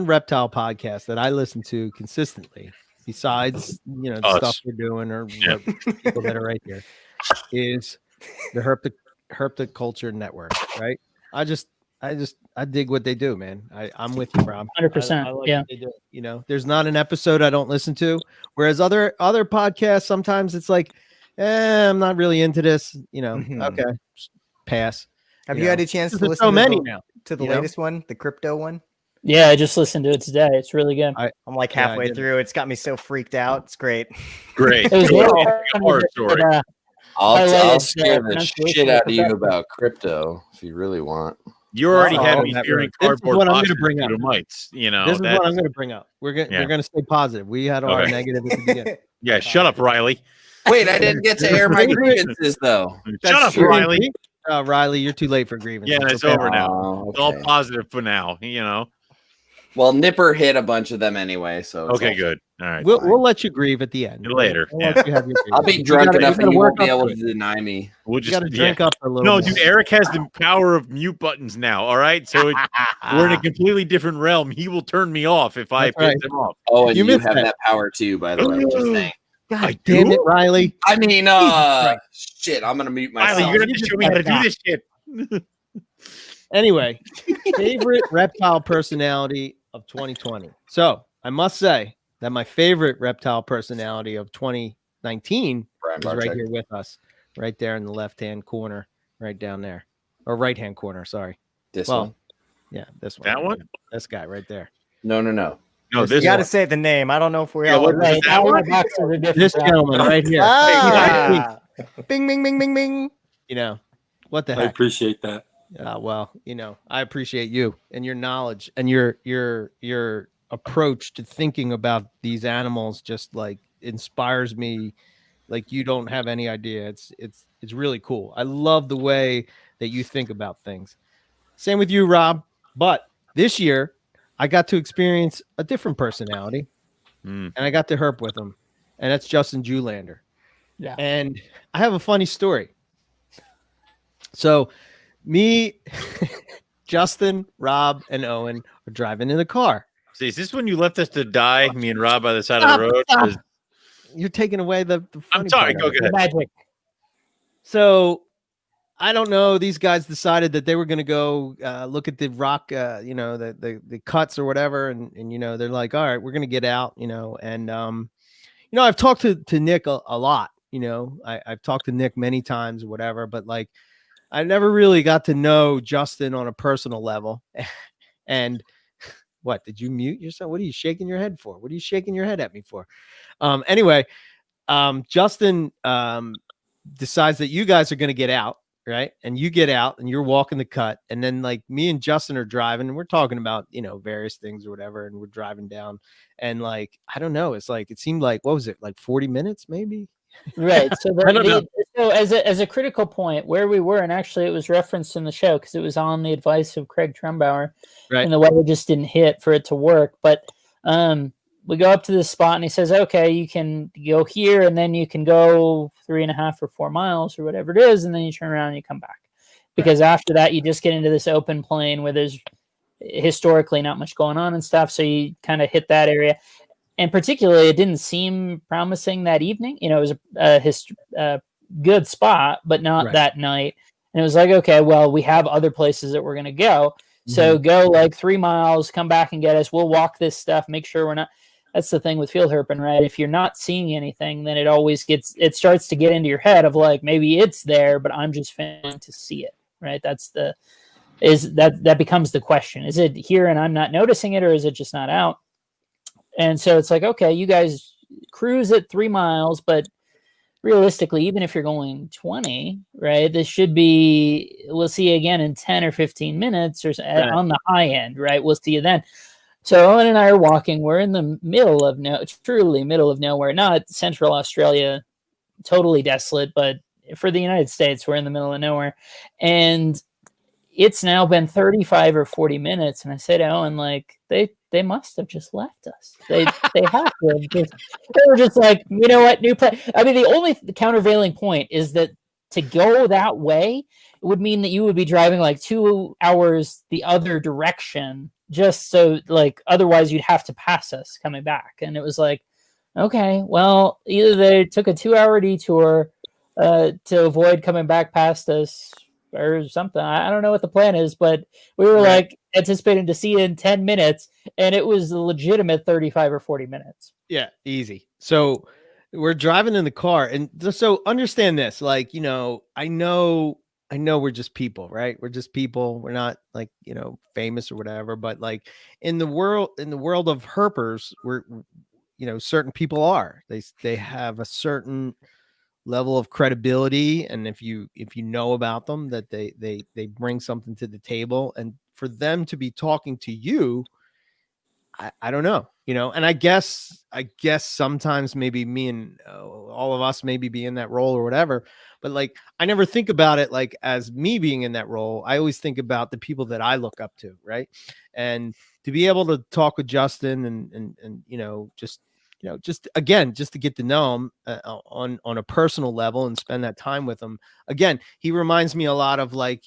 reptile podcast that I listen to consistently, besides the stuff we're doing or people that are right here, is the Herpticulture Network. Right? I dig what they do, man. I'm with you, Rob. 100%. What they do. There's not an episode I don't listen to. Whereas other podcasts, sometimes it's like, I'm not really into this. Okay, pass. Have you had a chance to listen to the latest one, the crypto one? Yeah, I just listened to it today. It's really good. I'm like halfway through. It's got me so freaked out. It's great. Great. It was horror story. I'll scare the shit out of you about crypto if you really want. You already had me fearing cardboard what I'm going to bring up. Mites. This is what I'm going to bring up. We're going to stay positive. We had our negative at the beginning. Yeah, shut up, Riley. Wait, I didn't get to air my grievances though. Shut up, Riley. Riley, you're too late for grievances. Yeah, it's over now. It's all positive for now. Well, Nipper hit a bunch of them anyway, so okay, good. All right, we'll let you grieve at the end. Later. I'll be drunk enough and you won't be able to deny me. We'll just gotta drink up a little. No, dude, Eric has the power of mute buttons now. All right, so we're in a completely different realm. He will turn me off if I piss him off. Oh, and you have that power too, by the way. Just saying. God damn it, Riley. I mean, shit, I'm gonna mute myself. Riley, you're gonna have to show me how to do this shit. Anyway, favorite reptile personality of 2020. So I must say that my favorite reptile personality of 2019 Brian is right Barczyk. here with us, right there in the left-hand corner, right down there, or right-hand corner. Sorry. This one? Yeah, this one. That one? This guy right there. No. No, You this got to one. say the name. I don't know if we Yeah, all what- Right. that All one? the boxes are different. This Rob. gentleman right here. Ah, bing, bing, bing, bing, bing. You know, what the I heck? appreciate that. Well, I appreciate you and your knowledge and your approach to thinking about these animals just like inspires me like you don't have any idea. It's really cool. I love the way that you think about things. Same with you, Rob. But this year I got to experience a different personality and I got to herp with him, and that's Justin Julander. Yeah. And I have a funny story. So me, Justin, Rob, and Owen are driving in the car. See, is this when you left us to die, me and Rob by the side of the road? 'Cause- You're taking away the funny I'm sorry. part Go of it. ahead. Magic. So I don't know. These guys decided that they were going to go look at the rock, the cuts or whatever, and they're like, all right, we're going to get out, and I've talked to Nick a lot. I've talked to Nick many times or whatever, but like I never really got to know Justin on a personal level. And what, did you mute yourself? What are you shaking your head for? What are you shaking your head at me for? Anyway, Justin decides that you guys are going to get out, right? And you get out and you're walking the cut. And then like me and Justin are driving and we're talking about, various things or whatever. And we're driving down and like, I don't know. It's like, it seemed like, what was it? Like 40 minutes, maybe? Right. So, I don't know. so as a critical point, where we were, and actually it was referenced in the show because it was on the advice of Craig Trumbauer, Right. and the weather just didn't hit for it to work. But we go up to this spot, and he says, "Okay, you can go here, and then you can go 3.5 or 4 miles or whatever it is, and then you turn around and you come back." Because after that, you just get into this open plain where there's historically not much going on and stuff. So you kind of hit that area. And particularly, it didn't seem promising that evening. It was a good spot, but not that night. And it was like, okay, well, we have other places that we're going to go. So go like 3 miles, come back and get us. We'll walk this stuff, make sure we're not. That's the thing with field herping, right? If you're not seeing anything, then it starts to get into your head of like, maybe it's there, but I'm just failing to see it, right? That becomes the question. Is it here and I'm not noticing it, or is it just not out? And so it's like, okay, you guys cruise at 3 miles, but realistically, even if you're going 20, right, this should be, we'll see you again in 10 or 15 minutes or on the high end, right? We'll see you then. So Owen and I are walking. We're in the truly middle of nowhere, not central Australia, totally desolate, but for the United States, we're in the middle of nowhere. And it's now been 35 or 40 minutes. And I say to Owen, like, they must have just left us. They have to. They were just like, you know what, new plan. I mean, the only countervailing point is that to go that way would mean that you would be driving like 2 hours the other direction, just so like otherwise you'd have to pass us coming back. And it was like, okay, well, either they took a 2-hour detour to avoid coming back past us or something. I don't know what the plan is, but we were like anticipating to see you in 10 minutes, and it was a legitimate 35 or 40 minutes. Yeah, easy. So we're driving in the car, and so understand this, like, I know we're just people, right? We're just people. We're not like, famous or whatever, but like in the world of herpers, we're, certain people are, they have a certain level of credibility, and if you know about them, that they bring something to the table, and for them to be talking to you, I don't know, and I guess sometimes maybe me and all of us maybe be in that role or whatever, but like I never think about it like as me being in that role. I always think about the people that I look up to, right? And to be able to talk with Justin and just to get to know him on a personal level and spend that time with him. Again, he reminds me a lot of like,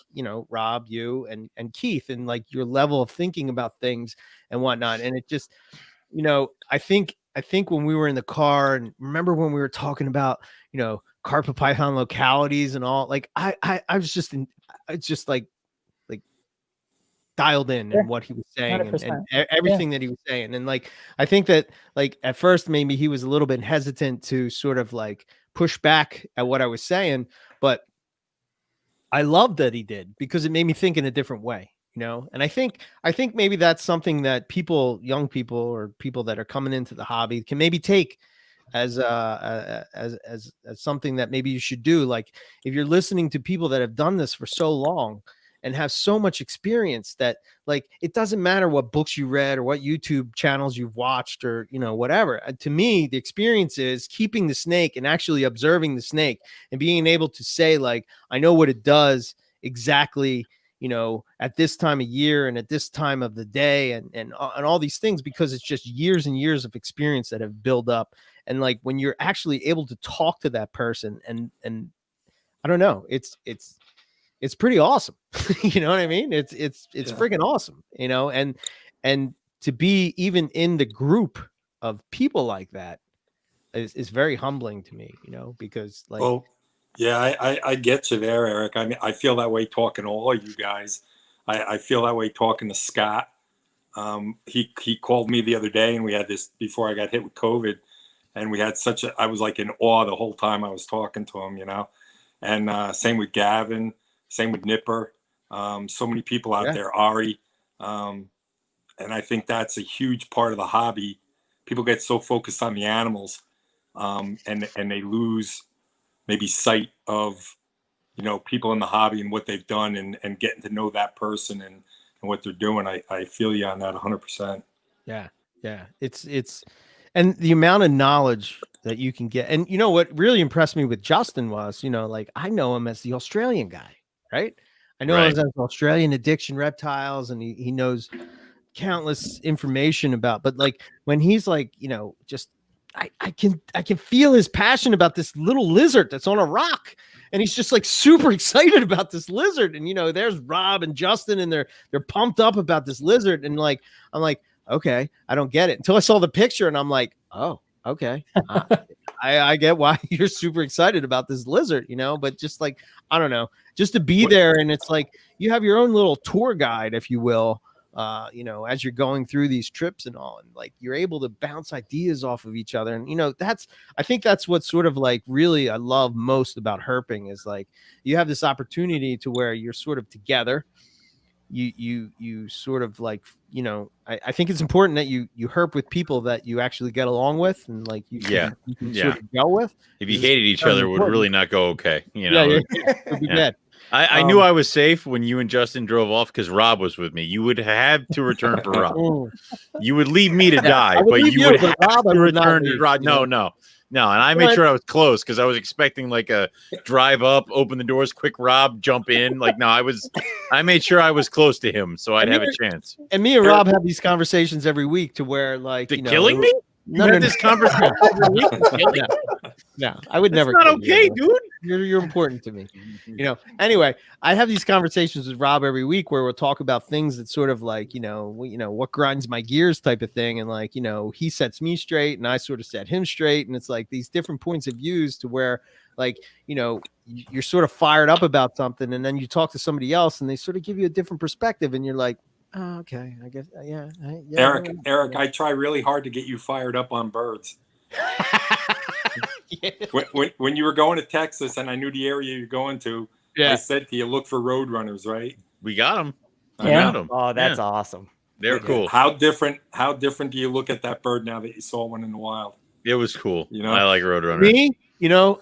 Rob, you and Keith, and like your level of thinking about things and whatnot. And it just, I think when we were in the car, and remember when we were talking about, carpet python localities and all, like I was just it's just like dialed in Sure. and what he was saying and 100%. everything that he was saying. And like, I think that like at first maybe he was a little bit hesitant to sort of like push back at what I was saying, but I love that he did because it made me think in a different way, you know? And I think maybe that's something that people, young people or people that are coming into the hobby can maybe take as something that maybe you should do. Like if you're listening to people that have done this for so long and have so much experience that like, it doesn't matter what books you read or what YouTube channels you've watched or, you know, whatever. To me, the experience is keeping the snake and actually observing the snake and being able to say like, I know what it does exactly, you know, at this time of year and at this time of the day and all these things, because it's just years and years of experience that have built up. And like, when you're actually able to talk to that person and I don't know, it's pretty awesome. You know what I mean? It's freaking awesome, you know, and to be even in the group of people like that is very humbling to me, you know, because like, well, yeah, I get you there, Eric. I mean, I feel that way talking to all you guys. I feel that way talking to Scott. He called me the other day and we had this before I got hit with COVID, and we had I was like in awe the whole time I was talking to him, you know, and same with Gavin. Same with Nipper. So many people out there, Ari. And I think that's a huge part of the hobby. People get so focused on the animals and they lose maybe sight of, you know, people in the hobby and what they've done and getting to know that person and what they're doing. I feel you on that 100%. Yeah. Yeah. It's, and the amount of knowledge that you can get. And you know, what really impressed me with Justin was, you know, like I know him as the Australian guy. Right. I know him as Australian addiction reptiles, and he knows countless information about, but like when he's like, you know, just I can feel his passion about this little lizard that's on a rock. And he's just like super excited about this lizard. And, you know, there's Rob and Justin and they're pumped up about this lizard. And like, I'm like, okay, I don't get it until I saw the picture and I'm like, oh, okay. I get why you're super excited about this lizard, you know, but just like, I don't know, just to be there. And it's like, you have your own little tour guide, if you will, you know, as you're going through these trips and all, and like, you're able to bounce ideas off of each other. And, you know, I think that's what sort of like really I love most about herping is like, you have this opportunity to where you're sort of together. You sort of like, you know, I think it's important that you herp with people that you actually get along with and like you can sort of go with. If you hated each other, it would really not go okay. You know, it'd be bad. I knew I was safe when you and Justin drove off because Rob was with me. You would have to return for Rob. You would leave me to die, but you would have to return to Rob. No, and I made sure I was close because I was expecting like a drive up, open the doors, quick Rob, jump in. Like, no, I made sure I was close to him so I'd have a chance. And me and Rob have these conversations every week to where like, you know, killing me? No, this conversation. No, I would never. Not okay, dude. You're important to me. You know. Anyway, I have these conversations with Rob every week where we'll talk about things that sort of like, you know, what grinds my gears type of thing, and like, you know, he sets me straight and I sort of set him straight, and it's like these different points of views to where like, you know, you're sort of fired up about something, and then you talk to somebody else and they sort of give you a different perspective, and you're like, oh, okay, I guess, yeah. Eric, I try really hard to get you fired up on birds. When you were going to Texas and I knew the area you're going to, I said to you, look for road runners, right? We got them. I got them. Oh, that's awesome. They're cool. How different do you look at that bird now that you saw one in the wild? It was cool. You know, I like road runners. Me, you know,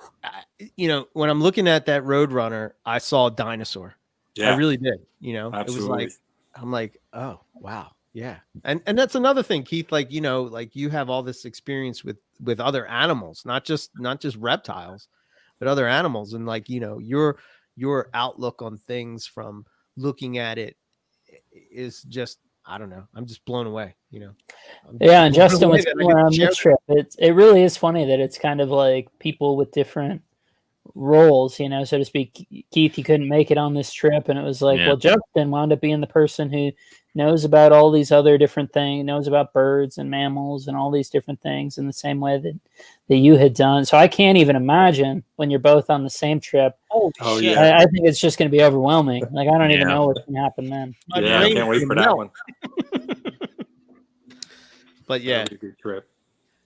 when I'm looking at that road runner, I saw a dinosaur. Yeah, I really did. You know, absolutely. It was like, I'm like, oh wow. Yeah. And that's another thing, Keith, like, you know, like you have all this experience with other animals, not just reptiles, but other animals. And like, you know, your outlook on things from looking at it is just, I don't know. I'm just blown away, you know? Yeah. And Justin was on this trip. It really is funny that it's kind of like people with different roles, you know, so to speak. Keith, you couldn't make it on this trip, and it was like, well, Justin wound up being the person who knows about all these other different things, knows about birds and mammals and all these different things in the same way that you had done. So I can't even imagine when you're both on the same trip. Oh shit! Yeah. I think it's just going to be overwhelming. Like, I don't even know what's going to happen then. Yeah, I can't wait for that one. But yeah, a good trip.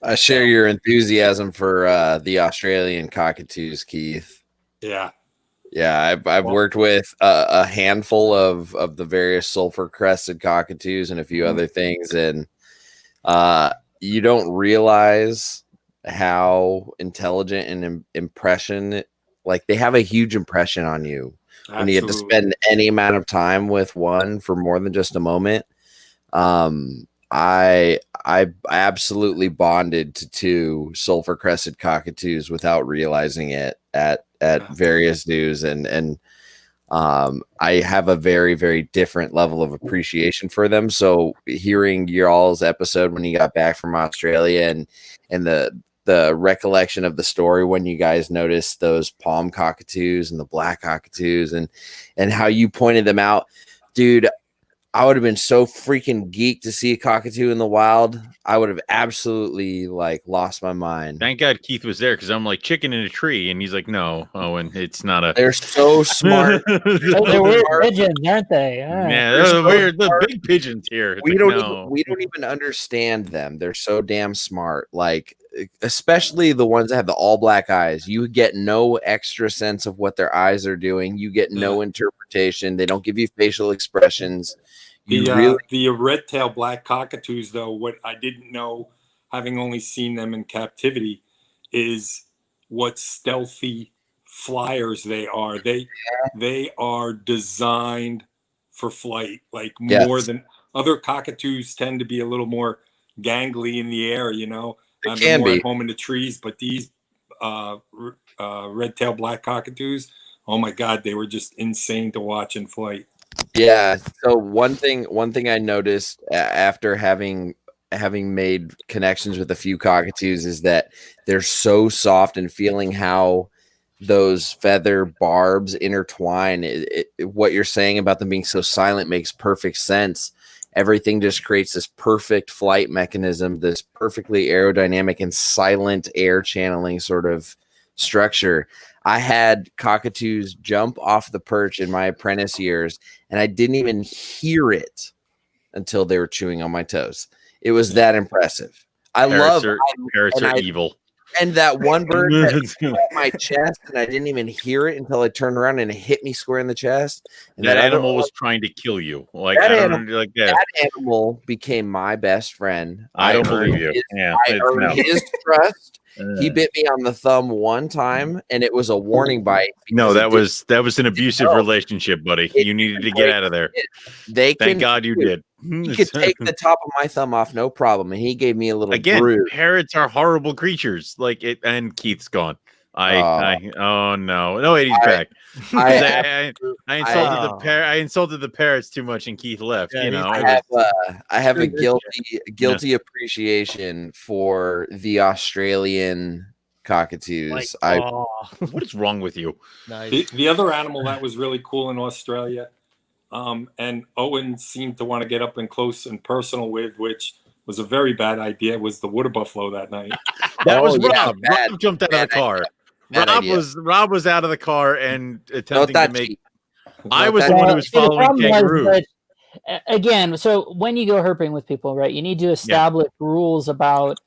I share your enthusiasm for the Australian cockatoos, Keith. Yeah. Yeah, I've worked with a handful of the various sulfur-crested cockatoos and a few other things, and you don't realize how intelligent and impression, like, they have a huge impression on you. Absolutely. When you get to spend any amount of time with one for more than just a moment. I absolutely bonded to 2 sulfur-crested cockatoos without realizing it at various zoos, and I have a very, very different level of appreciation for them. So hearing y'all's episode when you got back from Australia and the recollection of the story when you guys noticed those palm cockatoos and the black cockatoos and how you pointed them out, dude, I would have been so freaking geeked to see a cockatoo in the wild. I would have absolutely lost my mind. Thank God Keith was there, because I'm like, chicken in a tree, and he's like, no, Owen, it's not a. They're so smart. They're weird pigeons, aren't they? Yeah, they're so weird. The big pigeons here. We don't even understand them. They're so damn smart. Like, especially the ones that have the all black eyes. You get no extra sense of what their eyes are doing. You get no interpretation. They don't give you facial expressions. The red-tailed black cockatoos, though, what I didn't know, having only seen them in captivity, is what stealthy flyers they are. They are designed for flight, more than other cockatoos tend to be a little more gangly in the air, you know. They're more at home in the trees, but these red-tailed black cockatoos, oh my God, they were just insane to watch in flight. Yeah. So one thing I noticed after having made connections with a few cockatoos is that they're so soft, and feeling how those feather barbs intertwine. What you're saying about them being so silent makes perfect sense. Everything just creates this perfect flight mechanism, this perfectly aerodynamic and silent air channeling sort of structure. I had cockatoos jump off the perch in my apprentice years, and I didn't even hear it until they were chewing on my toes. It was that impressive. Parrots are evil. And that one bird that hit my chest, and I didn't even hear it until I turned around and it hit me square in the chest. And that animal was trying to kill you. That animal became my best friend. I don't believe you. I earned his trust. He bit me on the thumb one time, and it was a warning bite. No, that was an abusive relationship, buddy. You needed to get out of there. Thank God you did. He could take the top of my thumb off, no problem, and he gave me a little bruise. Parrots are horrible creatures. And Keith's gone. Oh no, he's back. I insulted the parrots too much, and Keith left. I have a guilty appreciation for the Australian cockatoos. What is wrong with you? The other animal that was really cool in Australia, and Owen seemed to want to get up and close and personal with, which was a very bad idea, was the water buffalo that night. That was Rob. Rob jumped out of the car. Rob was out of the car and attempting to make. I was the one who was following kangaroos. Again, so when you go herping with people, right, you need to establish rules about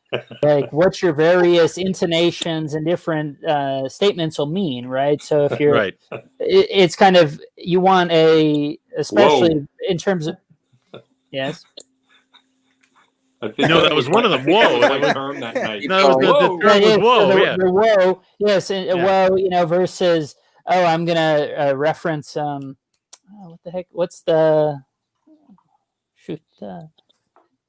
what your various intonations and different statements will mean, right? So if you're it's kind of, you want especially in terms of yes. No, that was one of them. Whoa! Term that night. No, the term was whoa. The whoa, yes, whoa. Versus I'm gonna reference what the heck? What's the shoot?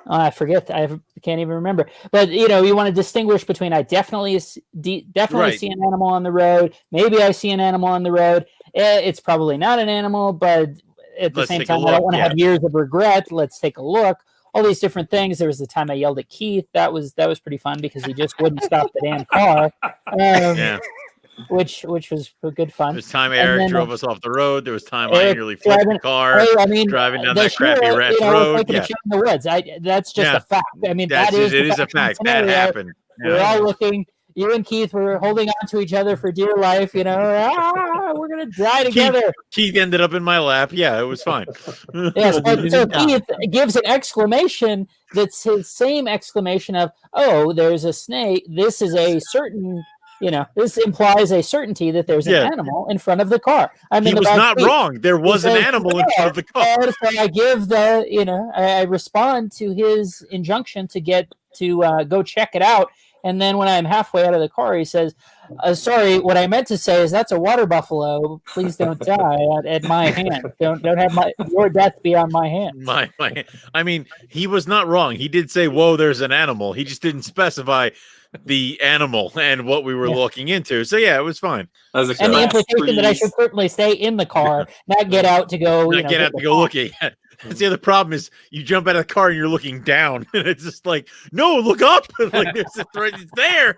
I forget. I can't even remember. But you want to distinguish between I definitely see an animal on the road. Maybe I see an animal on the road. It's probably not an animal, but at the same time, I don't want to have years of regret. Let's take a look. All these different things. There was the time I yelled at Keith. That was pretty fun because he just wouldn't stop the damn car. which was good fun. There's time And Eric then, drove us off the road. There was time I Eric nearly flipped the driving- car, Hey, I mean, driving down the that crappy shooter, rat's was road. taking a Yeah, shit in the woods. That's just Yeah. a fact. I mean, it is a the fact. That scenario. happened. We're Yeah. all looking. You and Keith were holding on to each other for dear life. You know, we're gonna die together. Keith ended up in my lap. Yeah, it was fine. Yes, so Keith gives an exclamation that's his same exclamation of, "Oh, there's a snake. This is a certain." You know, this implies a certainty that there's an animal in front of the car. He was not wrong. There was an animal in front of the car. And so I give I respond to his injunction to go check it out. And then when I'm halfway out of the car, he says, "Sorry, what I meant to say is that's a water buffalo. Please don't die at my hand. Don't have your death be on my hand." I mean, he was not wrong. He did say, "Whoa, there's an animal." He just didn't specify the animal and what we were looking into. So yeah, it was fine. And the implication that I should certainly stay in the car, not get out to go. Get out to go looking. That's the other problem is you jump out of the car and you're looking down, and it's just like, no, look up. Like it's there.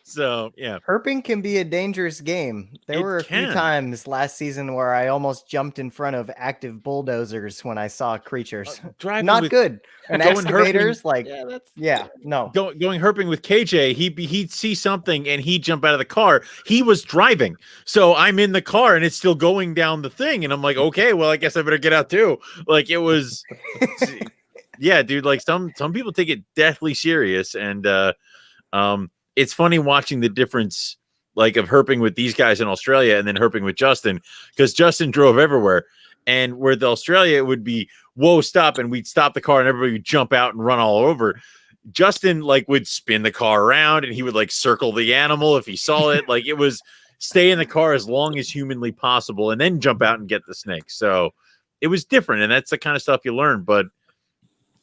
So yeah, Herping can be a dangerous game. There were a few times last season where I almost jumped in front of active bulldozers when I saw creatures. Not good. And excavators, herping, no. Going herping with KJ, he'd see something and he'd jump out of the car. He was driving, so I'm in the car and it's still going down the thing, and I'm like, okay, well, I guess I better get out too. Like it was, yeah, dude. Like some people take it deathly serious, and it's funny watching the difference, like of herping with these guys in Australia and then herping with Justin, because Justin drove everywhere, and where the Australia it would be, whoa, stop, and we'd stop the car and everybody would jump out and run all over. Justin would spin the car around and he would circle the animal if he saw it. Like it was stay in the car as long as humanly possible and then jump out and get the snake. So it was different, and that's the kind of stuff you learn, but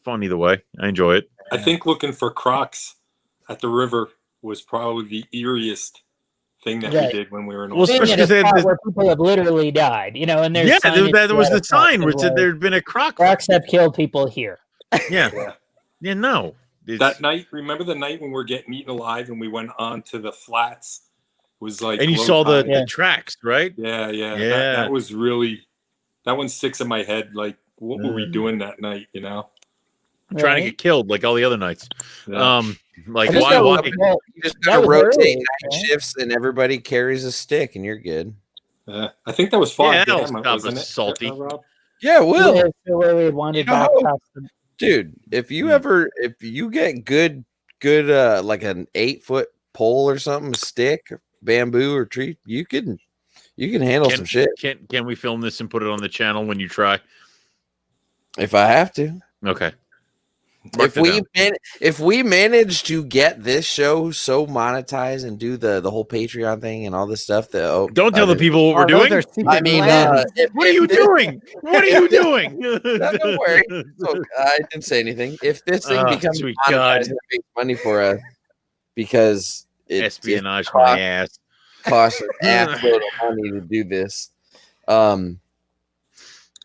fun either way. I enjoy it. I think looking for crocs at the river was probably the eeriest thing that we did when we were in especially because where people have literally died, and there's that was the sign where it said there'd been a croc. Crocs have killed people here. No. That night, remember the night when we were getting eaten alive and we went on to the flats? Was like, and you saw the tracks, right? Yeah. That was really, that one sticks in my head. Like, what were we doing that night? Trying to get killed like all the other nights. Yeah. Why? You just gotta rotate night shifts, and everybody carries a stick, and you're good. I think that was fun. Yeah, that was salty. Yeah, it will. Where we wanted dude, if you get good like an 8-foot pole or something, stick, bamboo or tree, you can handle some shit. Can we film this and put it on the channel when you try? If I have to. Okay. If we manage to get this show so monetized and do the whole Patreon thing and all this stuff, don't tell the people what we're doing. I mean, what are you doing? What are you doing? Don't worry. I didn't say anything. If this thing becomes monetized and makes money for us, because espionage my ass costs an ass load of money to do this.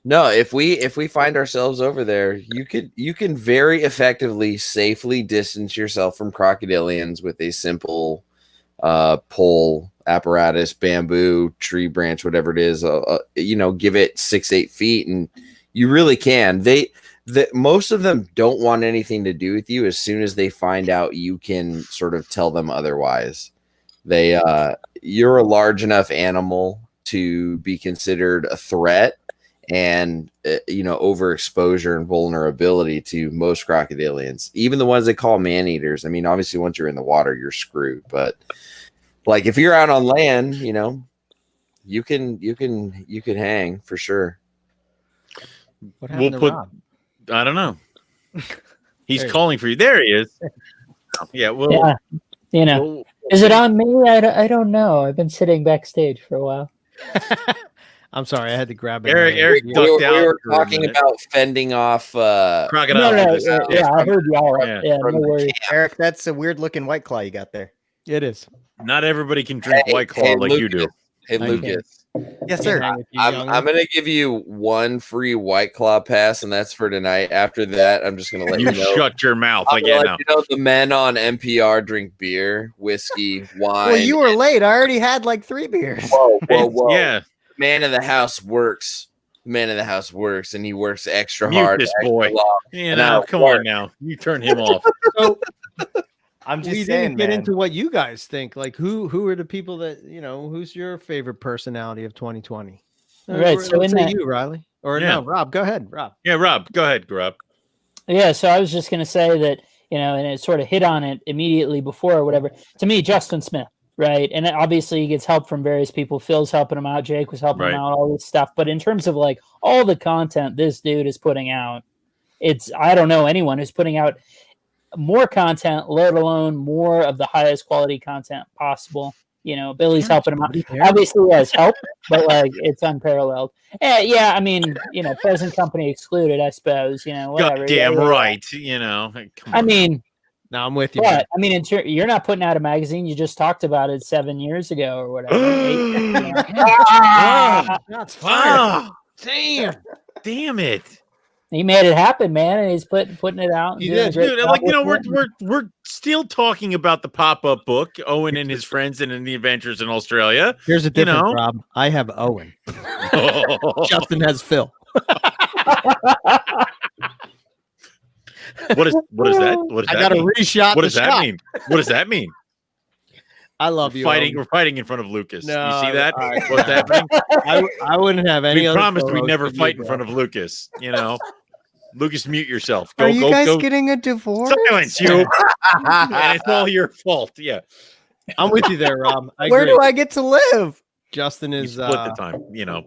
No, if we find ourselves over there, you can very effectively, safely distance yourself from crocodilians with a simple pole apparatus, bamboo, tree branch, whatever it is. Give it 6-8 feet, and you really can. Most of them don't want anything to do with you as soon as they find out you can sort of tell them otherwise. You're a large enough animal to be considered a threat. And overexposure and vulnerability to most crocodilians, even the ones they call man-eaters. I mean, obviously, once you're in the water, you're screwed. But like if you're out on land, you can hang for sure. What happened to Rob? I don't know. He's calling for you. There he is. Yeah. Well. Yeah. Is it on me? I don't know. I've been sitting backstage for a while. I'm sorry, I had to grab it. Eric ducked out. We were talking about fending off crocodile. I heard y'all. Yeah, no worries. Eric, that's a weird looking White Claw you got there. It is. Not everybody can drink White Claw like you do. Hey, Lucas. Yes, sir. I'm going to give you one free White Claw pass, and that's for tonight. After that, I'm just going to let you know. Shut your mouth I'm again let now. you know the men on NPR drink beer, whiskey, wine. Well, you were late. I already had like 3 beers. Whoa. Yeah. Man of the house works. Man of the house works, and he works extra Mute hard. this extra boy. long, You and know, I come work. on now. You turn him off. So I'm just we saying, didn't get man. into what you guys think. Like, who are the people that who's your favorite personality of 2020? Right. So let's in say that, you, Riley, or Yeah. no, Rob. Go ahead, Rob. Yeah, Rob. Go ahead, Rob. yeah. So I was just going to say that, and it sort of hit on it immediately before or whatever. To me, Justin Smith, right? And obviously he gets help from various people. Phil's helping him out. Jake was helping him out, all this stuff. But in terms of like all the content this dude is putting out, I don't know anyone who's putting out more content, let alone more of the highest quality content possible. Billy's helping him out. Obviously, he has help, but like it's unparalleled. Yeah, I mean, present company excluded, I suppose. Whatever. Goddamn yeah. right. Come I on. mean, no, I'm with you. but I mean, you're not putting out a magazine. You just talked about it 7 years ago or whatever. That's fire. Damn it. He made it happen, man, and he's putting it out. And He doing did. a great Dude, job like with it. we're still talking about the pop-up book, Owen and his friends and in the adventures in Australia. Here's a difference, Rob. I have Owen. Justin has Phil. What is that? What does I that got a mean? reshot. What does that mean? What does that mean? I love you. We're fighting in front of Lucas. No, you see that? What's happening? I wouldn't have any. We other promised we'd co-host never than you, fight in bro. front of Lucas. Lucas, mute yourself. Are you guys getting a divorce? Silence you. And it's all your fault. Yeah. I'm with you there, Rob. Where do I get to live? Justin You is split the time.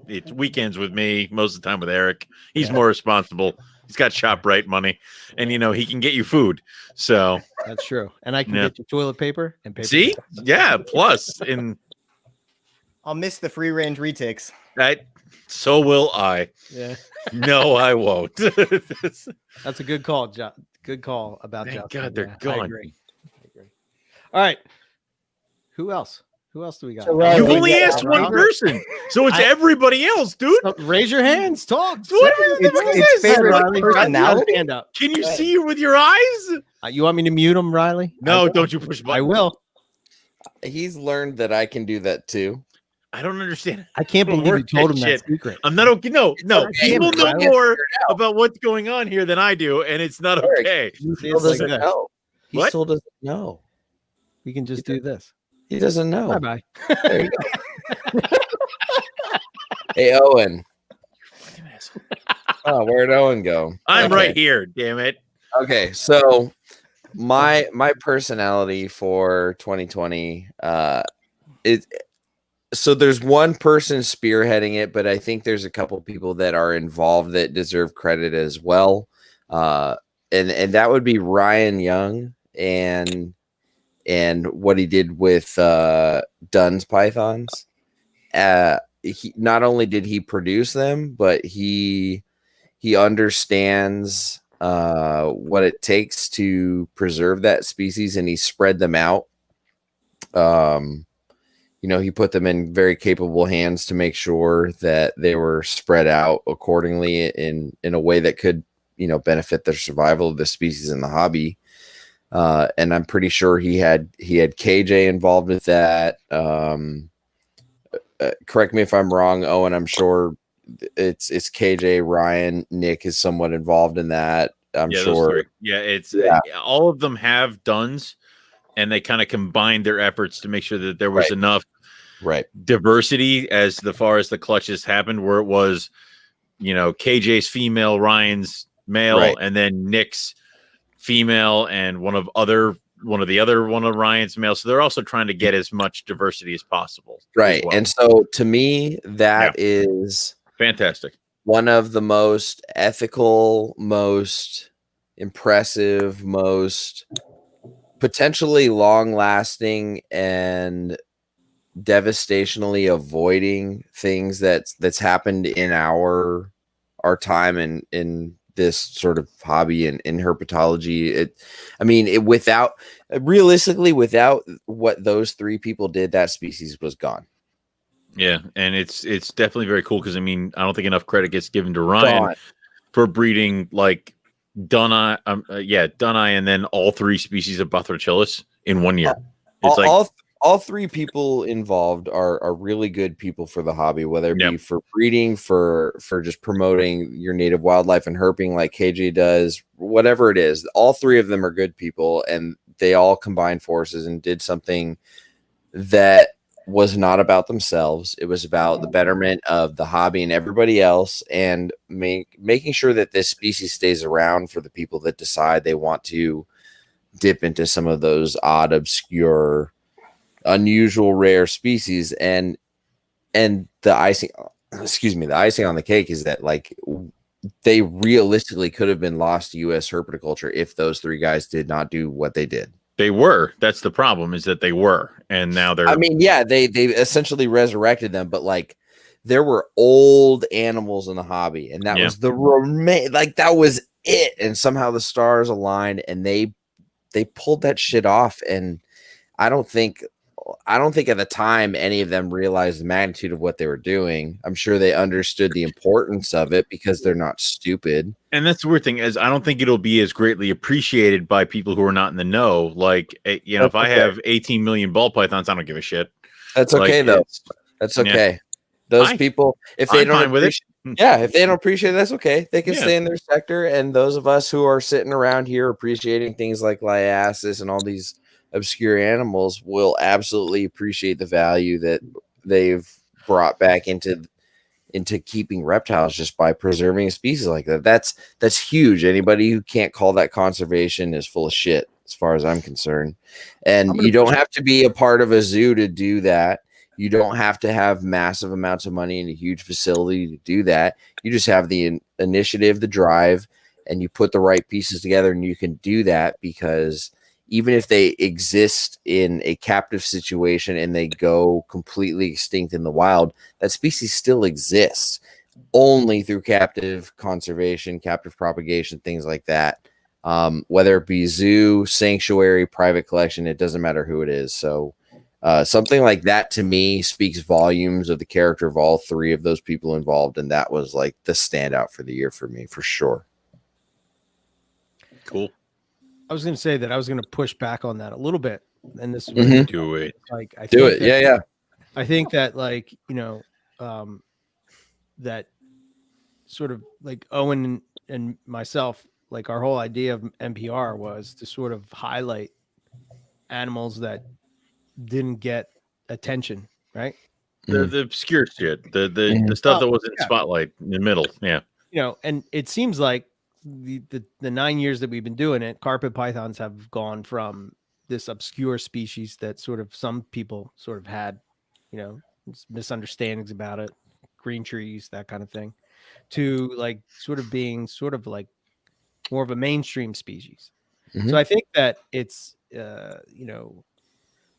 It's weekends with me, most of the time with Eric. He's more responsible. He's got ShopRite money, and he can get you food. So that's true. And I can get you toilet paper and paper. See, yeah. Plus, I'll miss the free range retakes. So will I. Yeah. No, I won't. That's a good call, Good call about Thank Justin. God they're gone. I agree. All right. Who else? Who else do we got? You've only asked one person, so it's everybody else, dude. Raise your hands. Talk. It's favorite personality. Hand up. Can you see with your eyes? You want me to mute him, Riley? No, don't you push button. I will. He's learned that I can do that too. I don't understand. I can't believe you told him that secret. I'm not okay. No. People know Riley. more about what's going on here than I do, and it's not okay. He still doesn't know. He What? still doesn't know. We can just do this. He doesn't know. Bye-bye. There you go. Hey, Owen. Oh, where'd Owen go? I'm right here. Damn it. Okay, so my personality for 2020 so there's one person spearheading it, but I think there's a couple people that are involved that deserve credit as well. And that would be Ryan Young and what he did with Dunn's Pythons. He not only did he produce them, but he understands what it takes to preserve that species, and he spread them out. He put them in very capable hands to make sure that they were spread out accordingly in a way that could, benefit the survival of the species in the hobby. And I'm pretty sure he had KJ involved with that. Correct me if I'm wrong, Owen. I'm sure it's KJ, Ryan, Nick is somewhat involved in that. I'm sure. It's all of them have Duns, and they kind of combined their efforts to make sure that there was enough diversity as far as the clutches happened, where it was, KJ's female, Ryan's male, and then Nick's female, and one of Ryan's male. So they're also trying to get as much diversity as possible. Right. Well. And so to me, that is fantastic. One of the most ethical, most impressive, most potentially long-lasting and devastationally avoiding things that's happened in our time in this sort of hobby and in herpetology. Without what those three people did, that species was gone. Yeah, and it's definitely very cool because I mean I don't think enough credit gets given to Ryan for breeding like Dunai, Dunai, and then all 3 species of Bathrochilus in 1 year. It's all 3 people involved are really good people for the hobby, whether it be for breeding, for just promoting your native wildlife and herping like KJ does, whatever it is. All 3 of them are good people, and they all combined forces and did something that was not about themselves. It was about the betterment of the hobby and everybody else, and making sure that this species stays around for the people that decide they want to dip into some of those odd, obscure, unusual, rare species. And the icing on the cake is that like they realistically could have been lost to U.S. herpetoculture if those 3 guys did not do what they did. They were. That's the problem, is that they were, and now they're. I mean, yeah, they essentially resurrected them, but like there were old animals in the hobby, and that was the like that was it. And somehow the stars aligned, and they pulled that shit off. And I don't think at the time any of them realized the magnitude of what they were doing. I'm sure they understood the importance of it because they're not stupid. And that's the weird thing is I don't think it'll be as greatly appreciated by people who are not in the know. Like, you know, if I have 18 million ball pythons, I don't give a shit. That's okay, though. That's okay. Those people, if they don't appreciate, if they don't appreciate it, that's okay. They can stay in their sector. And those of us who are sitting around here appreciating things like liasis and all these obscure animals will absolutely appreciate the value that they've brought back into keeping reptiles just by preserving a species like that. That's huge. Anybody who can't call that conservation is full of shit, as far as I'm concerned. And you don't have to be a part of a zoo to do that. You don't have to have massive amounts of money in a huge facility to do that. You just have the initiative, the drive, and you put the right pieces together, and you can do that. Because even if they exist in a captive situation and they go completely extinct in the wild, that species still exists only through captive conservation, captive propagation, things like that. Whether it be zoo, sanctuary, private collection, it doesn't matter who it is. So something like that to me speaks volumes of the character of all 3 of those people involved. And that was like the standout for the year for me, for sure. Cool. I was going to say that I was going to push back on that a little bit, and this is do it. Like, I do think it. That, yeah. I think that, like, you know, that sort of like Owen and myself, like our whole idea of NPR was to sort of highlight animals that didn't get attention, right? The obscure shit, the stuff that wasn't in spotlight in the middle. Yeah. You know, and it seems like the 9 years that we've been doing it, carpet pythons have gone from this obscure species that sort of some people sort of had, you know, misunderstandings about it, green trees, that kind of thing, to like sort of being sort of like more of a mainstream species. So I think that it's you know,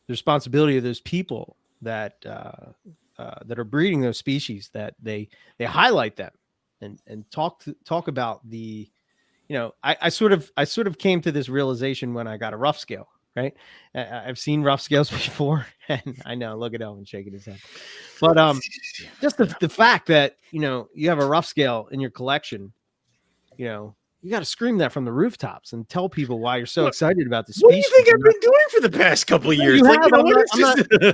the responsibility of those people that that are breeding those species, that they highlight them and talk about the, you know, I sort of came to this realization when I got a rough scale, right? I've seen rough scales before, and I know, look at Elvin shaking his head, but just the fact that, you know, you have a rough scale in your collection, you know, you got to scream that from the rooftops and tell people why you're so excited about the species. What do you think I've been doing for the past couple of years?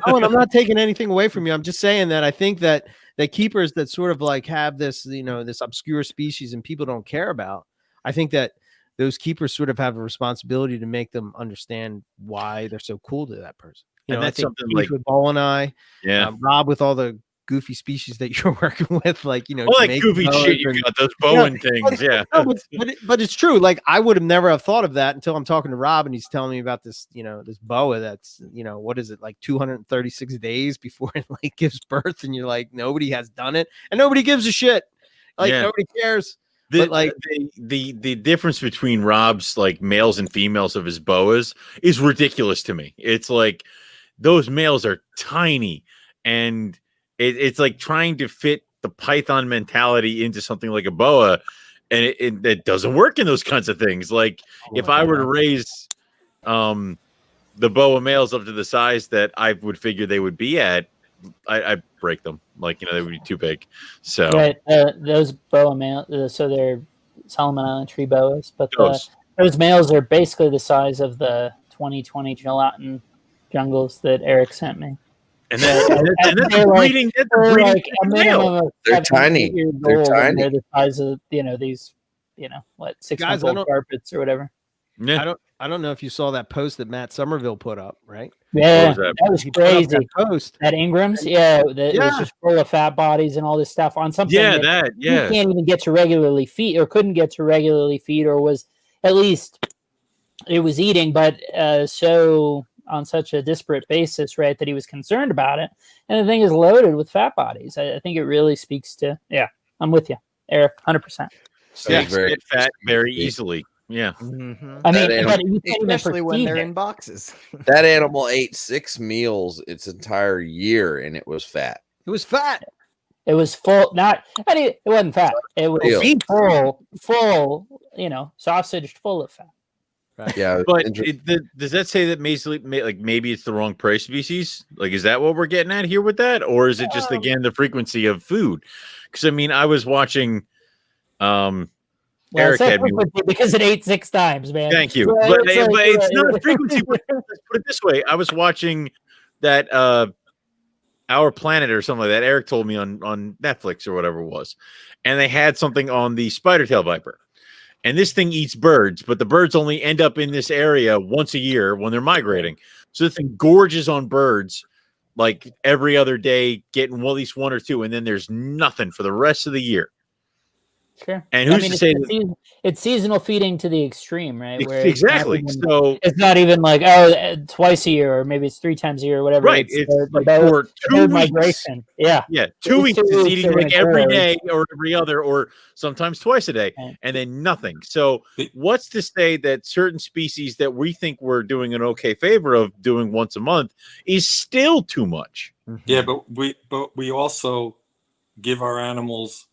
I'm not taking anything away from you. I'm just saying that I think that the keepers that sort of like have this, you know, this obscure species and people don't care about, I think that those keepers sort of have a responsibility to make them understand why they're so cool to that person. You know, that's I think something like with Ball and I, Rob with all the goofy species that you're working with, like, you know, all that goofy shit you got, those Bowen things, but it's true. Like, I would have never have thought of that until I'm talking to Rob and he's telling me about this, you know, this boa that's, you know, what is it, like 236 days before it like gives birth, and you're like, nobody has done it and nobody gives a shit, like nobody cares. But like the difference between Rob's like males and females of his boas is ridiculous to me. It's like those males are tiny, and it's like trying to fit the python mentality into something like a boa, and it doesn't work in those kinds of things. Like if I were to raise the boa males up to the size that I would figure they would be at, I'd break them. Like, they would be too big. So right, those boa males, so they're Solomon Island tree boas, but those males are basically the size of the 2020 gelatin jungles that Eric sent me. And that's breeding. Like a minimum of they're 7 tiny. years They're old, tiny. and they're the size of these, 6-month-old carpets or whatever. Yeah. I don't know if you saw that post that Matt Somerville put up, right? Yeah, that was crazy. That post at Ingram's, it was just full of fat bodies and all this stuff on something. You can't even get to regularly feed, or couldn't get to regularly feed, or was at least it was eating, but so on such a disparate basis, right? That he was concerned about it, and the thing is loaded with fat bodies. I think it really speaks to. Yeah, I'm with you, Eric, 100%. Get fat very easily. Yeah. Mm-hmm. I mean, but you can't especially when they're in boxes. That animal ate 6 meals its entire year, and it was fat. It was fat. It was full. It wasn't fat. It was full. Sausage full of fat. Right. Yeah, but does that say that maybe it's the wrong prey species? Like, is that what we're getting at here with that, or is it just again the frequency of food? Because I mean, I was watching. Eric had me because it ate 6 times, man. Thank you, but it's not a frequency. Let's put it this way: I was watching that Our Planet or something like that. Eric told me on Netflix or whatever it was, and they had something on the spider-tail viper, and this thing eats birds, but the birds only end up in this area once a year when they're migrating. So the thing gorges on birds like every other day, getting at least 1 or 2, and then there's nothing for the rest of the year. Sure. And who's to say it's seasonal feeding to the extreme, right? Where exactly. So it's not even like twice a year, or maybe it's 3 times a year, or whatever. Right. It's like for 2 weeks. Migration. Yeah. 2 weeks is eating like every day or every other, or sometimes twice a day, and then nothing. So what's to say that certain species that we think we're doing an okay favor of doing once a month is still too much? Yeah, but we also give our animals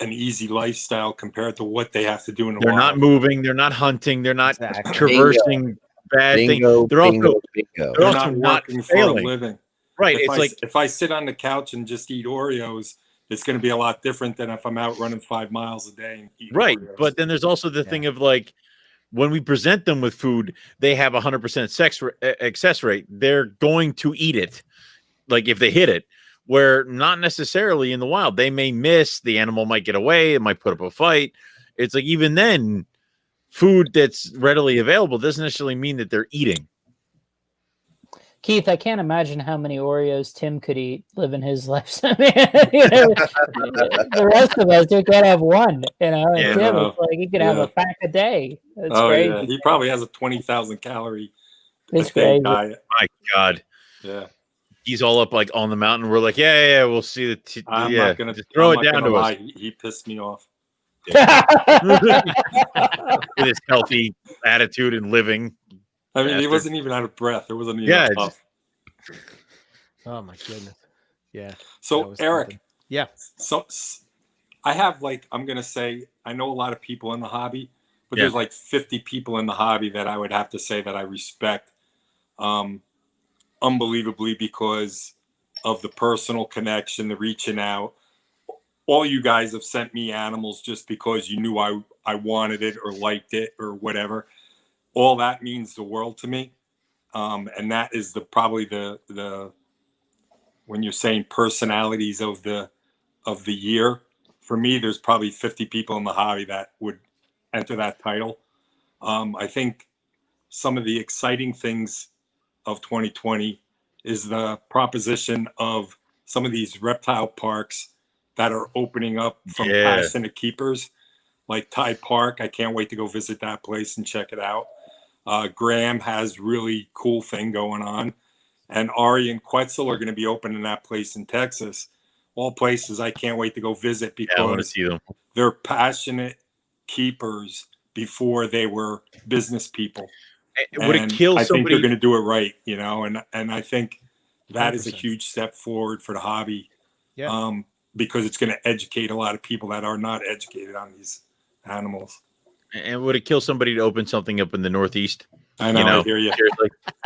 an easy lifestyle compared to what they have to do in the wild. They're not moving, they're not hunting, they're not traversing bad things. They're also not working failing. for a living. Right. If I sit on the couch and just eat Oreos, it's going to be a lot different than if I'm out running 5 miles a day and eating Oreos. But then there's also the thing of like, when we present them with food, they have 100% excess rate. They're going to eat it, like if they hit it. Where not necessarily in the wild, they may miss, the animal might get away, it might put up a fight. It's like, even then, food that's readily available doesn't necessarily mean that they're eating. Keith, I can't imagine how many Oreos Tim could eat living his life. The rest of us can't have one, Tim, it's like he could have a pack a day. That's crazy. Yeah. He probably has a 20,000 calorie crazy diet. My God. Yeah. He's all up like on the mountain. We're like, yeah, we'll see the. I'm not gonna throw it down to us. He pissed me off. Yeah. With his healthy attitude and living. I mean, he wasn't even out of breath. It wasn't even tough. Oh my goodness. Yeah. So Eric. Yeah. So I have I'm gonna say I know a lot of people in the hobby, but there's like 50 people in the hobby that I would have to say that I respect. Unbelievably, because of the personal connection, the reaching out. All you guys have sent me animals just because you knew I wanted it or liked it or whatever. All that means the world to me. And that is probably the when you're saying personalities of the year, for me, there's probably 50 people in the hobby that would enter that title. I think some of the exciting things of 2020 is the proposition of some of these reptile parks that are opening up from passionate keepers, like Tide Park. I can't wait to go visit that place and check it out. Graham has really cool thing going on, and Ari and Quetzal are going to be opening that place in Texas. All places I can't wait to go visit because I want to see them. They're passionate keepers before they were business people. Would it kill somebody? I think they're going to do it right, and I think that 100%. Is a huge step forward for the hobby. Yeah. Because it's going to educate a lot of people that are not educated on these animals. And would it kill somebody to open something up in the Northeast? I know. I hear you.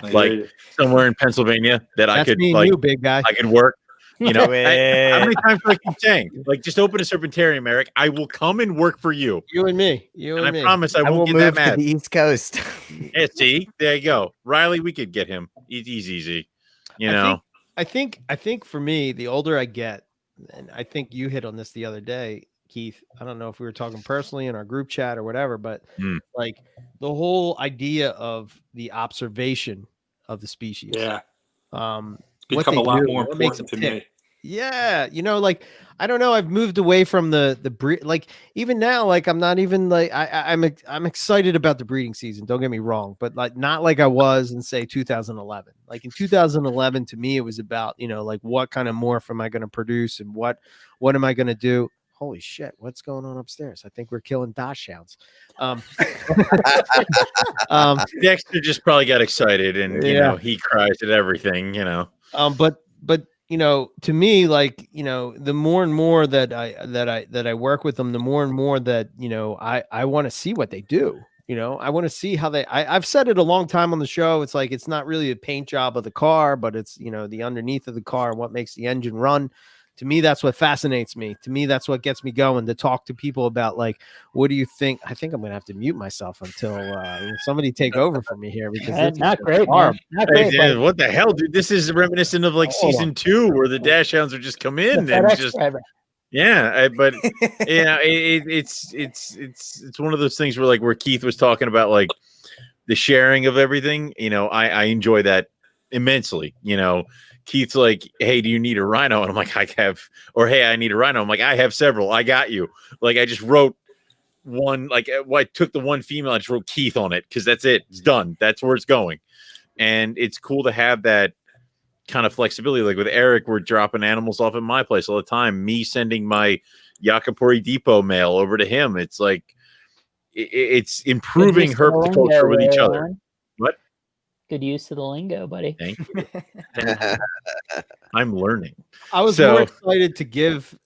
Like somewhere in Pennsylvania that I could you, big guy. I could work. You know, how many times do I keep saying, like, just open a serpentarium, Eric? I will come and work for you. You and me. I promise I won't will get move that mad. to the East Coast. Yeah, see, there you go, Riley. We could get him. He's easy. You know, I think for me, the older I get, and I think you hit on this the other day, Keith. I don't know if we were talking personally in our group chat or whatever, but like the whole idea of the observation of the species. Yeah. What Become they a lot do, more what makes important them to tick. me. Yeah, you know, like I don't know. I've moved away from the breed. Like even now, like I'm not even like I'm excited about the breeding season. Don't get me wrong, but like not like I was in say 2011. Like in 2011, to me, it was about, you know, like what kind of morph am I going to produce and what am I going to do? Holy shit, what's going on upstairs? I think we're killing dachshunds. Dexter just probably got excited, and you know he cries at everything. You know, but you know, to me, like, you know, the more and more that I work with them, the more and more that, you know, I want to see what they do. You know, I want to see how I've said it a long time on the show. It's like, it's not really a paint job of the car, but it's, you know, the underneath of the car and what makes the engine run. To me, that's what fascinates me. To me, that's what gets me going, to talk to people about, like, what do you think? I think I'm going to have to mute myself until somebody take over for me here, because it's not great, man. Not great, hey, what the hell, dude? This is reminiscent of like season 2, where the dachshunds would just come in and just driver. yeah. But yeah, it's one of those things where Keith was talking about, like, the sharing of everything. You know, I enjoy that immensely. You know, Keith's like, hey, do you need a rhino? And I'm like, I have. Or, hey, I need a rhino. I'm like, I have several. I got you. Like, I just wrote one, like, I took the one female, I just wrote Keith on it, because that's it. It's done. That's where it's going. And it's cool to have that kind of flexibility. Like with Eric, we're dropping animals off at my place all the time. Me sending my Yakapuri Depot mail over to him. It's like, it's improving herpetoculture with each other. What? Good use of the lingo, buddy. Thank you. I'm learning. I was more excited to give,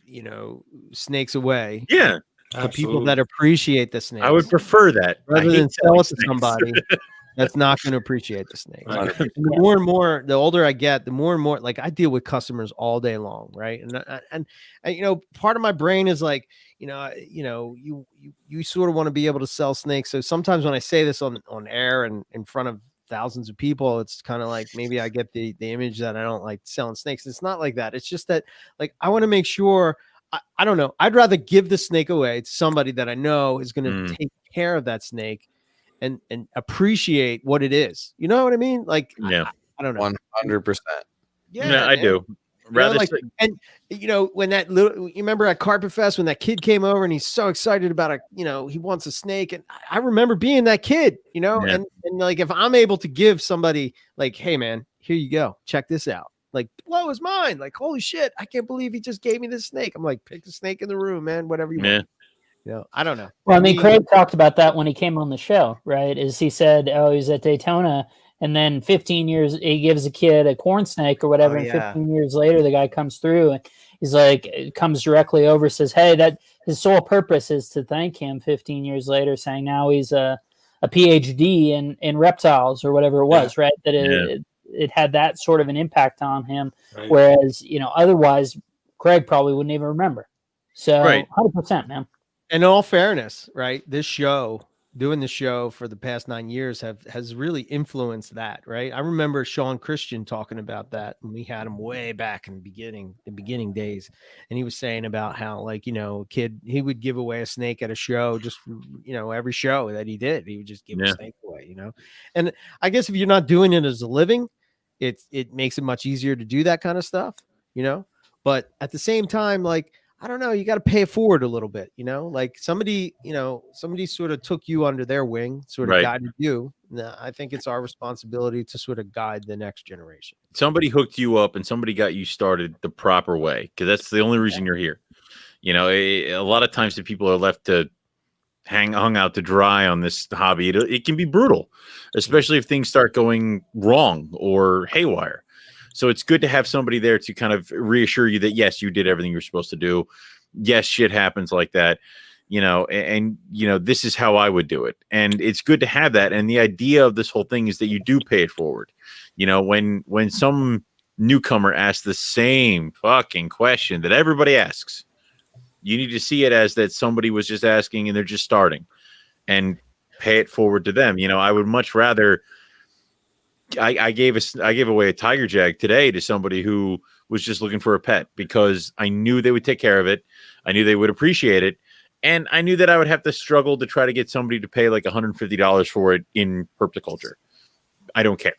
you know, snakes away. Yeah. To people that appreciate the snakes. I would prefer that, rather than sell it to somebody that's not going to appreciate the snake. The more and more, the older I get, the more and more, like, I deal with customers all day long, right? And you know, part of my brain is like, you sort of want to be able to sell snakes. So sometimes when I say this on air and in front of thousands of people, it's kind of like maybe I get the image that I don't like selling snakes. It's not like that. It's just that, like, I want to make sure. I don't know. I'd rather give the snake away to somebody that I know is going to take care of that snake and appreciate what it is. You know what I mean? Like, yeah, I don't know. 100%. Yeah, I do. Rather, and you know, when that little, you remember at Carpet Fest when that kid came over and he's so excited about he wants a snake, and I remember being that kid, you know, and like, if I'm able to give somebody, like, hey man, here you go, check this out. Like, blow his mind. Like, holy shit, I can't believe he just gave me this snake. I'm like, pick the snake in the room, man. Whatever you want. You know, I don't know. Well, I mean, Craig talked about that when he came on the show, right? Is he said, oh, he's at Daytona, and then 15 years, he gives a kid a corn snake or whatever, and 15 years later, the guy comes through and he's like, comes directly over, says, hey, that his sole purpose is to thank him 15 years later, saying now he's a PhD in reptiles or whatever it was, right? That it had that sort of an impact on him, whereas, you know, otherwise Craig probably wouldn't even remember. So 100%, man. In all fairness, right, this show, doing the show for the past 9 years has really influenced that, right? I remember Sean Christian talking about that when we had him way back in the beginning days, and he was saying about how, like, you know, he would give away a snake at a show, just, you know, every show that he did, he would just give a snake away, you know. And I guess if you're not doing it as a living, it makes it much easier to do that kind of stuff, you know. But at the same time, like, I don't know, you got to pay it forward a little bit, you know, like somebody sort of took you under their wing, sort of guided you. Now, I think it's our responsibility to sort of guide the next generation. Somebody hooked you up and somebody got you started the proper way, because that's the only reason you're here. You know, a lot of times the people are left to hung out to dry on this hobby. It can be brutal, especially if things start going wrong or haywire. So it's good to have somebody there to kind of reassure you that, yes, you did everything you're supposed to do. Yes, shit happens like that, you know, and you know, this is how I would do it. And it's good to have that. And the idea of this whole thing is that you do pay it forward. You know, when some newcomer asks the same fucking question that everybody asks. You need to see it as that somebody was just asking and they're just starting, and pay it forward to them. You know, I would much rather. I gave away a tiger jag today to somebody who was just looking for a pet because I knew they would take care of it. I knew they would appreciate it. And I knew that I would have to struggle to try to get somebody to pay like $150 for it in herpetoculture. I don't care.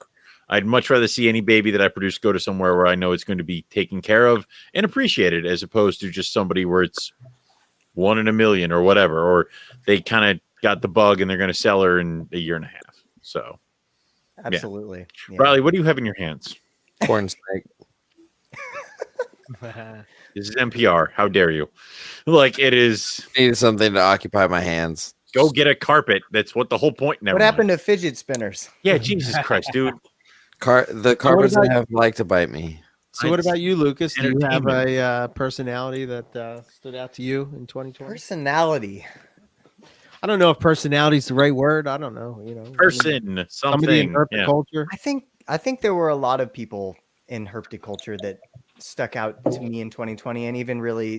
I'd much rather see any baby that I produce go to somewhere where I know it's going to be taken care of and appreciated, as opposed to just somebody where it's 1 in a million or whatever, or they kind of got the bug and they're going to sell her in a year and a half. So. Absolutely. Yeah. Riley, what do you have in your hands? Corn snake. This is NPR. How dare you? Like, it is. Need something to occupy my hands. Go get a carpet. That's what the whole point. What happened to fidget spinners? Yeah, Jesus Christ, dude. The carpets have like to bite me. So what about you, Lucas? Do you have a personality that stood out to you in 2020? Personality. I don't know if personality is the right word. I don't know. You know, person, somebody in something. herpetoculture. I think there were a lot of people in herpetoculture that stuck out to me in 2020 and even really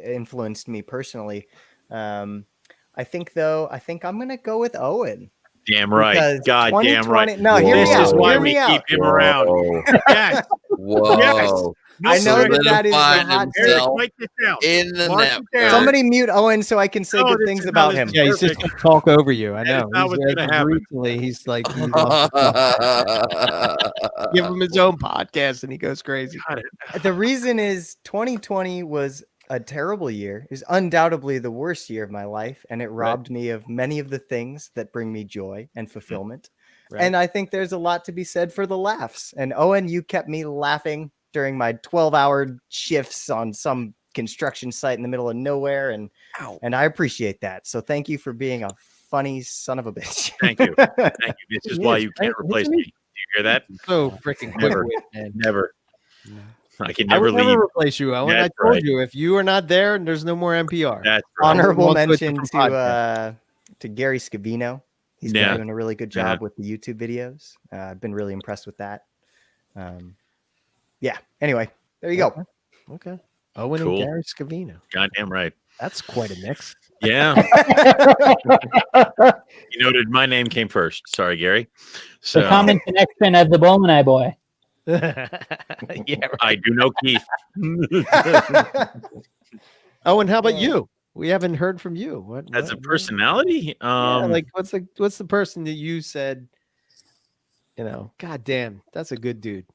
influenced me personally. I think I'm going to go with Owen. Damn right. God damn right. No, hear me out. This is why Hear we me out. keep him around. Yes. Whoa. Yes. I know that is the hot take. In the net. Somebody mute Owen so I can say good things about him. Yeah, he's just gonna talk over you. I know. That was gonna happen. Recently, he's like, give him his own podcast, and he goes crazy. The reason is 2020 was a terrible year. It was undoubtedly the worst year of my life, and it robbed me of many of the things that bring me joy and fulfillment. Right. And I think there's a lot to be said for the laughs. And Owen, you kept me laughing during my 12-hour shifts on some construction site in the middle of nowhere, and I appreciate that. So thank you for being a funny son of a bitch. Thank you. Thank you. This is why you can't replace me. Do you hear that? So freaking never, never. I can never leave. Never replace you, Owen. That's I told right. you if you are not there, there's no more NPR. That's right. Honorable mention to Gary Scavino. He's been doing a really good job with the YouTube videos. I've been really impressed with that. Yeah. Anyway, there you go. Okay. Owen and Gary Scavino. Goddamn right. That's quite a mix. Yeah. You noted my name came first. Sorry, Gary. So the common connection of the Bowman Eye boy. Yeah. Right. I do know Keith. Owen, how about you? We haven't heard from you. What as a personality? Like what's the person that you said, you know, God damn, that's a good dude.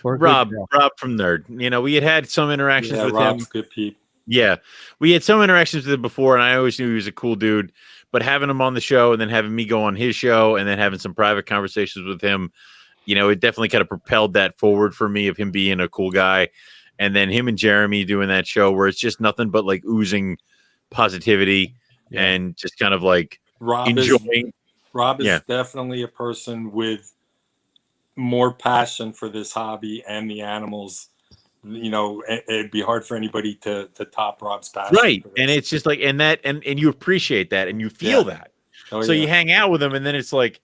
Rob from Nerd. You know, we had some interactions with Rob's him. Good peep. Yeah, we had some interactions with him before, and I always knew he was a cool dude. But having him on the show, and then having me go on his show, and then having some private conversations with him, you know, it definitely kind of propelled that forward for me of him being a cool guy. And then him and Jeremy doing that show where it's just nothing but like oozing positivity and just kind of like enjoying. Rob is definitely a person with more passion for this hobby and the animals. You know, it'd be hard for anybody to top Rob's passion. Right. And it's just like, and you appreciate that and you feel that. Oh, so you hang out with him and then it's like,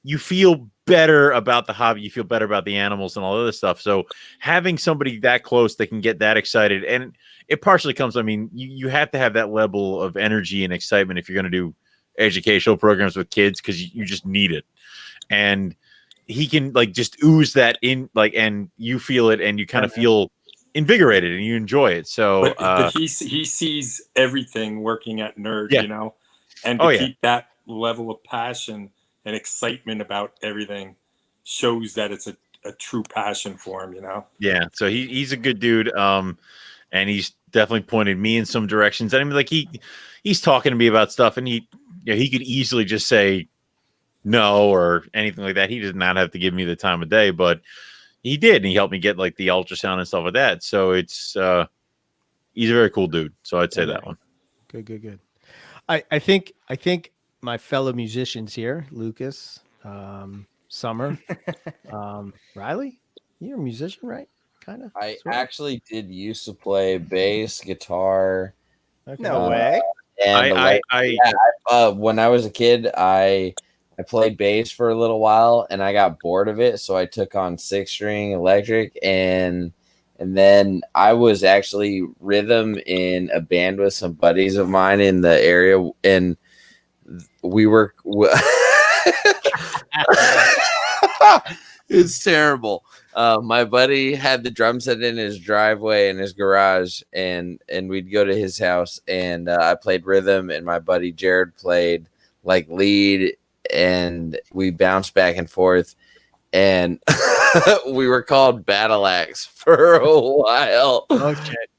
you feel better about the hobby. You feel better about the animals and all other stuff. So having somebody that close that can get that excited, and it partially comes, I mean, you have to have that level of energy and excitement if you're going to do educational programs with kids, because you just need it. And he can like just ooze that in, like, and you feel it and you kind of feel invigorated and you enjoy it. So but he sees everything working at Nerd, you know, and to keep that level of passion and excitement about everything shows that it's a true passion for him, you know? Yeah. So he's a good dude. And he's definitely pointed me in some directions. I mean, like he's talking to me about stuff, and he could easily just say no or anything like that. He does not have to give me the time of day, but he did. And he helped me get like the ultrasound and stuff like that. So it's, he's a very cool dude. So I'd say that one. Good. I think my fellow musicians here, Lucas, Summer, Riley, you're a musician, right? Kind of. I actually did used to play bass, guitar. Okay. No way. And when I was a kid, I I played bass for a little while, and I got bored of it, so I took on 6-string electric, and then I was actually rhythm in a band with some buddies of mine in the area, and we were. It's terrible. My buddy had the drum set in his driveway in his garage, and we'd go to his house, and I played rhythm, and my buddy Jared played like lead, and we bounced back and forth, and we were called Battle Axe for a while. Oh shit.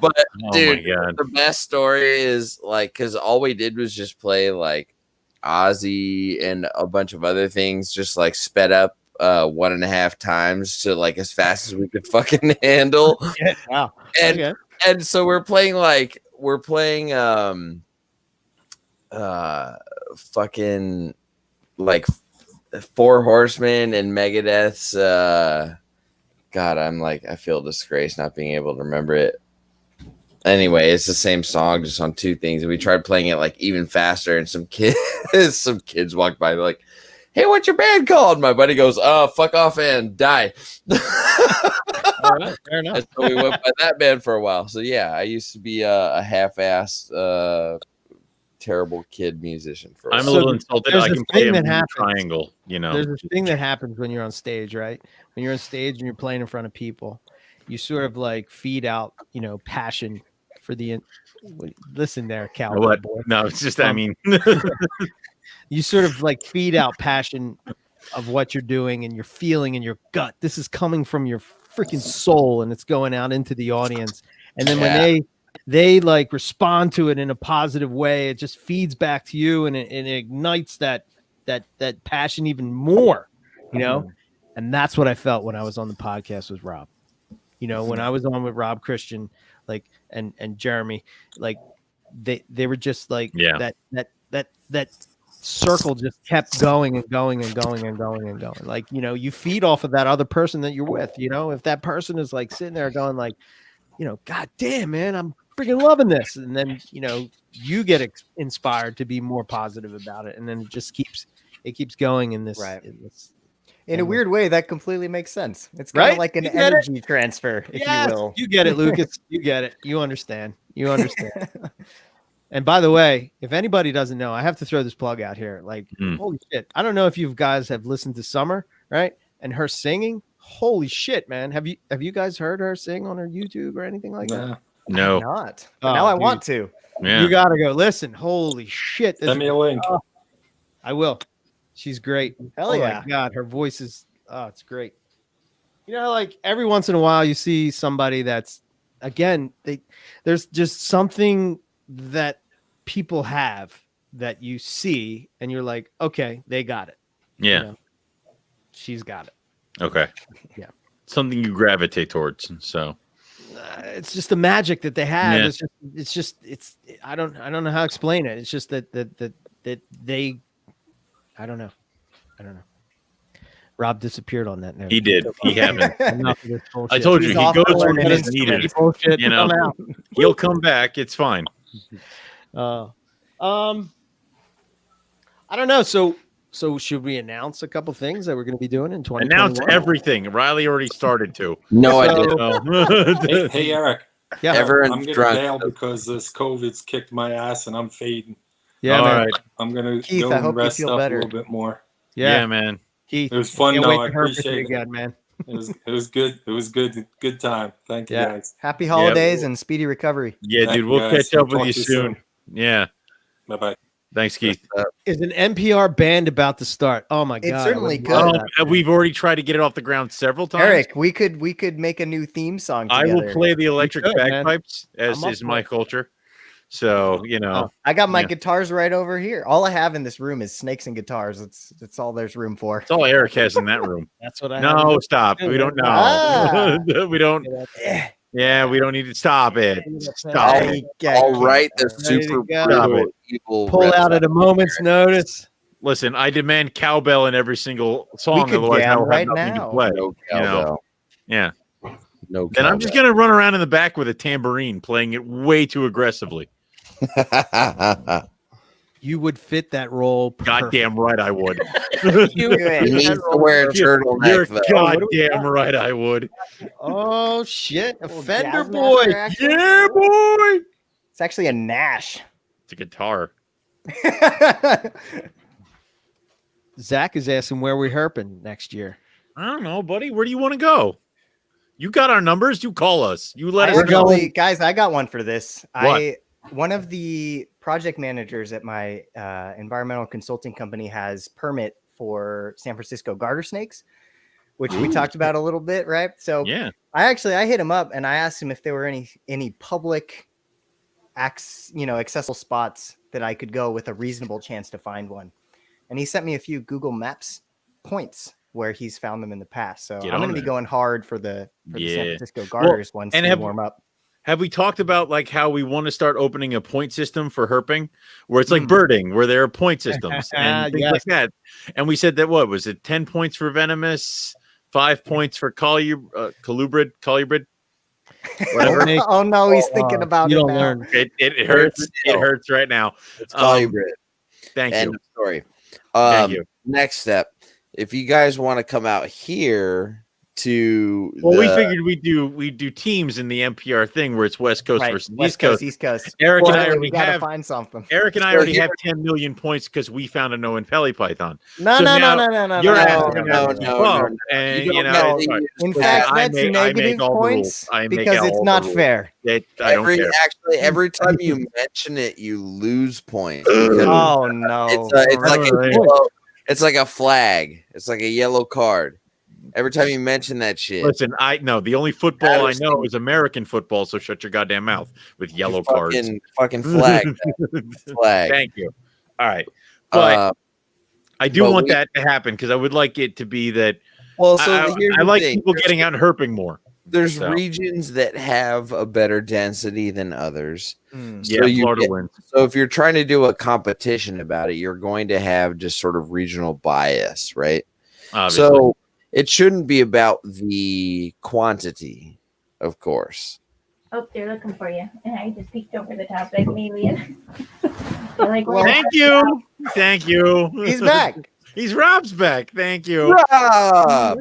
But dude, my God. the best story is like, because all we did was just play like Ozzy and a bunch of other things, just like sped up 1.5 times to like as fast as we could fucking handle. Wow. And so we're playing fucking like Four Horsemen and Megadeth's God, I feel disgraced not being able to remember it. Anyway, it's the same song, just on 2 things. And we tried playing it like even faster, and some kids walked by, like, "Hey, what's your band called?" My buddy goes, "Oh, fuck off and die." All right, fair enough. And so we went by that band for a while. So yeah, I used to be a half-assed, terrible kid musician. For I'm a little insulted. I can play a triangle. There's this thing that happens when you're on stage, right? When you're on stage and you're playing in front of people, you sort of like feed out, passion for the. Listen there, cowboy. What? Boy. No, it's just I mean, you sort of like feed out passion of what you're doing, and you're feeling in your gut. This is coming from your freaking soul, and it's going out into the audience. And then when they like respond to it in a positive way, it just feeds back to you, and it ignites that passion even more, And that's what I felt when I was on the podcast with Rob. When I was on with Rob Christian, like and Jeremy, like they were just like that circle just kept going and going and going and going and going. Like, you feed off of that other person that you're with. If that person is like sitting there going like, God damn, man, I'm freaking loving this. And then, you get inspired to be more positive about it. And then it keeps going in this. Right. In a weird way, that completely makes sense. It's kind Right? of like an You get energy transfer, if you will. You get it, Lucas. You get it. You understand. And by the way, if anybody doesn't know, I have to throw this plug out here. Like, holy shit. I don't know if you guys have listened to Summer, right? And her singing. Holy shit, man. Have you guys heard her sing on her YouTube or anything like that? No. Not. Now I want to. Yeah. You gotta go. Listen, holy shit. Send me a link. I will. She's great. Hell oh yeah. my God, her voice is it's great. Like every once in a while you see somebody that's again, there's just something that people have that you see and you're like, okay, they got it. Yeah. She's got it. Okay. Yeah. Something you gravitate towards. So it's just the magic that they have. Yeah. It's I don't know how to explain it. It's just that they I don't know. Rob disappeared on that note. he did. He happened. Enough of this bullshit. I told you, He's he off goes to learn when an it's needed. Bullshit. I'm out. He'll come back. It's fine. I don't know. So should we announce a couple things that we're going to be doing in 2021? Announce everything. Riley already started to. No, I didn't. Hey, Eric. Yeah, everyone's I'm gonna drunk. bail because this COVID's kicked my ass and I'm fading. Yeah, All man. right. I'm gonna Keith, go I and hope you rest feel up better. a little bit more. Yeah, man. Keith, It was fun can't though. wait I to herp with you appreciate it. again, man. It was good. It was good time. Thank you guys. Happy holidays and speedy recovery. Yeah, Thank dude. you, We'll guys. catch up I'll with you talk to you soon. Yeah. Bye bye. Thanks, Keith. Is an NPR band about to start? Oh my It God. certainly I would could. love Oh, that. we've already tried to get it off the ground several times. Eric, we could make a new theme song I together. will play the electric should, man. bagpipes, as I'm up is for my it. culture. So, I got my Yeah. guitars right over here. All I have in this room is snakes and guitars. It's all there's room for. that's all Eric has in that room. That's what I No, have. stop. We don't know. Ah. We don't. Eh, Yeah, we don't need to stop it. Stop I'll, it. I'll write the Ready to super go. brutal evil. Pull riff. out at a moment's notice. Listen, I demand cowbell in every single song. could Otherwise, I jam will have right nothing now. to play. No You know? cowbell. Yeah. No. Then I'm just gonna run around in the back with a tambourine, playing it way too aggressively. gonna. You would fit that role. Goddamn right I would. He needs to wear a turtleneck. You're though. goddamn right I would. Oh shit! A Little Fender jazz boy. master action. Yeah, boy. It's actually a Nash. It's a guitar. Zach is asking where we're herping next year. I don't know, buddy. Where do you want to go? You got our numbers. You call us. You let us know. Actually, guys, I got one for this. What? One of the project managers at my environmental consulting company has permit for San Francisco garter snakes, which we talked about a little bit, right? So Yeah. I hit him up and I asked him if there were any public accessible spots that I could go with a reasonable chance to find one. And he sent me a few Google Maps points where he's found them in the past. So I'm going to be going hard for the San Francisco garters ones to warm up. Have we talked about like how we want to start opening a point system for herping, where it's like birding, where there are point systems and things like that? And we said that what was it? 10 points for venomous, 5 points for colubrid. Whatever. Oh no, he's thinking about you it don't now. learn. It hurts. It hurts right now. It's colubrid. Thank End you. of story. Thank you. Next step. If you guys want to come out here to we figured we do teams in the NPR thing where it's West Coast versus West Coast, East Coast. Eric and I we gotta find something. Eric and I already have 10 million points because we found a no in Pelly Python. No. You're asking and you know, in fact, that's negative points because it's not fair. I don't care. Actually, every time you mention it, you lose points. Oh no! It's like a flag. It's like a yellow card. Every time you mention that shit. Listen, I know the only football I know is American football, so shut your goddamn mouth with yellow cards. Fucking flag. Flag. Thank you. All right. But I do want that to happen because I would like it to be that. Well, so I like people getting out and herping more. There's regions that have a better density than others. Florida wins. So if you're trying to do a competition about it, you're going to have just sort of regional bias, right? Obviously. So it shouldn't be about the quantity, of course. Oh, they're looking for you. And I just peeked over the top like an alien. Thank you. Thank you. He's back. Rob's back. Thank you. Rob.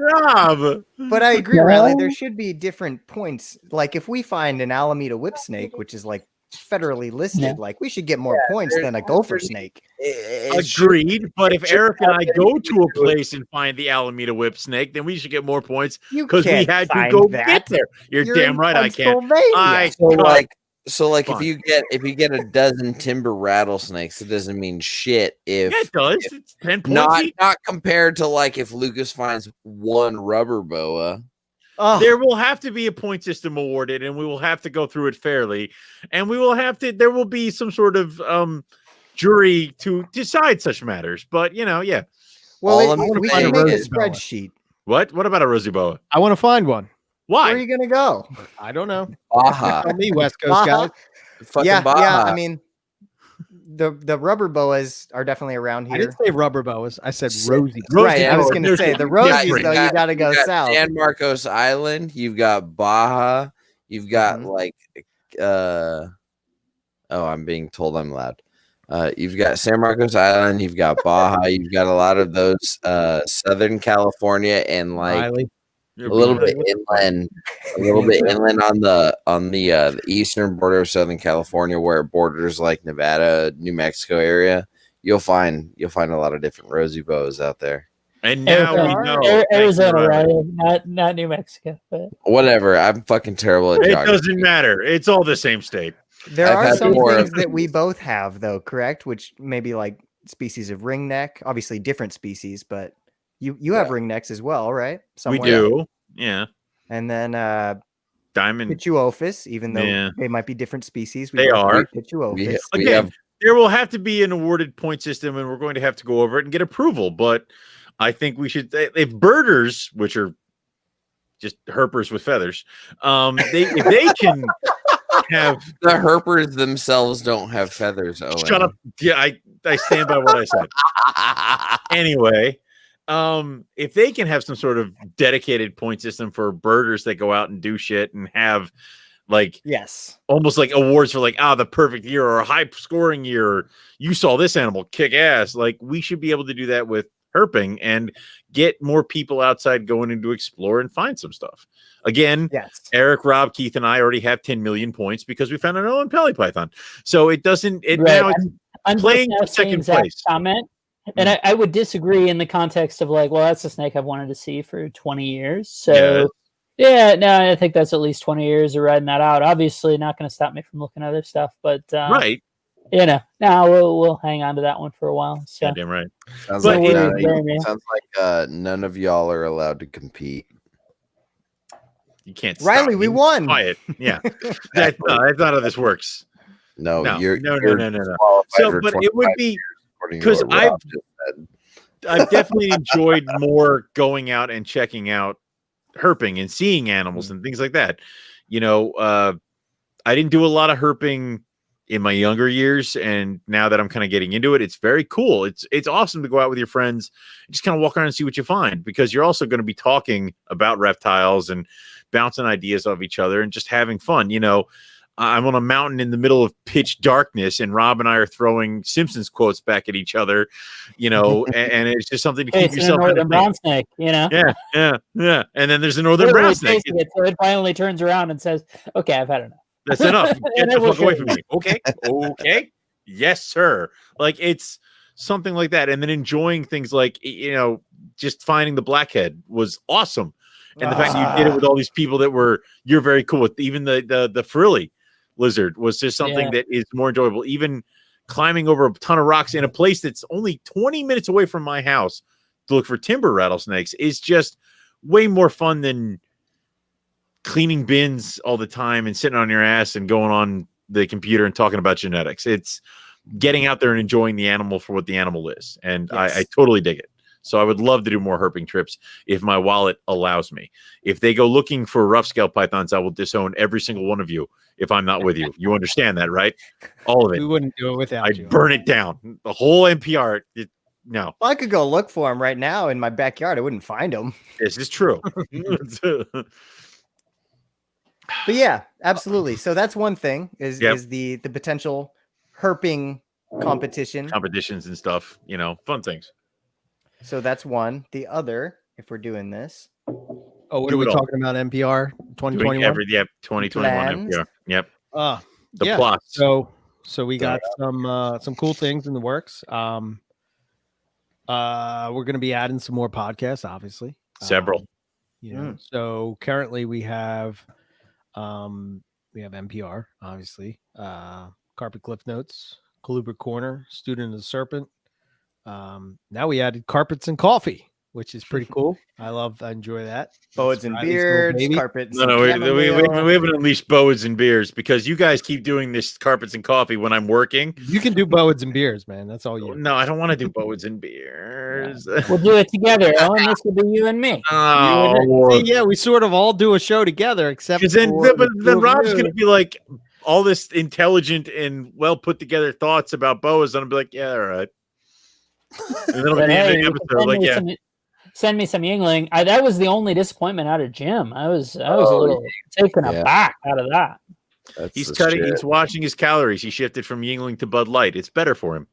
But I agree, Riley. There should be different points. Like if we find an Alameda whip snake, which is like federally listed, like we should get more points than a gopher snake. Agreed. But if Eric and I go to a place and find the Alameda whip snake, then we should get more points because we had to go get there. You're damn right I can't. So if you get a dozen timber rattlesnakes, it doesn't mean shit. If it does, it's 10 points. Not compared to like if Lucas finds one rubber boa. There will have to be a point system awarded, and we will have to go through it fairly, and there will be some sort of jury to decide such matters. But Well, we can make a spreadsheet. What about a rosy boa? I want to find one. Why? Where are you gonna go? I don't know. Baja. Tell me, West Coast guys. Fucking Baja. Yeah. I mean, the rubber boas are definitely around here. I didn't say rubber boas. I said rosy. Right. I was gonna say the rosies though. You gotta go south. San Marcos Island. You've got Baja. You've got I'm being told I'm loud. You've got San Marcos Island. You've got Baja. You've got a lot of those Southern California and like. A little bit inland on the eastern border of Southern California, where it borders like Nevada, New Mexico area. You'll find a lot of different rosy boas out there. And now we know Arizona, right? Not New Mexico, but whatever. I'm fucking terrible at geography. It doesn't matter. It's all the same state. There are some things that we both have, though, correct? Which maybe like species of ringneck, obviously different species, but. You have ringnecks as well, right? We do, yeah. And then diamond Pituophis, even though they might be different species. They are Pituophis. Again, there will have to be an awarded point system, and we're going to have to go over it and get approval. But I think we should, if birders, which are just herpers with feathers, if they can have the herpers themselves don't have feathers. Owen. Shut up. Yeah, I stand by what I said. Anyway. If they can have some sort of dedicated point system for birders that go out and do shit and have Like, yes, almost like awards for like, the perfect year or a high scoring year. Or you saw this animal kick ass. Like, we should be able to do that with herping and get more people outside going in to explore and find some stuff. Again, yes. Eric, Rob, Keith, and I already have 10 million points because we found an Owen Pelly Python. So it doesn't, now it's I'm playing now second saying place. comment. And I would disagree in the context of like, well, that's a snake I've wanted to see for 20 years. So yeah, no, I think that's at least 20 years of riding that out. Obviously not going to stop me from looking at other stuff, but right. You know, now we'll hang on to that one for a while. So damn right. Sounds like none of y'all are allowed to compete. You can't. Riley, stop. we won. Quiet. Yeah, that's not how this works. No. No. So, but it would be because I've definitely enjoyed more going out and checking out herping and seeing animals and things like that. You know, I didn't do a lot of herping in my younger years, and now that I'm kind of getting into it, it's very cool. It's awesome to go out with your friends and just kind of walk around and see what you find, because you're also going to be talking about reptiles and bouncing ideas off each other and just having fun. You know, I'm on a mountain in the middle of pitch darkness, and Rob and I are throwing Simpsons quotes back at each other, you know, and it's just something to keep yourself in a brown snake, you know. Yeah. And then there's a northern brown snake. So it finally turns around and says, "Okay, I've had enough. That's enough. Get the fuck away from me." Okay. Yes, sir. Like, it's something like that. And then enjoying things like, you know, just finding the blackhead was awesome. And the fact that you did it with all these people that you're very cool with. Even the frilly lizard was just something that is more enjoyable. Even climbing over a ton of rocks in a place that's only 20 minutes away from my house to look for timber rattlesnakes is just way more fun than cleaning bins all the time and sitting on your ass and going on the computer and talking about genetics. It's getting out there and enjoying the animal for what the animal is. And I totally dig it. So I would love to do more herping trips if my wallet allows me. If they go looking for rough scale pythons, I will disown every single one of you if I'm not with you. You understand that, right? All of it. We wouldn't do it without you. I'd burn it down. The whole NPR. No. Well, I could go look for them right now in my backyard. I wouldn't find them. This is true. But yeah, absolutely. So that's one thing is the potential herping competitions and stuff, you know, fun things. So that's one. The other, if we're doing this. Oh, what are we talking about? NPR 2021? 2021 NPR. Yep. The plot. So we got some cool things in the works. We're going to be adding some more podcasts, obviously. Several. So currently we have NPR, obviously, Carpet Cliff Notes, Colubrid Corner, Student of the Serpent. Now we added Carpets and Coffee, which is pretty cool. I enjoy that. Boas and Beards, Carpets. No, we haven't unleashed Boas and Beers because you guys keep doing this Carpets and Coffee when I'm working. You can do Boas and Beers, man. That's all you. No, I don't want to do Boas and Beers. We'll do it together, Ellen. This will be you and me. Oh, yeah, we sort of all do a show together, except then Rob's going to be like all this intelligent and well put together thoughts about Boas, and I'll be like, yeah, all right. And then it'll be the episode, send me some Yingling. That was the only disappointment out of Jim. I was a little taken aback out of that. He's watching his calories. He shifted from Yingling to Bud Light. It's better for him.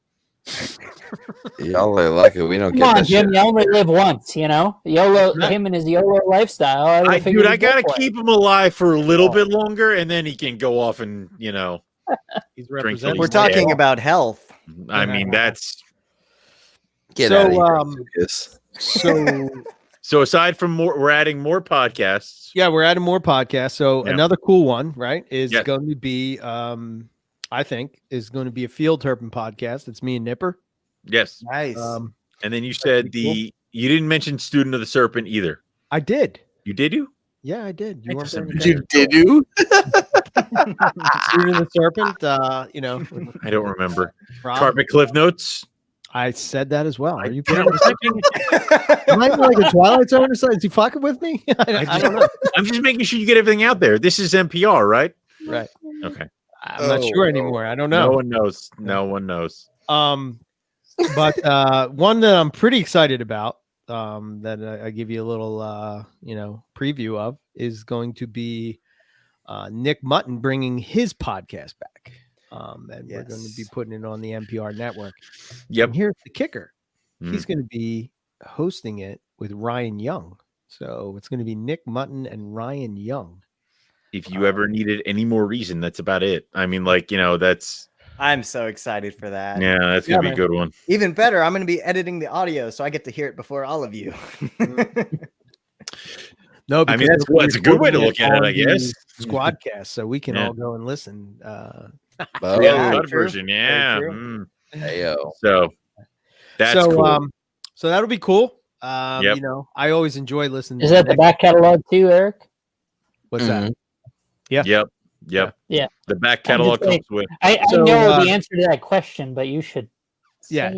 Y'all are lucky we don't Come get on, that Jim. shit. You only live once, you know. YOLO, him and his YOLO lifestyle. I gotta keep him alive for a little bit longer, and then he can go off and he's representing. We're talking about health. I mean, that's. So aside from more, we're adding more podcasts. Yeah, we're adding more podcasts. So another cool one, right, is going to be, I think, is going to be a field herping podcast. It's me and Nipper. Yes. Nice. And then you said you didn't mention Student of the Serpent either. I did. You did? Yeah, I did. You Student you? of the Serpent, I don't remember. Carpet Cliff Notes. I said that as well. Are you kidding? Am I like a Twilight Zone or something? Is he fucking with me? I don't know. I'm just making sure you get everything out there. This is NPR, right? Right. Okay. I'm not sure anymore. I don't know. No one knows. No one knows. But one that I'm pretty excited about, that I give you a little, preview of, is going to be Nick Mutton bringing his podcast back. And we're going to be putting it on the NPR network. Yep. And here's the kicker. He's going to be hosting it with Ryan Young. So it's going to be Nick Mutton and Ryan Young. If you ever needed any more reason, that's about it. I mean, that's. I'm so excited for that. Yeah, that's going to be a good one. Even better, I'm going to be editing the audio so I get to hear it before all of you. No, I mean, it's a good way to look at it, I guess. Squadcast, so we can all go and listen. Version, yeah. So that's cool. So that'll be cool. You know, I always enjoy listening. Is that the back catalog too, Eric? What's that? Yeah. Yep. Yeah. The back catalog comes with. I know the answer to that question, but you should. Yeah.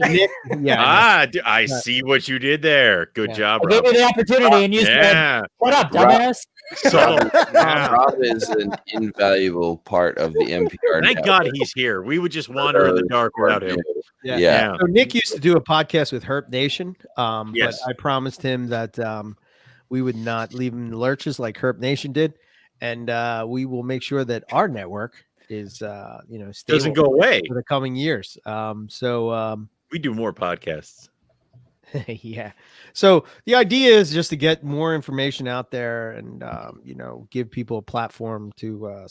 I see what you did there. Good job, Rob. I gave you the opportunity, and you said, "What up, dumbass?" Rob is an invaluable part of the NPR. Thank God he's here. We would just wander in the dark without him. Yeah. So Nick used to do a podcast with Herp Nation. Yes. But I promised him that we would not leave him in the lurches like Herp Nation did, and we will make sure that our network is stable doesn't go away for the coming years. We do more podcasts. Yeah. So the idea is just to get more information out there and give people a platform to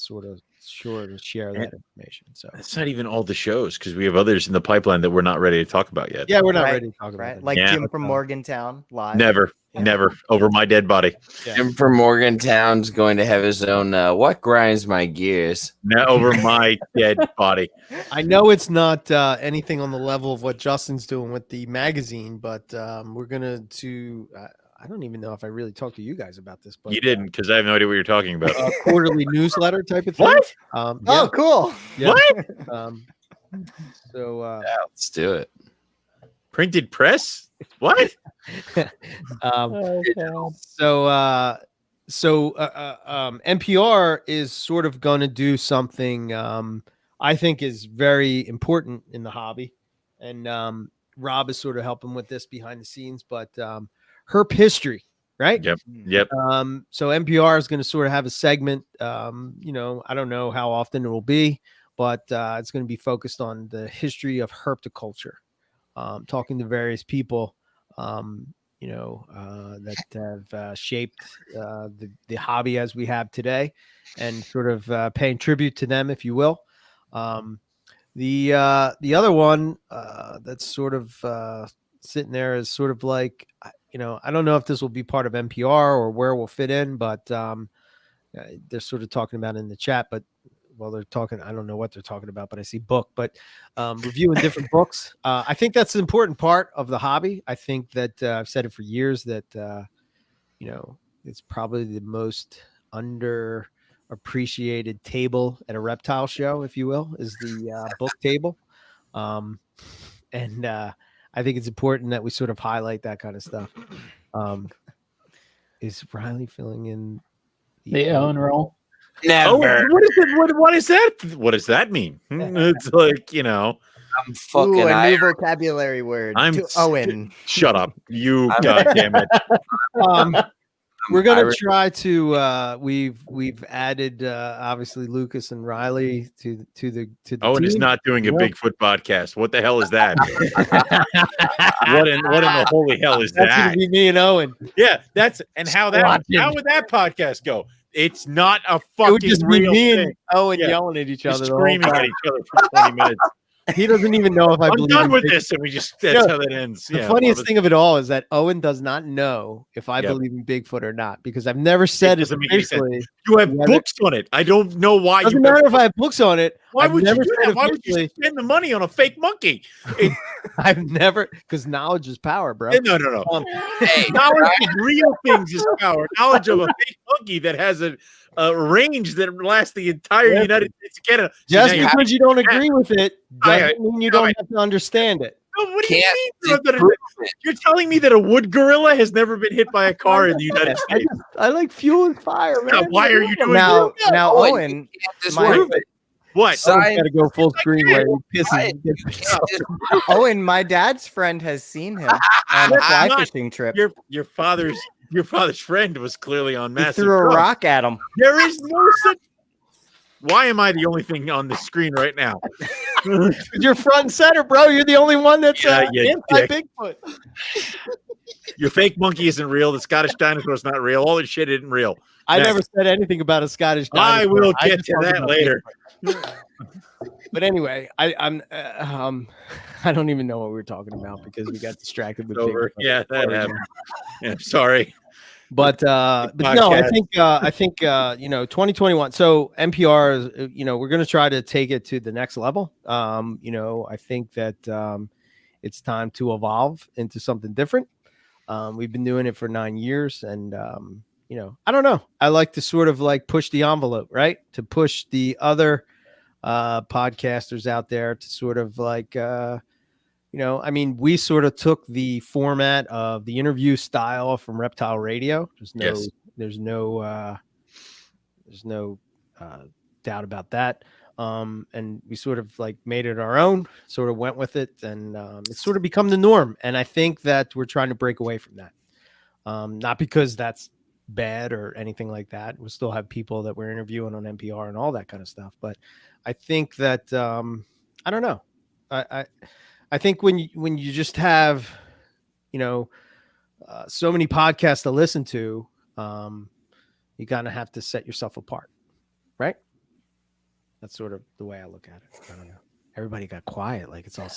share that information. So it's not even all the shows because we have others in the pipeline that we're not ready to talk about yet. Yeah, we're not ready to talk about it. Like Jim from Morgantown live. Never over my dead body. Jim from Morgantown's going to have his own what grinds my gears. Now over my dead body. I know it's not anything on the level of what Justin's doing with the magazine, but we're gonna I don't even know if I really talked to you guys about this, but you didn't because I have no idea what you're talking about. Quarterly newsletter type of thing. What? Oh, cool. Yeah. What? Let's do it. Printed press? What? NPR is sort of going to do something I think is very important in the hobby, and Rob is sort of helping with this behind the scenes, but Herp history, right? Yep. So NPR is going to sort of have a segment. I don't know how often it will be, but it's going to be focused on the history of herpetoculture, talking to various people, that have shaped the hobby as we have today, and sort of paying tribute to them, if you will. The other one that's sort of sitting there is sort of like, I don't know if this will be part of NPR or where we'll fit in, but they're sort of talking about it in the chat, but they're talking, I don't know what they're talking about, but I see book, but reviewing different books. I think that's an important part of the hobby. I think that I've said it for years that, it's probably the most underappreciated table at a reptile show, if you will, is the book table. And I think it's important that we sort of highlight that kind of stuff. Is Riley filling in the Owen role? Never. Oh, what is it? What is that? What does that mean? It's like, I'm fucking a new vocabulary word. To Owen. Shut up. You goddamn it. We're gonna try to we've added obviously Lucas and Riley to the Owen team. is not doing a Bigfoot podcast. What the hell is that? what in the holy hell is That's that? gonna be me and Owen. Yeah, how would that podcast go? It's not a fucking It would just be real me thing. and Owen yelling at each other, Just the whole screaming at time. each other for 20 minutes. He doesn't even know if I I'm believe done in with Bigfoot. this, and that's how that ends. The funniest thing of it all is that Owen does not know if I believe in Bigfoot or not, because I've never said it doesn't make any sense. officially. You have books on it. I don't know why. Doesn't matter if I have books on it. Why would you do said that? Why would you officially- spend the money on a fake monkey? I've never, because knowledge is power, bro. No. Hey, Knowledge of real things is power. Knowledge of a fake monkey that has a range that lasts the entire United States of Canada. Just because you don't agree with it I- doesn't mean you don't have to understand it. No, what do you mean? You're telling me that a wood gorilla has never been hit by a car in the United States? I like fuel and fire, man. Now, why are you doing Now, that? Owen, What? Owen's got to go full screen where he pisses. Owen, my dad's friend has seen him on a fly fishing trip. Your father's friend was clearly on He massive threw a drugs. rock at him. There is no such Why am I the only thing on the screen right now? You're front and center, bro. You're the only one that's you dick. anti-Bigfoot. Your fake monkey isn't real. The Scottish dinosaur is not real. All this shit isn't real. I Next. never said anything about a Scottish dinosaur. I will I get just to talked that about later. Bigfoot. But anyway, I'm I don't even know what we were talking about because we got distracted with Over. Bigfoot. Yeah, that happened. Yeah, sorry. But no, I think 2021. So NPR is, we're going to try to take it to the next level. I think that it's time to evolve into something different. We've been doing it for 9 years, and I don't know. I like to sort of like push the envelope, right? To push the other podcasters out there to sort of like we sort of took the format of the interview style from Reptile Radio. There's no doubt about that. And we sort of like made it our own, sort of went with it, and it's sort of become the norm. And I think that we're trying to break away from that. Not because that's bad or anything like that. We'll still have people that we're interviewing on NPR and all that kind of stuff. But I think that I don't know. I think when you just have, so many podcasts to listen to, you kind of have to set yourself apart, right? That's sort of the way I look at it. I don't know. Everybody got quiet, like it's all.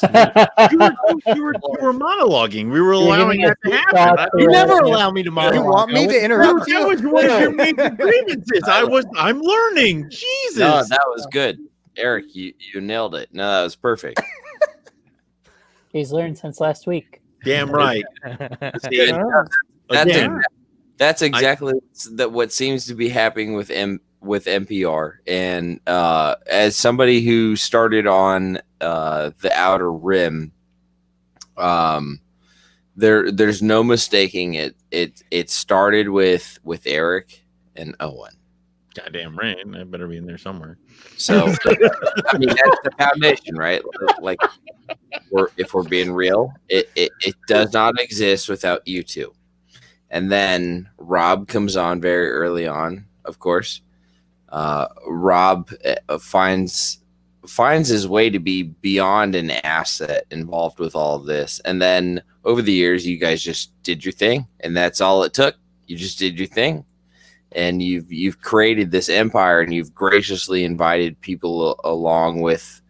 you were monologuing. We were allowing that to happen. You never allow me to monologue. You want me to interrupt you? That was one of your major grievances. I'm learning. Jesus. No, that was good, Eric. You nailed it. No, that was perfect. He's learned since last week. Damn right. That's exactly what seems to be happening with NPR. And as somebody who started on the Outer Rim, there's no mistaking it. It started with Eric and Owen. Goddamn right. I better be in there somewhere. So I mean that's the foundation, right? Like if we're being real, it does not exist without you two. And then Rob comes on very early on, of course. Rob finds his way to be beyond an asset involved with all of this. And then over the years, you guys just did your thing, and that's all it took. You just did your thing, and you've created this empire, and you've graciously invited people along with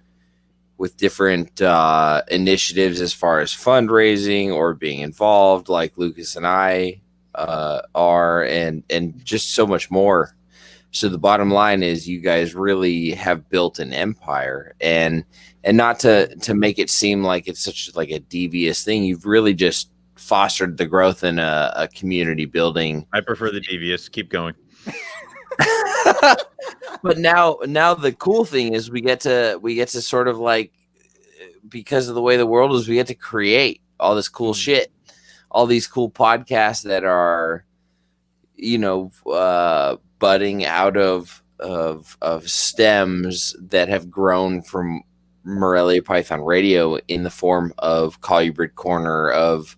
different initiatives as far as fundraising or being involved, like Lucas and I are, and just so much more. So the bottom line is you guys really have built an empire, and not to make it seem like it's such like a devious thing. You've really just fostered the growth in a community building. I prefer the devious. Keep going. But now the cool thing is we get to sort of like, because of the way the world is, we get to create all this cool shit, all these cool podcasts that are, budding out of stems that have grown from Morelia Python Radio in the form of Colubrid Corner, of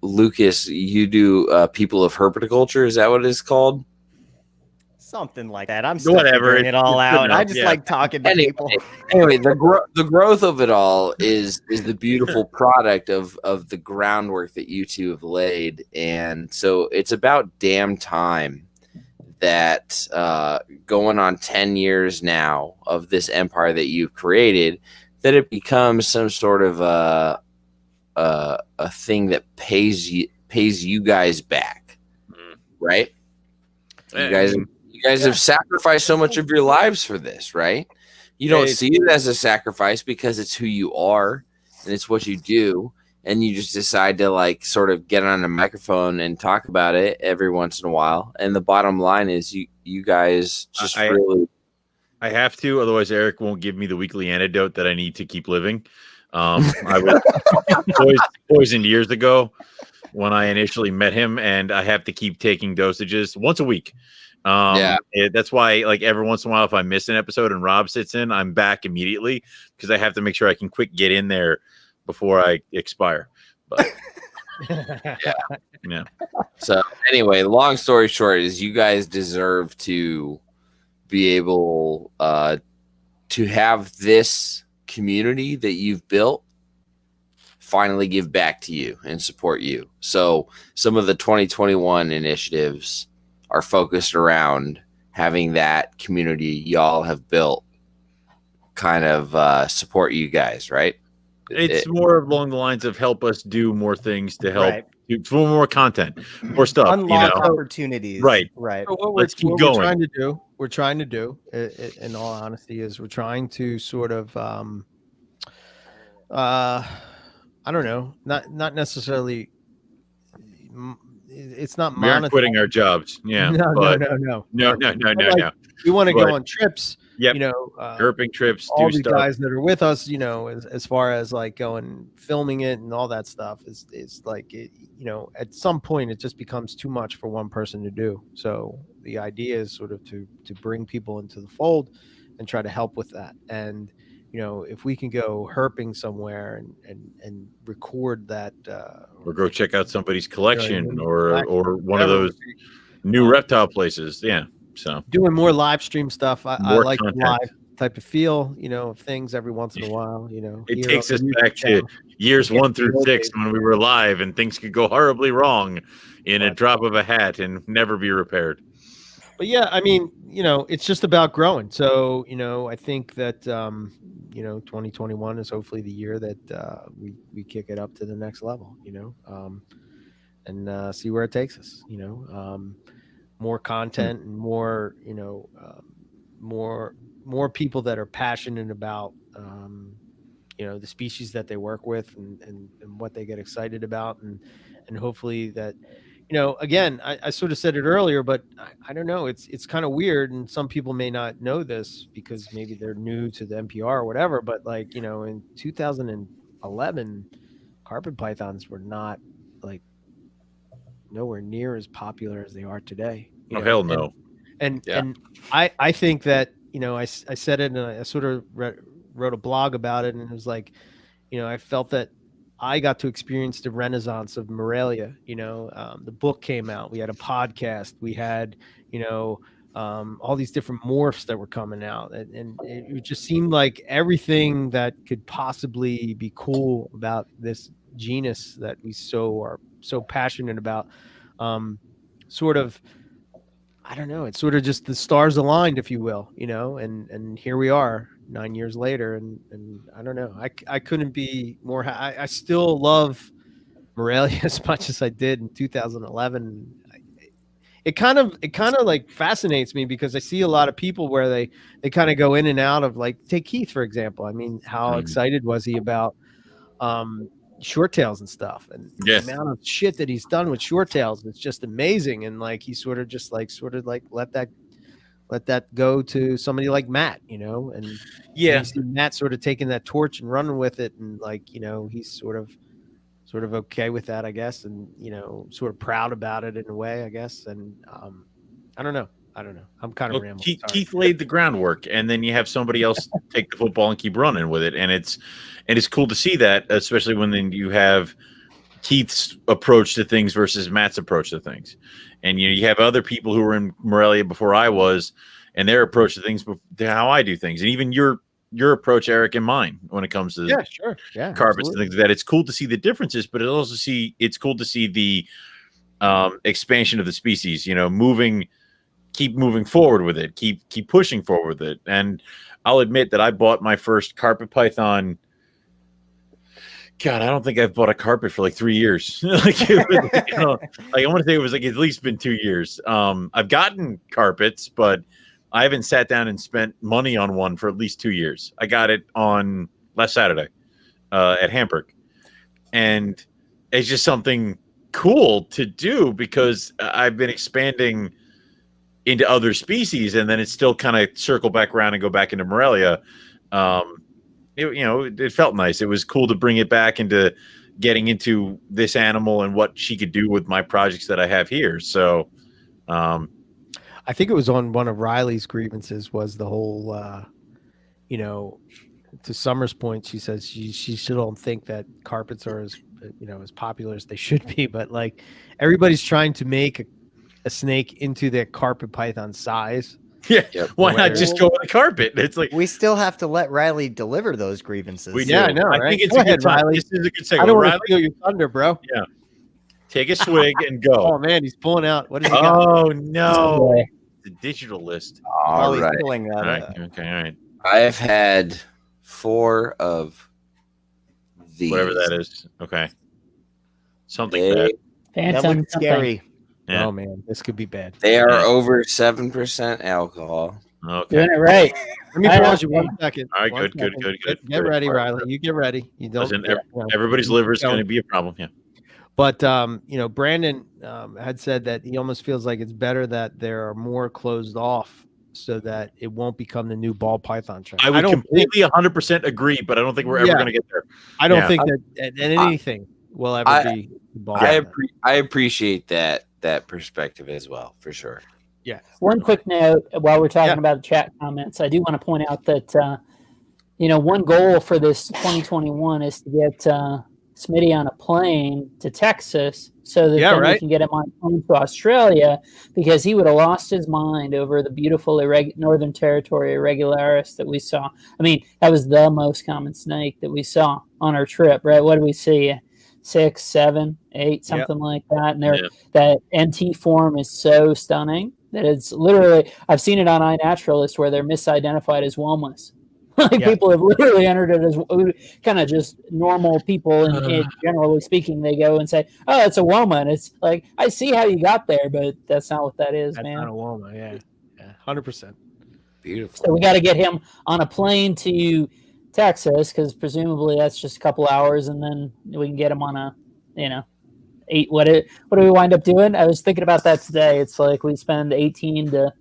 Lucas, you do People of Herpeticulture. Is that what it's called? Something like that. I'm still Whatever. figuring it all out. I just like talking to people. Anyway, the growth of it all is the beautiful product of the groundwork that you two have laid. And so it's about damn time that going on 10 years now of this empire that you've created, that it becomes some sort of a thing that pays you guys back, right? You guys have sacrificed so much of your lives for this, right? You don't see it as a sacrifice because it's who you are and it's what you do, and you just decide to like sort of get on a microphone and talk about it every once in a while. And the bottom line is you guys just really. I have to, otherwise Eric won't give me the weekly antidote that I need to keep living. I was poisoned years ago when I initially met him, and I have to keep taking dosages once a week. That's why, like, every once in a while, if I miss an episode and Rob sits in, I'm back immediately because I have to make sure I can quick get in there before I expire. But yeah. So anyway, long story short is you guys deserve to be able to have this community that you've built finally give back to you and support you. So some of the 2021 initiatives are focused around having that community y'all have built kind of support you guys, right? It's more along the lines of help us do more things to help for more content, more stuff, unlock opportunities. Right. So Let's keep going. We're trying to do, in all honesty, is we're trying to sort of, I don't know, not necessarily. It's not. We aren't quitting our jobs. Yeah. No. No. We want to go on trips. Yep. Herping trips. All do the stuff. guys that are with us, as far as like going filming it and all that stuff is like it, at some point it just becomes too much for one person to do. So the idea is sort of to bring people into the fold and try to help with that. And if we can go herping somewhere and record that, or go check out somebody's collection, or one of those new reptile places. Yeah. So doing more live stream stuff. I like the content. live type of feel, of things every once in a while. It takes us back to years 1 through 6 when we were live and things could go horribly wrong in a drop of a hat and never be repaired. But yeah, I mean, it's just about growing. So, I think that 2021 is hopefully the year that we kick it up to the next level, and see where it takes us, more content and more, more people that are passionate about, the species that they work with and what they get excited about. And hopefully that, again, I sort of said it earlier, but I don't know. It's kind of weird. And some people may not know this because maybe they're new to the NPR or whatever, but like, in 2011, carpet pythons were not like nowhere near as popular as they are today. Hell no. And I think that, I said it and I sort of wrote a blog about it, and it was like, I felt that I got to experience the renaissance of Morelia. The book came out, we had a podcast, we had, all these different morphs that were coming out, and it just seemed like everything that could possibly be cool about this genus that we are so passionate about, sort of, I don't know, it's sort of just the stars aligned, if you will, and here we are 9 years later, and I don't know, I couldn't be more I still love Morelia as much as I did in 2011. It kind of like fascinates me because I see a lot of people where they kind of go in and out of, like, take Keith for example. I mean, how excited was he about short tails and stuff, and the amount of shit that he's done with short tails, it's just amazing. And like he sort of let that go to somebody like Matt, and you see Matt sort of taking that torch and running with it, and like, he's sort of okay with that, I guess, and sort of proud about it in a way, I guess. And I don't know. I'm kind of rambling. Keith laid the groundwork, and then you have somebody else take the football and keep running with it, and it's cool to see that, especially when then you have Keith's approach to things versus Matt's approach to things, and you have other people who were in Morelia before I was, and their approach to things, to how I do things, and even your approach, Eric, and mine when it comes to carpets and things like that. It's cool to see the differences, but it's cool to see the expansion of the species. Keep moving forward with it, keep pushing forward with it. And I'll admit that I bought my first carpet python. God, I don't think I've bought a carpet for like 3 years. Like I want to say it was like at least been 2 years. I've gotten carpets, but I haven't sat down and spent money on one for at least 2 years. I got it on last Saturday at Hamburg, and it's just something cool to do because I've been expanding into other species, and then it's still kind of circle back around and go back into Morelia. It felt nice. It was cool to bring it back into getting into this animal and what she could do with my projects that I have here. So I think it was on one of Riley's grievances was the whole, to Summer's point, she says she still don't think that carpets are as popular as they should be, but like everybody's trying to make a snake into their carpet python size. Yeah. Yep. Why not just go with the carpet? It's like we still have to let Riley deliver those grievances. we Yeah, do. I know, I right? think it's Go a good ahead, time. Riley. This is a good segue. I don't want Riley, to steal your thunder, bro. yeah. Take a swig and go. Oh man, he's pulling out. What is he got? Oh no. Yeah. The digital list. All He's right. pulling that All right. up. Okay. All right. I've had 4 of these. Whatever that is. Okay. Something They, bad. That Phantom looks something. scary. Yeah. Oh man, this could be bad. they are Yeah. over 7% alcohol. Okay. Doing it right. Let me I pause you know. 1 second. All right. One Good. Good. second. Good. Good. Get good. ready, All right. Riley. You get ready. You don't. Listen, you know, everybody's you liver is keep going to going. be a problem. Yeah. But Brandon had said that he almost feels like it's better that there are more closed off so that it won't become the new ball python trend. I would don't completely 100% agree, but I don't think we're ever Yeah. going to get there. I don't Yeah. think that anything will ever be the ball python. I appreciate that perspective as well, for sure. Yeah. One quick note while we're talking about the chat comments, I do want to point out that one goal for this 2021 is to get Smitty on a plane to Texas so that then we can get him on a plane to Australia, because he would have lost his mind over the beautiful Northern Territory irregularis that we saw. I mean, that was the most common snake that we saw on our trip, right? What did we see? 6, 7, 8, something like that. And that NT form is so stunning that it's literally, I've seen it on iNaturalist where they're misidentified as womas. People have literally entered it as kind of just normal people, and generally speaking, they go and say, "Oh, it's a woma," and it's like, I see how you got there, but that's not what that is, That's man. not a woma, yeah, 100%. Beautiful. So we got to get him on a plane to Texas, because presumably that's just a couple hours, and then we can get him on a, 8. What do we wind up doing? I was thinking about that today. It's like we spend 18 to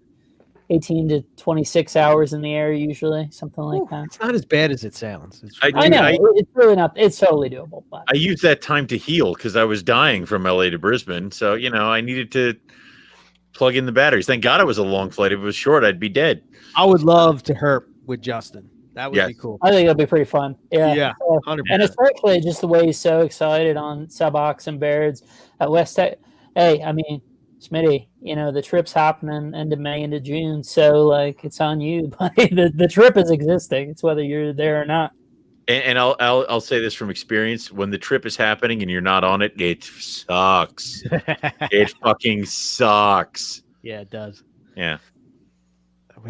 26 hours in the air usually, something like that. It's not as bad as it sounds. I know it's really not. It's totally doable. But I used that time to heal because I was dying from LA to Brisbane. So, I needed to plug in the batteries. Thank God it was a long flight. If it was short, I'd be dead. I would love to herp with Justin. That would be cool. I think it'll be pretty fun. Yeah. Yeah. 100%. And especially just the way he's so excited on Subox and Baird's at West Tech. Hey, I mean, Smitty, the trip's happening end of May into June, so like it's on you. But the trip is existing. It's whether you're there or not. And I'll say this from experience: when the trip is happening and you're not on it, it sucks. It fucking sucks. Yeah, it does. Yeah.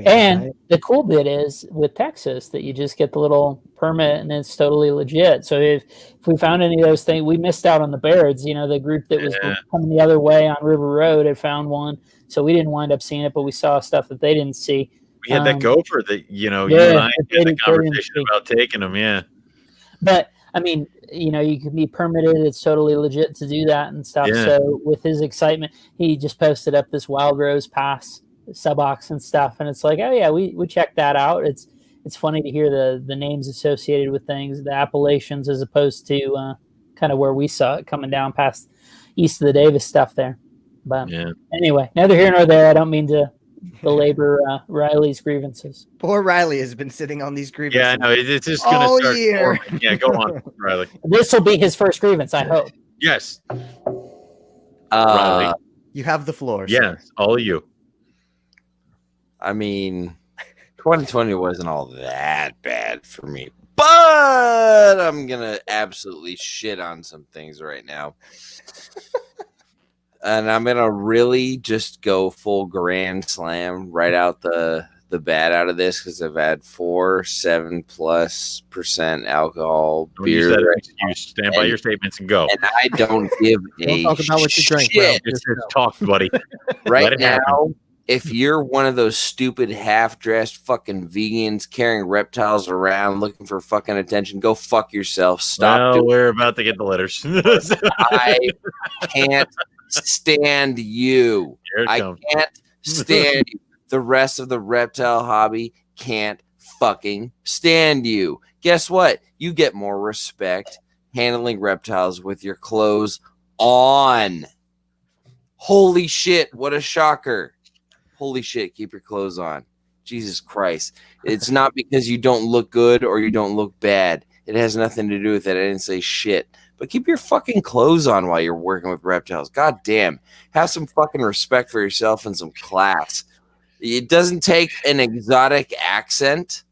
And the cool bit is with Texas that you just get the little permit and it's totally legit. So if we found any of those things, we missed out on the Bairds, the group that was coming the other way on River Road had found one. So we didn't wind up seeing it, but we saw stuff that they didn't see. We had that gopher that, you and I had the conversation about taking them. Yeah. But I mean, you can be permitted. It's totally legit to do that and stuff. Yeah. So with his excitement, he just posted up this Wild Rose Pass Subox and stuff, and it's like, oh yeah, we checked that out. It's funny to hear the names associated with things, the appellations, as opposed to kind of where we saw it coming down past east of the Davis stuff there. But anyway, neither here nor there. I don't mean to belabor Riley's grievances. Poor Riley has been sitting on these grievances. Yeah, no, it's just going to start. Year. Yeah, go on, Riley. This will be his first grievance, I hope. Yes. Riley. You have the floor. Yes, all of you. I mean, 2020 wasn't all that bad for me, but I'm going to absolutely shit on some things right now. And I'm going to really just go full grand slam right out the bat out of this, because I've had 4 7+% alcohol beer. You stand by your statements and go. And I don't give a talk about what you drink, shit. Just talk, buddy. Right now, if you're one of those stupid half-dressed fucking vegans carrying reptiles around looking for fucking attention, go fuck yourself. Stop. Well, we're about to get the letters. I can't stand you. I can't stand you. The rest of the reptile hobby can't fucking stand you. Guess what? You get more respect handling reptiles with your clothes on. Holy shit, what a shocker. Holy shit, keep your clothes on. Jesus Christ. It's not because you don't look good or you don't look bad. It has nothing to do with it. I didn't say shit. But keep your fucking clothes on while you're working with reptiles. God damn. Have some fucking respect for yourself and some class. It doesn't take an exotic accent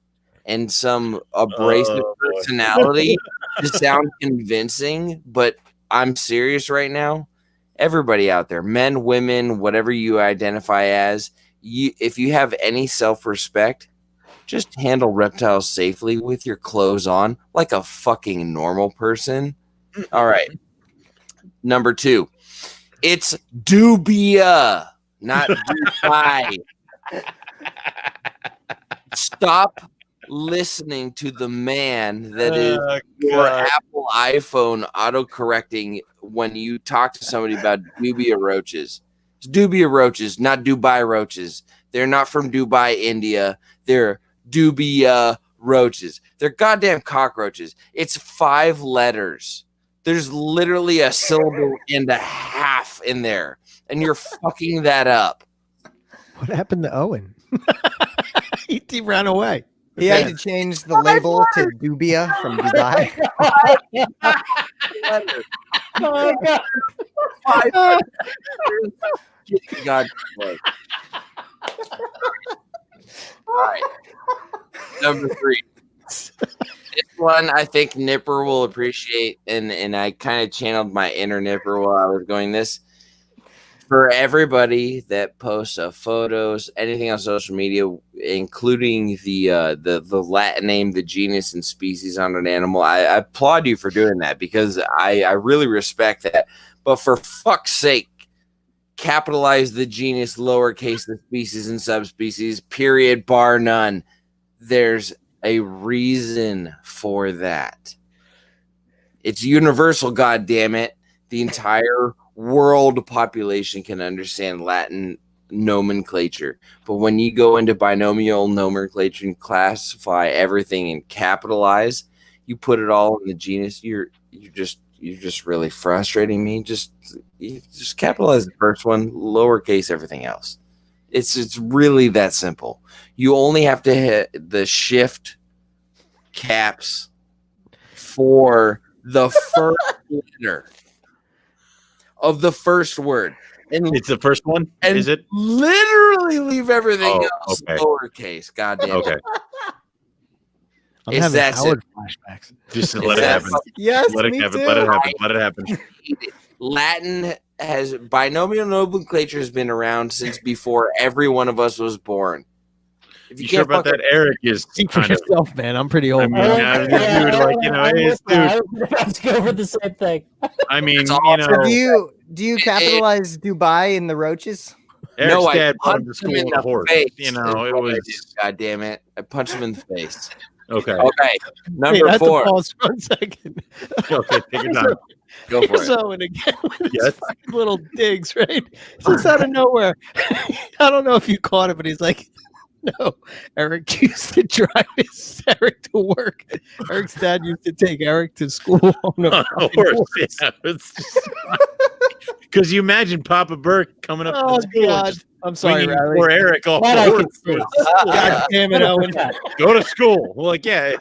and some abrasive personality to sound convincing, but I'm serious right now. Everybody out there, men, women, whatever you identify as, if you have any self-respect, just handle reptiles safely with your clothes on like a fucking normal person. All right. Number 2. It's dubia, not Dubai. Stop listening to the man that is your Apple iPhone auto-correcting when you talk to somebody about dubia roaches. It's dubia roaches, not Dubai roaches. They're not from Dubai, India. They're dubia roaches. They're goddamn cockroaches. It's 5 letters. There's literally a syllable and a half in there, and you're fucking that up. What happened to Owen? He ran away. He had to change the label to Dubia from Dubai. Oh, God. All right. Number 3. This one I think Nipper will appreciate, and I kind of channeled my inner Nipper while I was going this. For everybody that posts photos, anything on social media, including the Latin name, the genus and species on an animal, I applaud you for doing that because I really respect that. But for fuck's sake, capitalize the genus, lowercase the species and subspecies, period, bar none. There's a reason for that. It's universal, goddammit. The entire world population can understand Latin nomenclature, but when you go into binomial nomenclature and classify everything and capitalize, you put it all in the genus. You're just really frustrating me. Just capitalize the first one, lowercase everything else. It's really that simple. You only have to hit the shift caps for the first letter of the first word, and it's the first one. Is it? Literally leave everything else lowercase. Goddamn. Okay. I'm having Howard flashbacks. Just let it happen. Yes, let it happen. Let it happen. Let it happen. Latin has binomial nomenclature has been around since before every one of us was born. If you sure about that? Eric is speak for yourself, man. I'm pretty old. I mean, I was about to go over the same thing. I mean, do you capitalize Dubai in the roaches? Eric's no, dad I put him to school with a horse. Face. You know, it was. God damn it! I punched him in the face. Okay. Number 4. Pause for a second. Okay, take your time. Go for it. So, and again, with his fucking little digs, right? Just out of nowhere. I don't know if you caught it, but he's like, no, Eric used to drive Eric to work. Eric's dad used to take Eric to school on a horse. Yeah, because you imagine Papa Burke coming up to school. God. I'm sorry, Riley. Poor Eric. God damn it, Owen. Go to school. Well, like, yeah,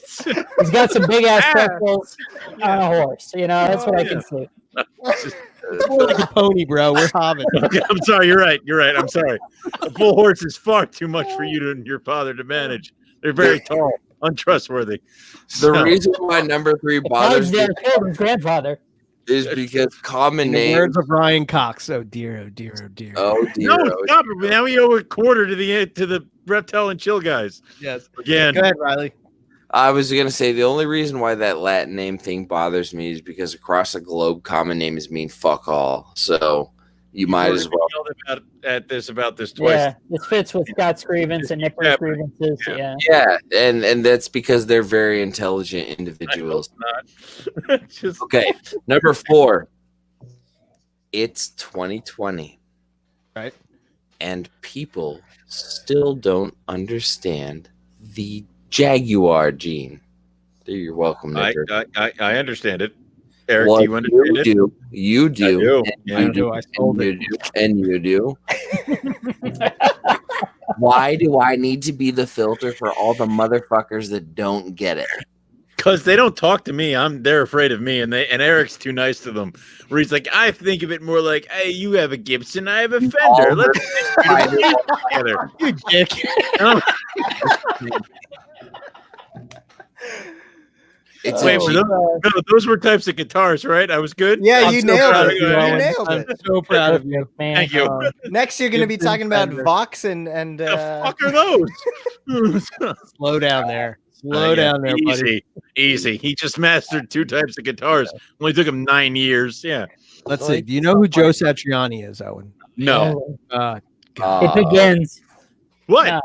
he's got some big ass freckles on a horse. You know, that's what I can see. It's more like a pony, bro. We're hobbits. I'm sorry. You're right. I'm sorry. A full horse is far too much for you and your father to manage. They're very tall, untrustworthy. The reason why number 3 bothers me his grandfather is because common names. The words of Ryan Cox. Oh dear, oh dear, oh dear. Oh dear. No, stop it. Now we owe a quarter to the reptile and chill guys. Yes. Again. Go ahead, Riley. I was going to say the only reason why that Latin name thing bothers me is because across the globe, common names mean fuck all. So you might as well. About this twice. Yeah, this fits with Scott's grievance and Nick's grievances. Yeah, and that's because they're very intelligent individuals. Okay, number 4. It's 2020. Right. And people still don't understand the Jaguar gene. You're welcome, Nicker. I understand it. Eric, do you understand it? You do. I do. And you do. Why do I need to be the filter for all the motherfuckers that don't get it? because they don't talk to me. They're afraid of me, and Eric's too nice to them. Where he's like, I think of it more like, hey, you have a Gibson, I have a Fender. Let's together. You dick. Wait, those were types of guitars, right? I was good. Yeah, you nailed it. You I'm nailed it. so proud of you. Man. Thank you. Next, you're going to be talking about Vox and The fuck are those? Slow down there. Slow down there, buddy. Easy. He just mastered 2 types of guitars. Only took him 9 years. Yeah. Let's see. Do you know who Joe Satriani is, Owen? No. It begins. What?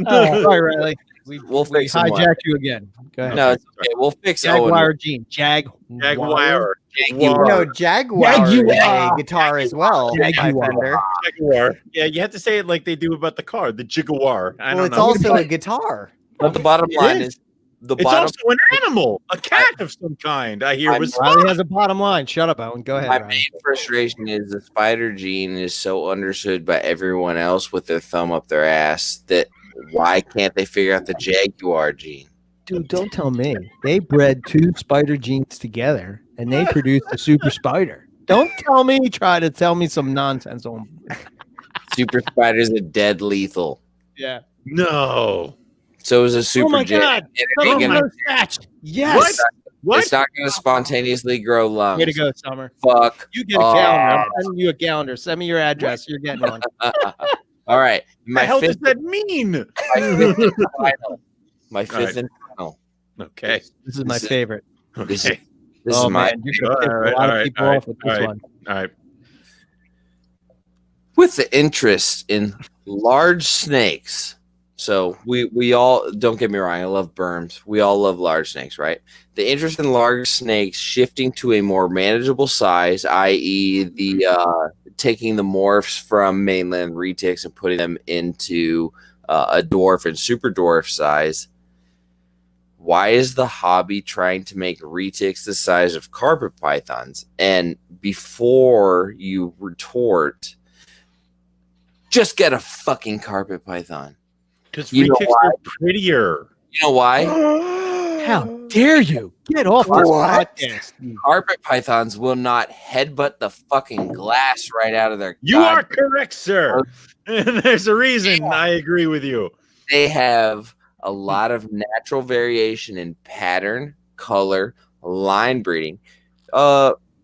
Sorry, Riley. We'll fix him. hijacked you again. Go ahead. No, it's okay. We'll fix Jaguar Owen. Gene. Jaguar. No, Jaguar is a guitar as well. Jaguar. Jaguar. Yeah, you have to say it like they do about the car, the Jaguar. Well, it's also a guitar. But the bottom line is it's also an animal, a cat of some kind. I hear was Riley has a bottom line. Shut up, Owen. Go ahead. my Riley. main frustration is the spider gene is so understood by everyone else with their thumb up their ass that why can't they figure out the Jaguar gene? Dude, don't tell me. They bred 2 spider genes together and they produced a super spider. Don't tell me. Try to tell me some nonsense on. Super spiders are dead lethal. Yeah. no. So is a super Oh my jet. God. It ain't gonna- Yes. What? It's not going to spontaneously grow lungs. Way to go, Summer. Fuck. You get a calendar. I'm sending you a calendar. Send me your address. You're getting one. All right. What the hell does that mean? My fifth and final. Okay. This is my favorite. This Okay. is my. Man, you're gonna piss a lot of people off with this one. All right. With the interest in large snakes. So we all, don't get me wrong, I love berms. We all love large snakes, right? The interest in large snakes shifting to a more manageable size, i.e. the taking the morphs from mainland retics and putting them into a dwarf and super dwarf size. Why is the hobby trying to make retics the size of carpet pythons? And before you retort, just get a fucking carpet python. Because retics are prettier. You know why? How dare you? Get off this podcast. Carpet pythons will not headbutt the fucking glass right out of their. You are correct, sir. And there's a reason I agree with you. They have a lot of natural variation in pattern, color, line breeding.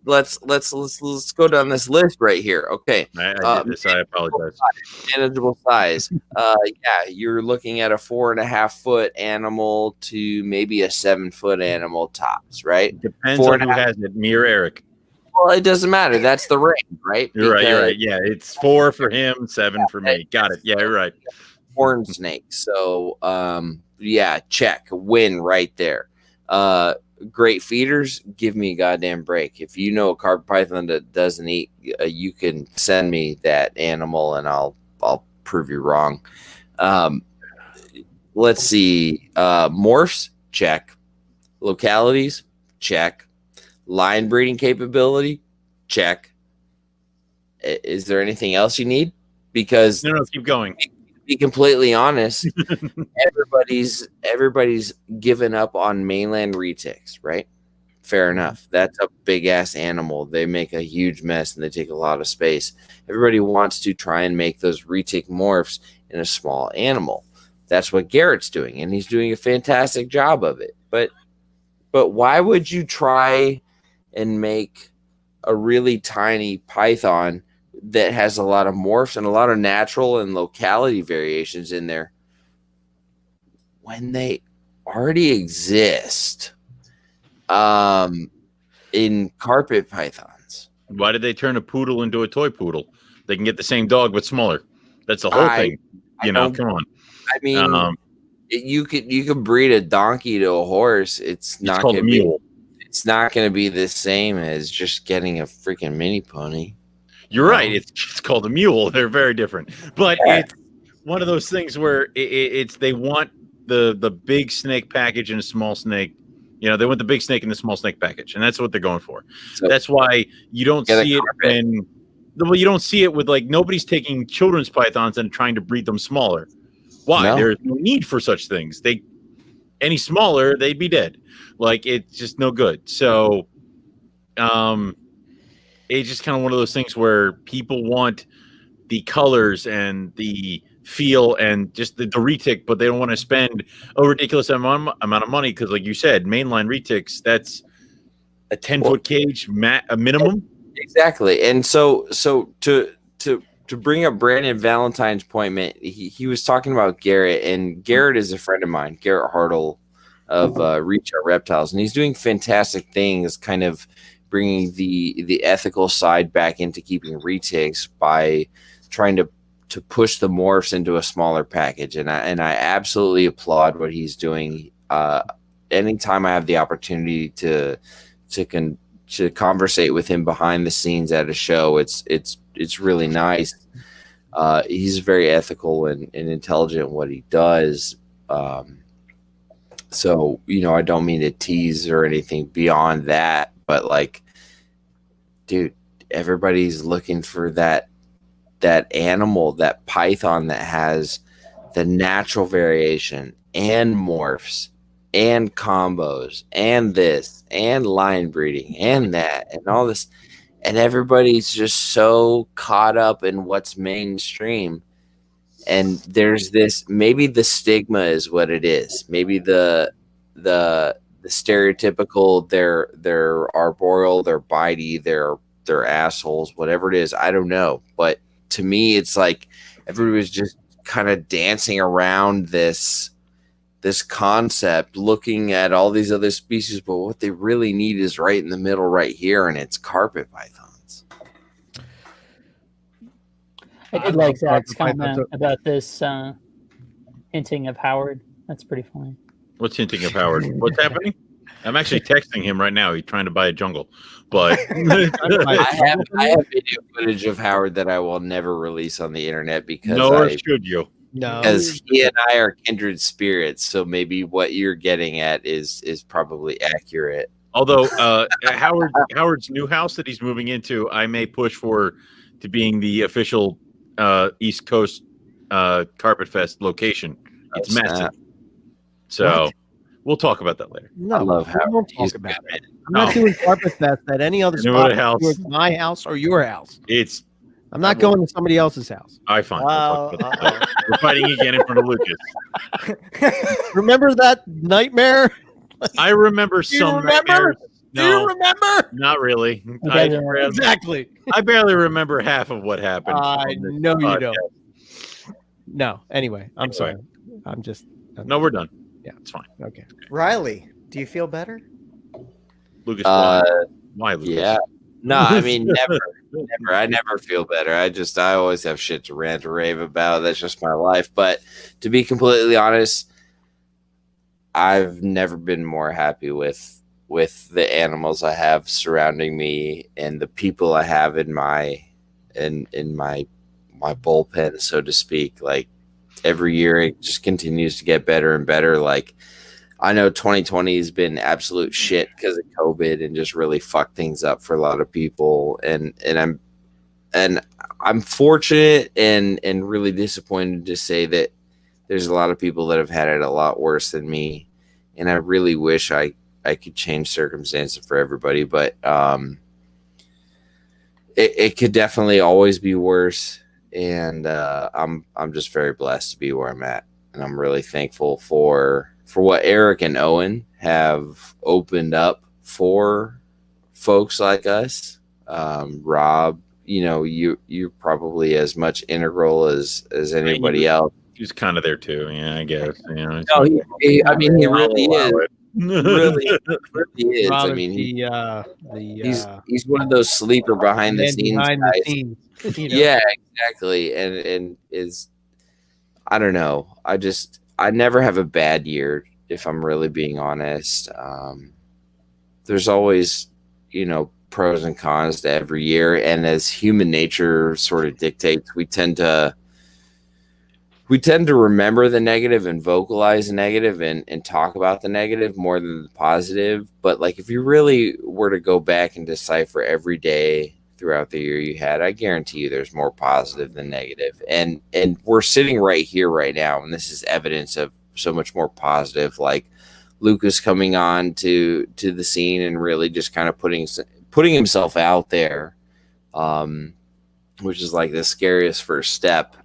Let's go down this list right here. Okay. I did this. I apologize. Manageable size. Yeah, you're looking at a 4.5 foot animal to maybe a 7 foot animal tops, right? Depends on who has it. Me or Eric. Well, it doesn't matter. That's the range, right? You're right. Yeah, it's 4 for him, 7 for me. Got it. Yeah, you're right. Horn snake. So, yeah, check. Win right there. Great feeders, give me a goddamn break. If you know a carpet python that doesn't eat, you can send me that animal and I'll prove you wrong. Let's see. Morphs, check. Localities, check. Line breeding capability, check. Is there anything else you need? Because no, keep going. To be completely honest, everybody's given up on mainland retics, right? Fair enough. That's a big ass animal. They make a huge mess and they take a lot of space. Everybody wants to try and make those retic morphs in a small animal. That's what Garrett's doing, and he's doing a fantastic job of it. But why would you try and make a really tiny python that has a lot of morphs and a lot of natural and locality variations in there when they already exist in carpet pythons? Why did they turn a poodle into a toy poodle? They can get the same dog but smaller. That's the whole thing. Come on. I mean, you could breed a donkey to a horse. It's not called going a to mule. It's not going to be the same as just getting a freaking mini pony. You're right. It's called a mule. They're very different. But it's one of those things where it's they want the big snake package and a small snake. You know, they want the big snake and the small snake package, and that's what they're going for. So that's why you don't see it when. Well, you don't see it with like nobody's taking children's pythons and trying to breed them smaller. Why? No. There's no need for such things. any smaller, they'd be dead. Like, it's just no good. So, it's just kind of one of those things where people want the colors and the feel and just the retic, but they don't want to spend a ridiculous amount of money because, like you said, mainline retics, that's a 10-foot cage a minimum. Exactly. And so to bring up Brandon Valentine's point, man, he was talking about Garrett, and Garrett is a friend of mine, Garrett Hartle of Reach Out Reptiles, and he's doing fantastic things, kind of bringing the ethical side back into keeping retics by trying to push the morphs into a smaller package, and I absolutely applaud what he's doing. Anytime I have the opportunity to conversate with him behind the scenes at a show, it's really nice. He's very ethical and intelligent in what he does. So, I don't mean to tease or anything beyond that, but like, dude, everybody's looking for that animal, that python that has the natural variation and morphs and combos and this and line breeding and that and all this, and everybody's just so caught up in what's mainstream. And there's this, maybe the stigma is what it is, maybe the stereotypical, they're arboreal, they're bitey, they're assholes, whatever it is, I don't know. But to me, it's like everybody's just kind of dancing around this concept, looking at all these other species, but what they really need is right in the middle right here, and it's carpet pythons. I did like Zach's comment about this hinting of Howard. That's pretty funny. What's hinting of Howard? What's happening? I'm actually texting him right now. He's trying to buy a jungle, but I have video footage of Howard that I will never release on the internet because should you? No, because he and I are kindred spirits. So maybe what you're getting at is probably accurate. Although Howard's new house that he's moving into, I may push for to being the official East Coast Carpet Fest location. It's massive. So we'll talk about that later. No, I love we Howard. won't talk He's about good, it. I'm not doing Carpet Fest at any other spot. House. My house or your house. I'm not going to somebody else's house. I find we're fighting again in front of Lucas. Remember that nightmare? I remember some nightmares. Do you remember? Not really. Exactly. I barely remember half of what happened. I know you don't. No. Anyway, I'm sorry. No, we're done. Yeah, it's fine. Okay. Riley, do you feel better? Lucas, why Lucas? Yeah. No, I mean, never. I never feel better. I always have shit to rant or rave about. That's just my life. But to be completely honest, I've never been more happy with the animals I have surrounding me and the people I have in my bullpen, so to speak. Like, every year it just continues to get better and better. Like, I know 2020 has been absolute shit because of COVID and just really fucked things up for a lot of people. And I'm fortunate and really disappointed to say that there's a lot of people that have had it a lot worse than me. And I really wish I could change circumstances for everybody, but it could definitely always be worse. And I'm just very blessed to be where I'm at, and I'm really thankful for what Eric and Owen have opened up for folks like us. Rob, you're probably as much integral as anybody else. He's kind of there too. Yeah, I guess. No, he really is. Really is. Rob I mean, he's one of those sleeper behind the scenes guys. Yeah, exactly. And is, I don't know. I never have a bad year, if I'm really being honest. There's always, pros and cons to every year, and as human nature sort of dictates, we tend to remember the negative and vocalize the negative and talk about the negative more than the positive. But like, if you really were to go back and decipher every day throughout the year you had, I guarantee you there's more positive than negative. And we're sitting right here right now, and this is evidence of so much more positive. Like, Lucas coming on to the scene and really just kind of putting himself out there, which is like the scariest first step.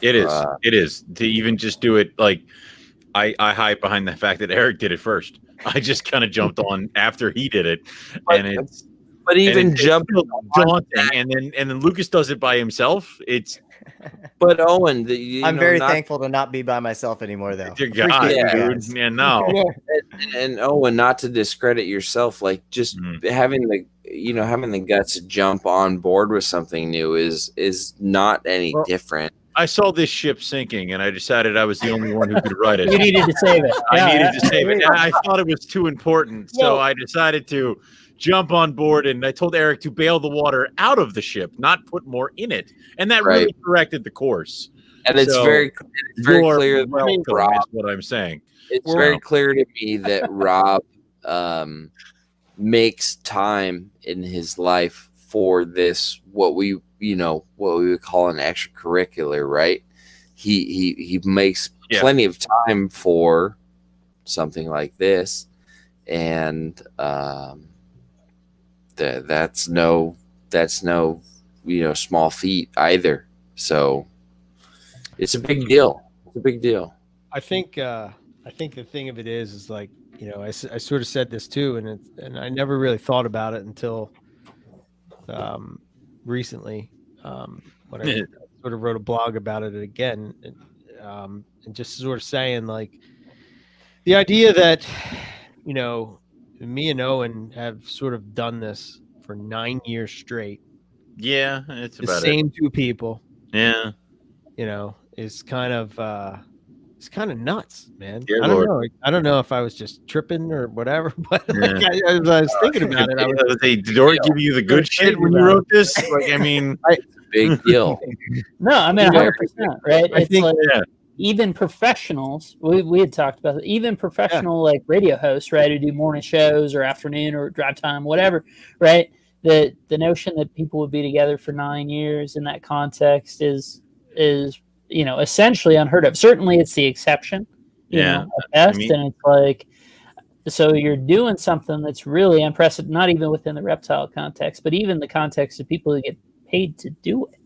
It is to even just do it. Like I hide behind the fact that Eric did it first. I just kind of jumped on after he did it, and it's. But even jumping daunting, and then Lucas does it by himself. But Owen, I'm very thankful to not be by myself anymore, though. And Owen, not to discredit yourself, like just having the guts to jump on board with something new is not any different. I saw this ship sinking, and I decided I was the only one who could write it. You needed to save it. I needed to save it. And I thought it was too important, so I decided to jump on board, and I told Eric to bail the water out of the ship, not put more in it, and that really corrected the course. And it's very clear that Rob, is what I'm saying. It's very clear to me that Rob makes time in his life for this, what we would call an extracurricular, right? He makes plenty of time for something like this, and that's no small feat either. So it's a big deal. It's a big deal. I think the thing of it is like, I sort of said this too, and I never really thought about it until recently, when I sort of wrote a blog about it again, and just sort of saying like the idea that me and Owen have sort of done this for 9 years straight. Yeah, it's the about same two people. Yeah, is kind of it's kind of nuts, man. Dear I don't Lord. know. I don't know if I was just tripping or whatever, but like, I was thinking about it. Did Dory give you the good shit when you wrote this? Like, I mean, big deal. No, I mean 100%, right? I think even professionals, we had talked about it, even professional like radio hosts, right, who do morning shows or afternoon or drive time, whatever, right? The notion that people would be together for 9 years in that context is essentially unheard of. Certainly it's the exception, at best. And it's like, so you're doing something that's really unprecedented, not even within the reptile context, but even the context of people who get paid to do it.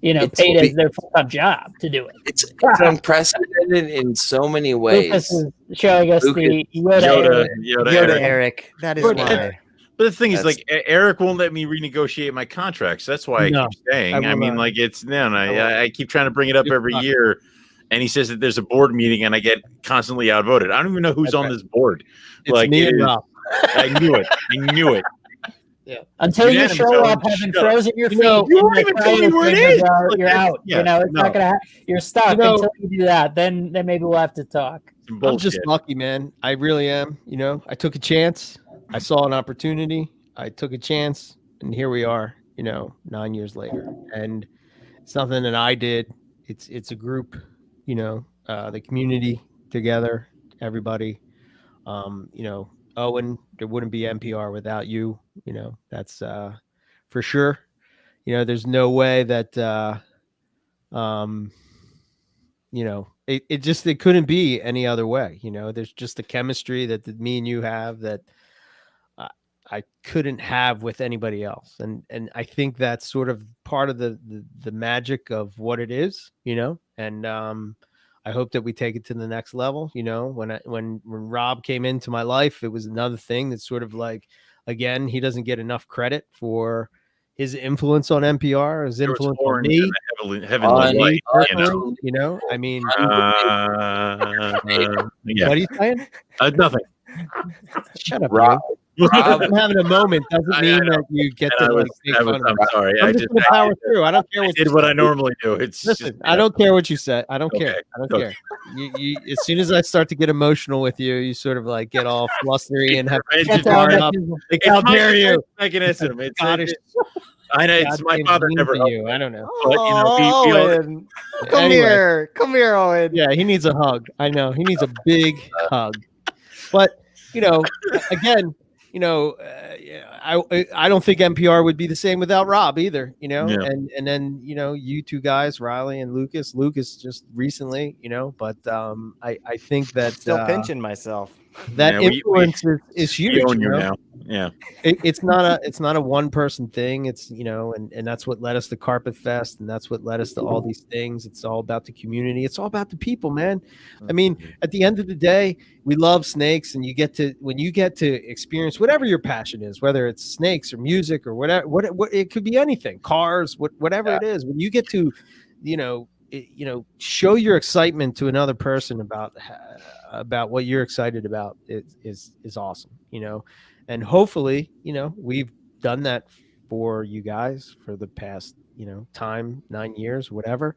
Paid as their full-time job to do it. It's unprecedented in so many ways. Lucas is showing us the Yoda Eric. That is why. But the thing is, like, Eric won't let me renegotiate my contracts. That's why I keep saying. I mean, like, I keep trying to bring it up every year, and he says that there's a board meeting, and I get constantly outvoted. I don't even know who's on this board. It's like, me and Rob. I knew it. Yeah. Until you show up having frozen your feet, you won't even tell me where it is. You're out. It's not gonna. You're stuck until you do that. Then maybe we'll have to talk. I'm just lucky, man. I really am. I took a chance. I saw an opportunity. I took a chance, and here we are. 9 years later, and it's nothing that I did. It's a group. The community together, everybody. Owen, there wouldn't be NPR without you. That's for sure. There's no way that it couldn't be any other way. There's just the chemistry that me and you have that I couldn't have with anybody else. And I think that's sort of part of the magic of what it is, and I hope that we take it to the next level. When Rob came into my life, it was another thing that's sort of like, again, he doesn't get enough credit for his influence on NPR, his influence on me. Heavenly light, I mean, yeah. What are you saying? Nothing. Shut up, Rob. I'm having a moment doesn't mean that you get to like make fun of me. I'm sorry. I'm just gonna power through. I don't care what I did what I normally do. Listen, I don't care what you said. I don't care. I don't care. You as soon as I start to get emotional with you, you sort of like get all flustery and have to guard up. Like, how dare you? Mechanism. I know it's my father never you. I don't know. But, Owen. Come here, Owen. Yeah, he needs a hug. I know he needs a big hug. But again, I don't think NPR would be the same without Rob either. And then you two guys, Riley and Lucas just recently. But I think that still pinching myself. that Yeah, influence is we huge. own You you know? now. Yeah. It's not a one person thing. It's, you know, and that's what led us to Carpet Fest, and that's what led us to all these things. It's all about the community. It's all about the people, man. I mean, at the end of the day, we love snakes, and when you get to experience whatever your passion is, whether it's snakes or music or whatever, what it could be anything, cars, whatever it is. When you get to, show your excitement to another person about what you're excited about, is awesome, you know. And hopefully, you know, we've done that for you guys for the past, 9 years, whatever.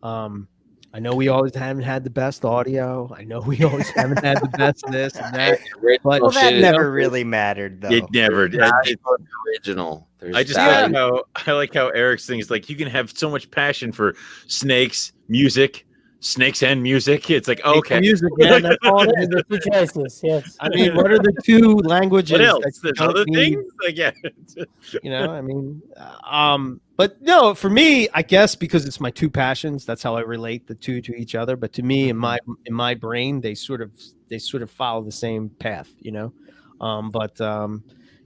I know we always haven't had the best audio. I know we always haven't had the best this and that. But that never really mattered, though. It never did. It's original. I just like how Eric's thing is like, you can have so much passion for snakes and music. It's like, okay, music, man. That's all it is. The two choices, yes. I mean, what are the two languages? What else? that you There's don't other need? things. Like, yeah. You know, I mean, but no, for me, I guess because it's my two passions, that's how I relate the two to each other. But to me, in my brain, they sort of follow the same path, you know.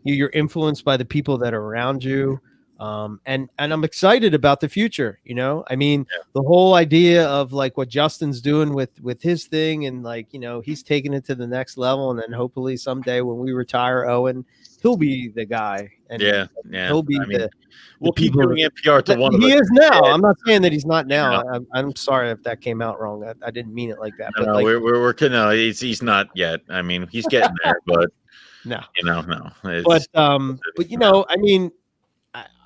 You're influenced by the people that are around you. And I'm excited about the future, you know. I mean, the whole idea of like what Justin's doing with his thing, and like, you know, he's taking it to the next level, and then hopefully someday when we retire, Owen, he'll be the guy, and he'll be we'll keep doing NPR to one of us. He is now. I'm not saying that he's not now. I'm sorry if that came out wrong. I didn't mean it like that. No, we're no, he's not yet. I mean, he's getting there, but no, no. But you know, I mean,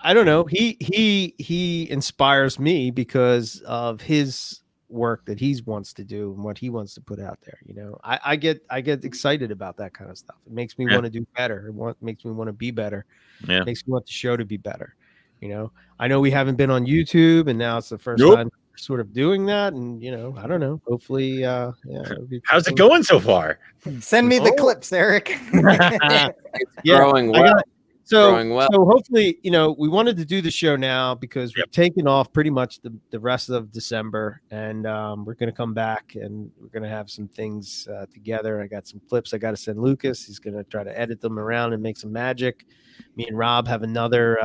I don't know. He inspires me because of his work that he wants to do and what he wants to put out there. You know, I get excited about that kind of stuff. It makes me want to do better. It makes me want to be better. Yeah. It makes me want the show to be better. You know, I know we haven't been on YouTube, and now it's the first time we're sort of doing that. And, you know, I don't know. Hopefully, how's it going so far? Send me the clips, Eric. Growing well. So hopefully, you know, we wanted to do the show now because we've taken off pretty much the rest of December, and we're going to come back and we're going to have some things together. I got some clips I got to send Lucas. He's going to try to edit them around and make some magic. Me and Rob have another,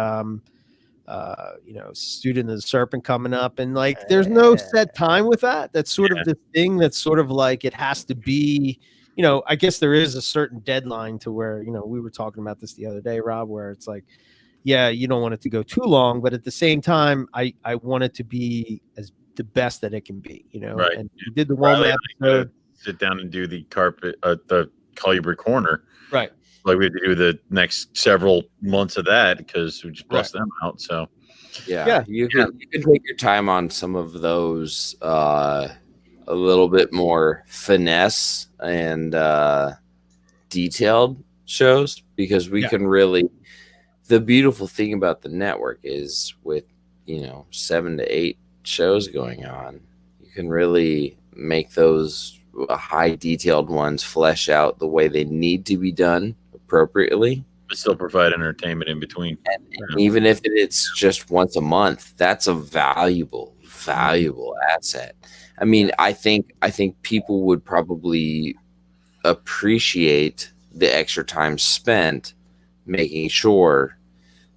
student of the Serpent coming up, and like, there's no set time with that. That's sort of the thing. That's sort of like, it has to be. You know, I guess there is a certain deadline to where, you know, we were talking about this the other day, Rob, where it's like, yeah, you don't want it to go too long, but at the same time, I want it to be as the best that it can be, you know. Right. And we did the one episode. Sit down and do the the Collier Corner. Right. Like we have to do the next several months of that because we just bust them out. So you can take your time on some of those a little bit more finesse and detailed shows, because we can really, the beautiful thing about the network is with, 7 to 8 shows going on, you can really make those high detailed ones flesh out the way they need to be done appropriately, but still provide entertainment in between. And even if it's just once a month, that's a valuable asset. I mean, I think people would probably appreciate the extra time spent making sure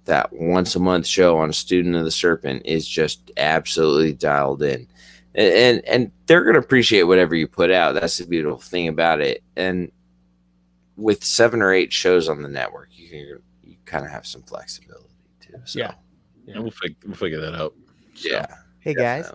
that once a month show on a Student of the Serpent is just absolutely dialed in. And they're going to appreciate whatever you put out. That's the beautiful thing about it. And with 7 or 8 shows on the network, you kind of have some flexibility too. So. Yeah, we'll figure that out. So. Yeah. Hey guys.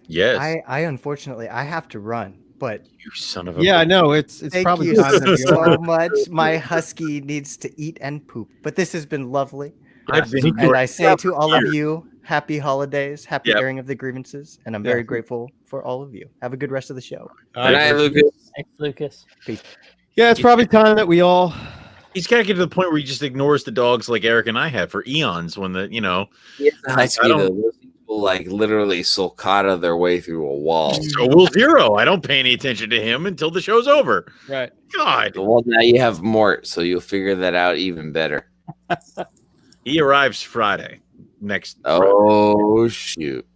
Yes. I unfortunately I have to run, but you son of a I know it's thank probably you so much. My husky needs to eat and poop, but this has been lovely. And I say to all of you, happy holidays, happy airing of the grievances, and I'm very grateful for all of you. Have a good rest of the show. Good night, Lucas. Thanks, Lucas. Peace. Yeah, it's probably time that we all. He's got to get to the point where he just ignores the dogs like Eric and I have for eons. When those people like literally sulcata their way through a wall. So will Zero. I don't pay any attention to him until the show's over. Right. God. Well, now you have Mort, so you'll figure that out even better. He arrives Friday next. Oh, shoot.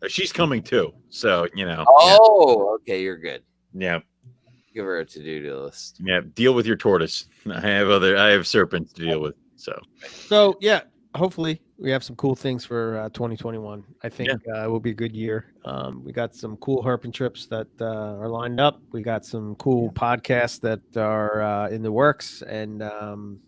She's coming too. So, Oh, okay. You're good. Yeah. Give her a to-do list. Yeah, deal with your tortoise. I have serpents to deal with. So yeah, hopefully we have some cool things for 2021. I think it will be a good year. We got some cool herping trips that are lined up. We got some cool podcasts that are in the works, and I'm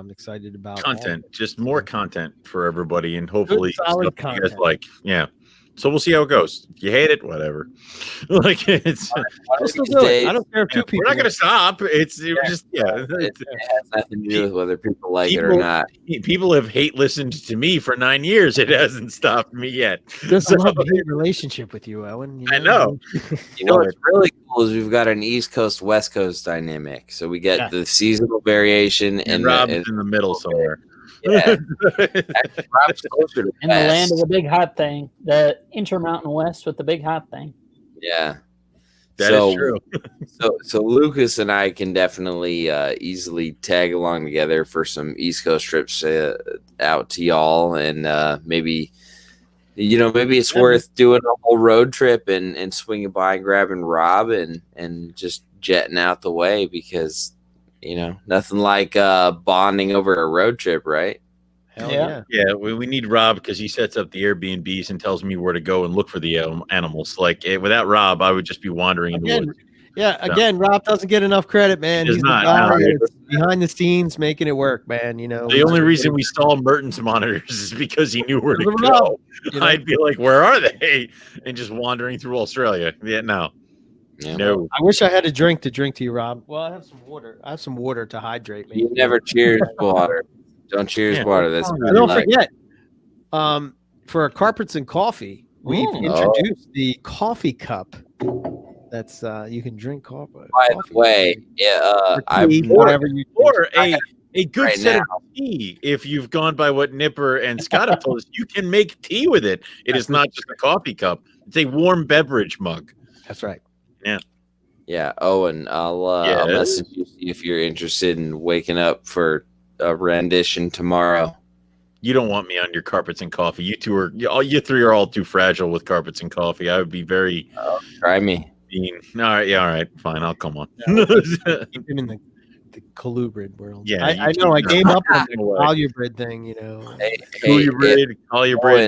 excited about Content, just more content for everybody, and hopefully solid stuff you guys content. like. Yeah. So we'll see how it goes. If you hate it, whatever. Like it's. We'll still do it. I don't care if two people. We're not going to stop. It's It has nothing to do with whether people like it or People- not. People have hate listened to me for 9 years. It hasn't stopped me yet. There's So- a love-hate relationship with you, Owen. You I know. You know what's really cool is we've got an East Coast West Coast dynamic. So we get the seasonal variation And and Rob's in the middle somewhere. Yeah. Rob's closer to In the land of West. the big hot thing, the Intermountain West with the big hot thing. Yeah. That is true. so Lucas and I can definitely easily tag along together for some East Coast trips out to y'all, and maybe it's worth doing a whole road trip and swinging by and grabbing Rob and just jetting out the way, because nothing like bonding over a road trip, right? Hell yeah. Yeah, we need Rob because he sets up the Airbnbs and tells me where to go and look for the animals. Like without Rob, I would just be wandering in the woods. Again, Rob doesn't get enough credit, man. He does He's not, the guy no. that's behind the scenes making it work, man. The only reason we stole Merton's monitors is because he knew where to Look go. around, I'd be like, "Where are they?" And just wandering through Australia. Yeah, no. No. I wish I had a drink to you, Rob. Well, I have some water. I have some water to hydrate me. You never cheers water. Don't cheers water. That's Don't forget. For our carpets and coffee, we've introduced the coffee cup. That's you can drink coffee. By the way, Or a good right set now. of tea. If you've gone by what Nipper and Scott have told us, you can make tea with it. It is not just a coffee cup; it's a warm beverage mug. That's right. Yeah. Yeah, Owen, I'll message you see if you're interested in waking up for a rendition tomorrow. You don't want me on your carpets and coffee. You three are all too fragile with carpets and coffee. I would be very. Try me. Mean. All right, fine. I'll come on. Keep him in the colubrid world. Yeah, I know. I gave up on the colubrid thing. Colubrid,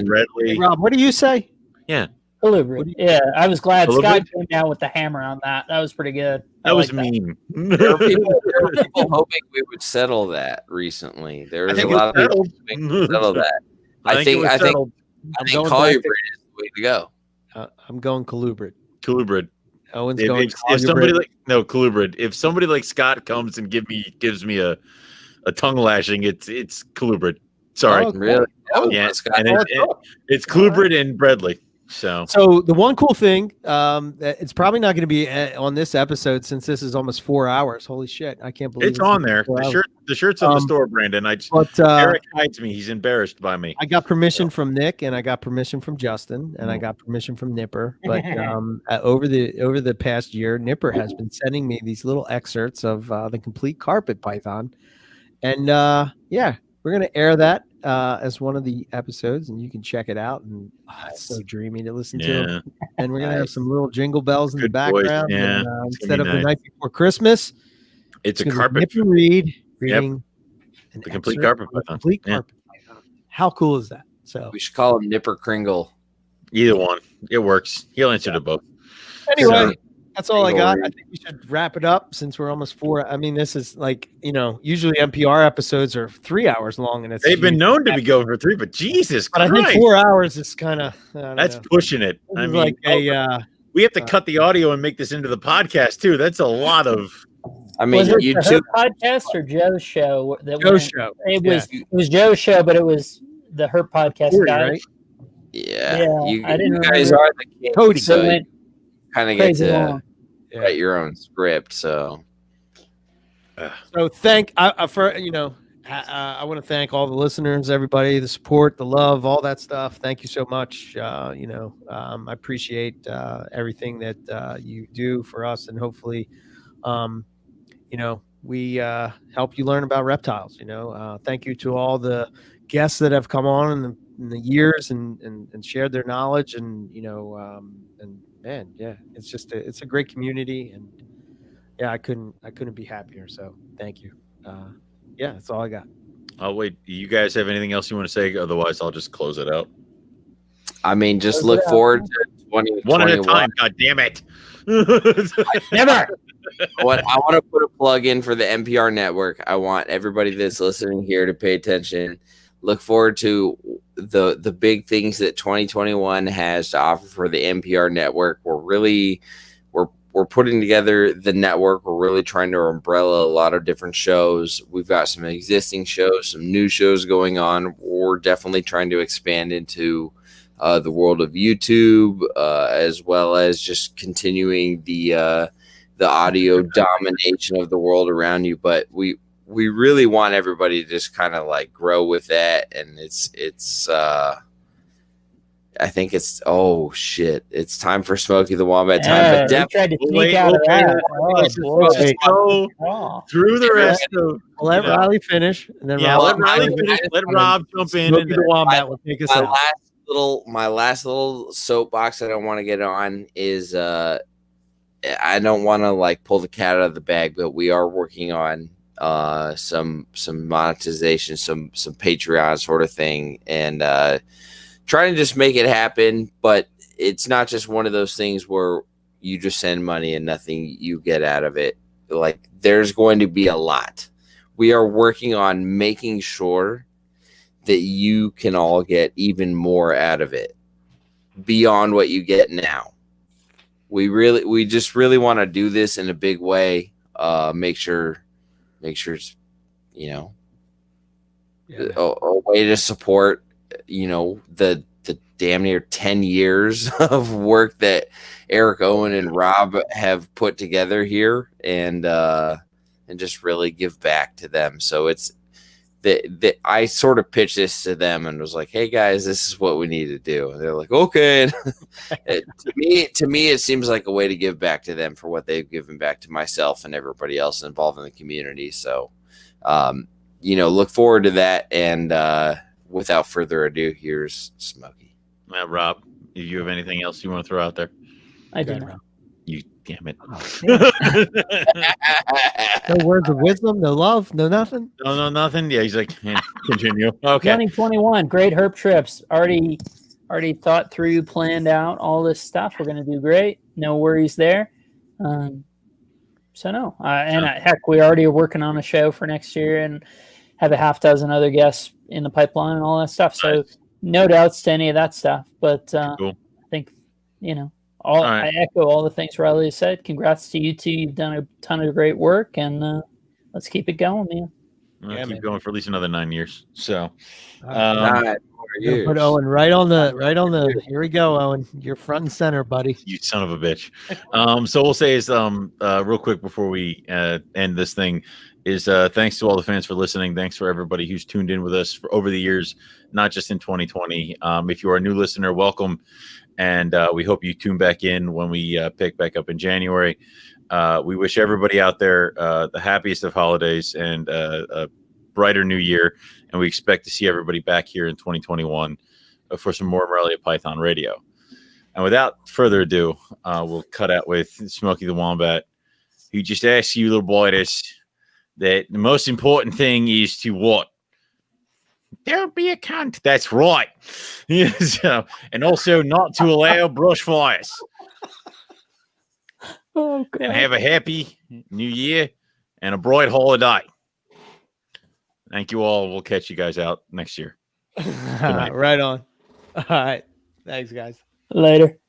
Bradley. Hey, Rob, what do you say? Yeah. Colubrid. Yeah, I was glad Colubrid? Scott came down with the hammer on that. That was pretty good. That was mean. There were people hoping we would settle that recently. There was a lot of people hoping to settle that. I think colubrid is the way to go. I'm going colubrid. Colubrid. Owen's If going somebody colubrid. If somebody like Scott comes and gives me a tongue lashing, it's colubrid. Sorry. Oh, really? Yeah, and it's colubrid and Bradley. So the one cool thing, it's probably not going to be on this episode since this is almost 4 hours. Holy shit! I can't believe it's on there. The shirt's on the store, Brandon. Eric hides me. He's embarrassed by me. I got permission from Nick, and I got permission from Justin, and I got permission from Nipper. But over the past year, Nipper has been sending me these little excerpts of the complete carpet python, and we're gonna air that as one of the episodes, and you can check it out. And it's so dreamy to listen to. And we're gonna have some little jingle bells in the background. Voice. Yeah, and, instead of the night before Christmas, it's a gonna be carpet. Nipper reading the complete carpet python. Complete carpet python. How cool is that? So we should call him Nipper Kringle. Either one, it works. He'll answer to both. Anyway. That's all I got. I think we should wrap it up since we're almost 4. I mean, this is like, usually NPR episodes are 3 hours long, and they've been known to be going for 3, but Jesus Christ. I think 4 hours is kind of that's pushing it. I mean, we have to cut the audio and make this into the podcast too. That's a lot of. I mean, was it the Herp podcast or Joe's show? Show. It was Joe's show, but it was the Herp podcast guy. Right? Yeah. I didn't you guys remember. are the kids, Cody. so kind of get to Yeah. write your own script. So thank for I want to thank all the listeners, everybody, the support, the love, all that stuff. Thank you so much. I appreciate everything that you do for us, and hopefully, we help you learn about reptiles. Thank you to all the guests that have come on in the years and shared their knowledge, and man, yeah, it's just it's a great community, and yeah, I couldn't be happier. So thank you. Yeah, that's all I got. Oh wait, you guys have anything else you want to say? Otherwise, I'll just close it out. I mean, just look forward to 2021. One at a time. God damn it! Never. What I want to put a plug in for the NPR network. I want everybody that's listening here to pay attention. Look forward to the big things that 2021 has to offer for the NPR network. We're putting together the network. We're really trying to umbrella a lot of different shows. We've got some existing shows, some new shows going on. We're definitely trying to expand into the world of YouTube, as well as just continuing the audio domination of the world around you. But we really want everybody to just kind of like grow with that. And it's I think it's it's time for Smokey the Wombat time. But definitely tried to sneak out of that. Let's just go through the rest of. Let Riley finish, and then let Riley finish. Let Rob jump in. Smokey the Wombat will take us out. My last little soapbox that I want to get on is I don't want to like pull the cat out of the bag, but we are working on some monetization, some Patreon sort of thing, and trying to just make it happen. But it's not just one of those things where you just send money and nothing you get out of it. Like, there's going to be a lot. We are working on making sure that you can all get even more out of it beyond what you get now. We just really want to do this in a big way. Make sure it's, a way to support, the damn near 10 years of work that Eric, Owen, and Rob have put together here, and just really give back to them. So it's that I sort of pitched this to them and was like, "Hey guys, this is what we need to do." And they're like, "Okay." To me, it seems like a way to give back to them for what they've given back to myself and everybody else involved in the community. So, look forward to that. And without further ado, here's Smokey. Rob, do you have anything else you want to throw out there? I do not. You damn it. No words of wisdom, no love, no nothing. No, nothing. Yeah, he's like, continue. Okay. 2021, great herp trips. Already thought through, planned out all this stuff. We're gonna do great. No worries there. Heck, we already are working on a show for next year and have a half dozen other guests in the pipeline and all that stuff. So no doubts to any of that stuff. But cool. I think I echo all the things Riley said. Congrats to you two. You've done a ton of great work, and let's keep it going, man. Keep going for at least another 9 years. So, put Owen right on the. Here we go, Owen. You're front and center, buddy. You son of a bitch. So we'll say is real quick before we end this thing is thanks to all the fans for listening. Thanks for everybody who's tuned in with us for over the years, not just in 2020. If you are a new listener, welcome. And we hope you tune back in when we pick back up in January. We wish everybody out there the happiest of holidays and a brighter new year. And we expect to see everybody back here in 2021 for some more Morelia Python Radio. And without further ado, we'll cut out with Smokey the Wombat, who just asks you little boys that the most important thing is to what? Don't be a cunt. That's right. And also not to allow brush fires. Oh, God. And have a happy new year and a bright holiday. Thank you all. We'll catch you guys out next year. Right on. All right. Thanks, guys. Later.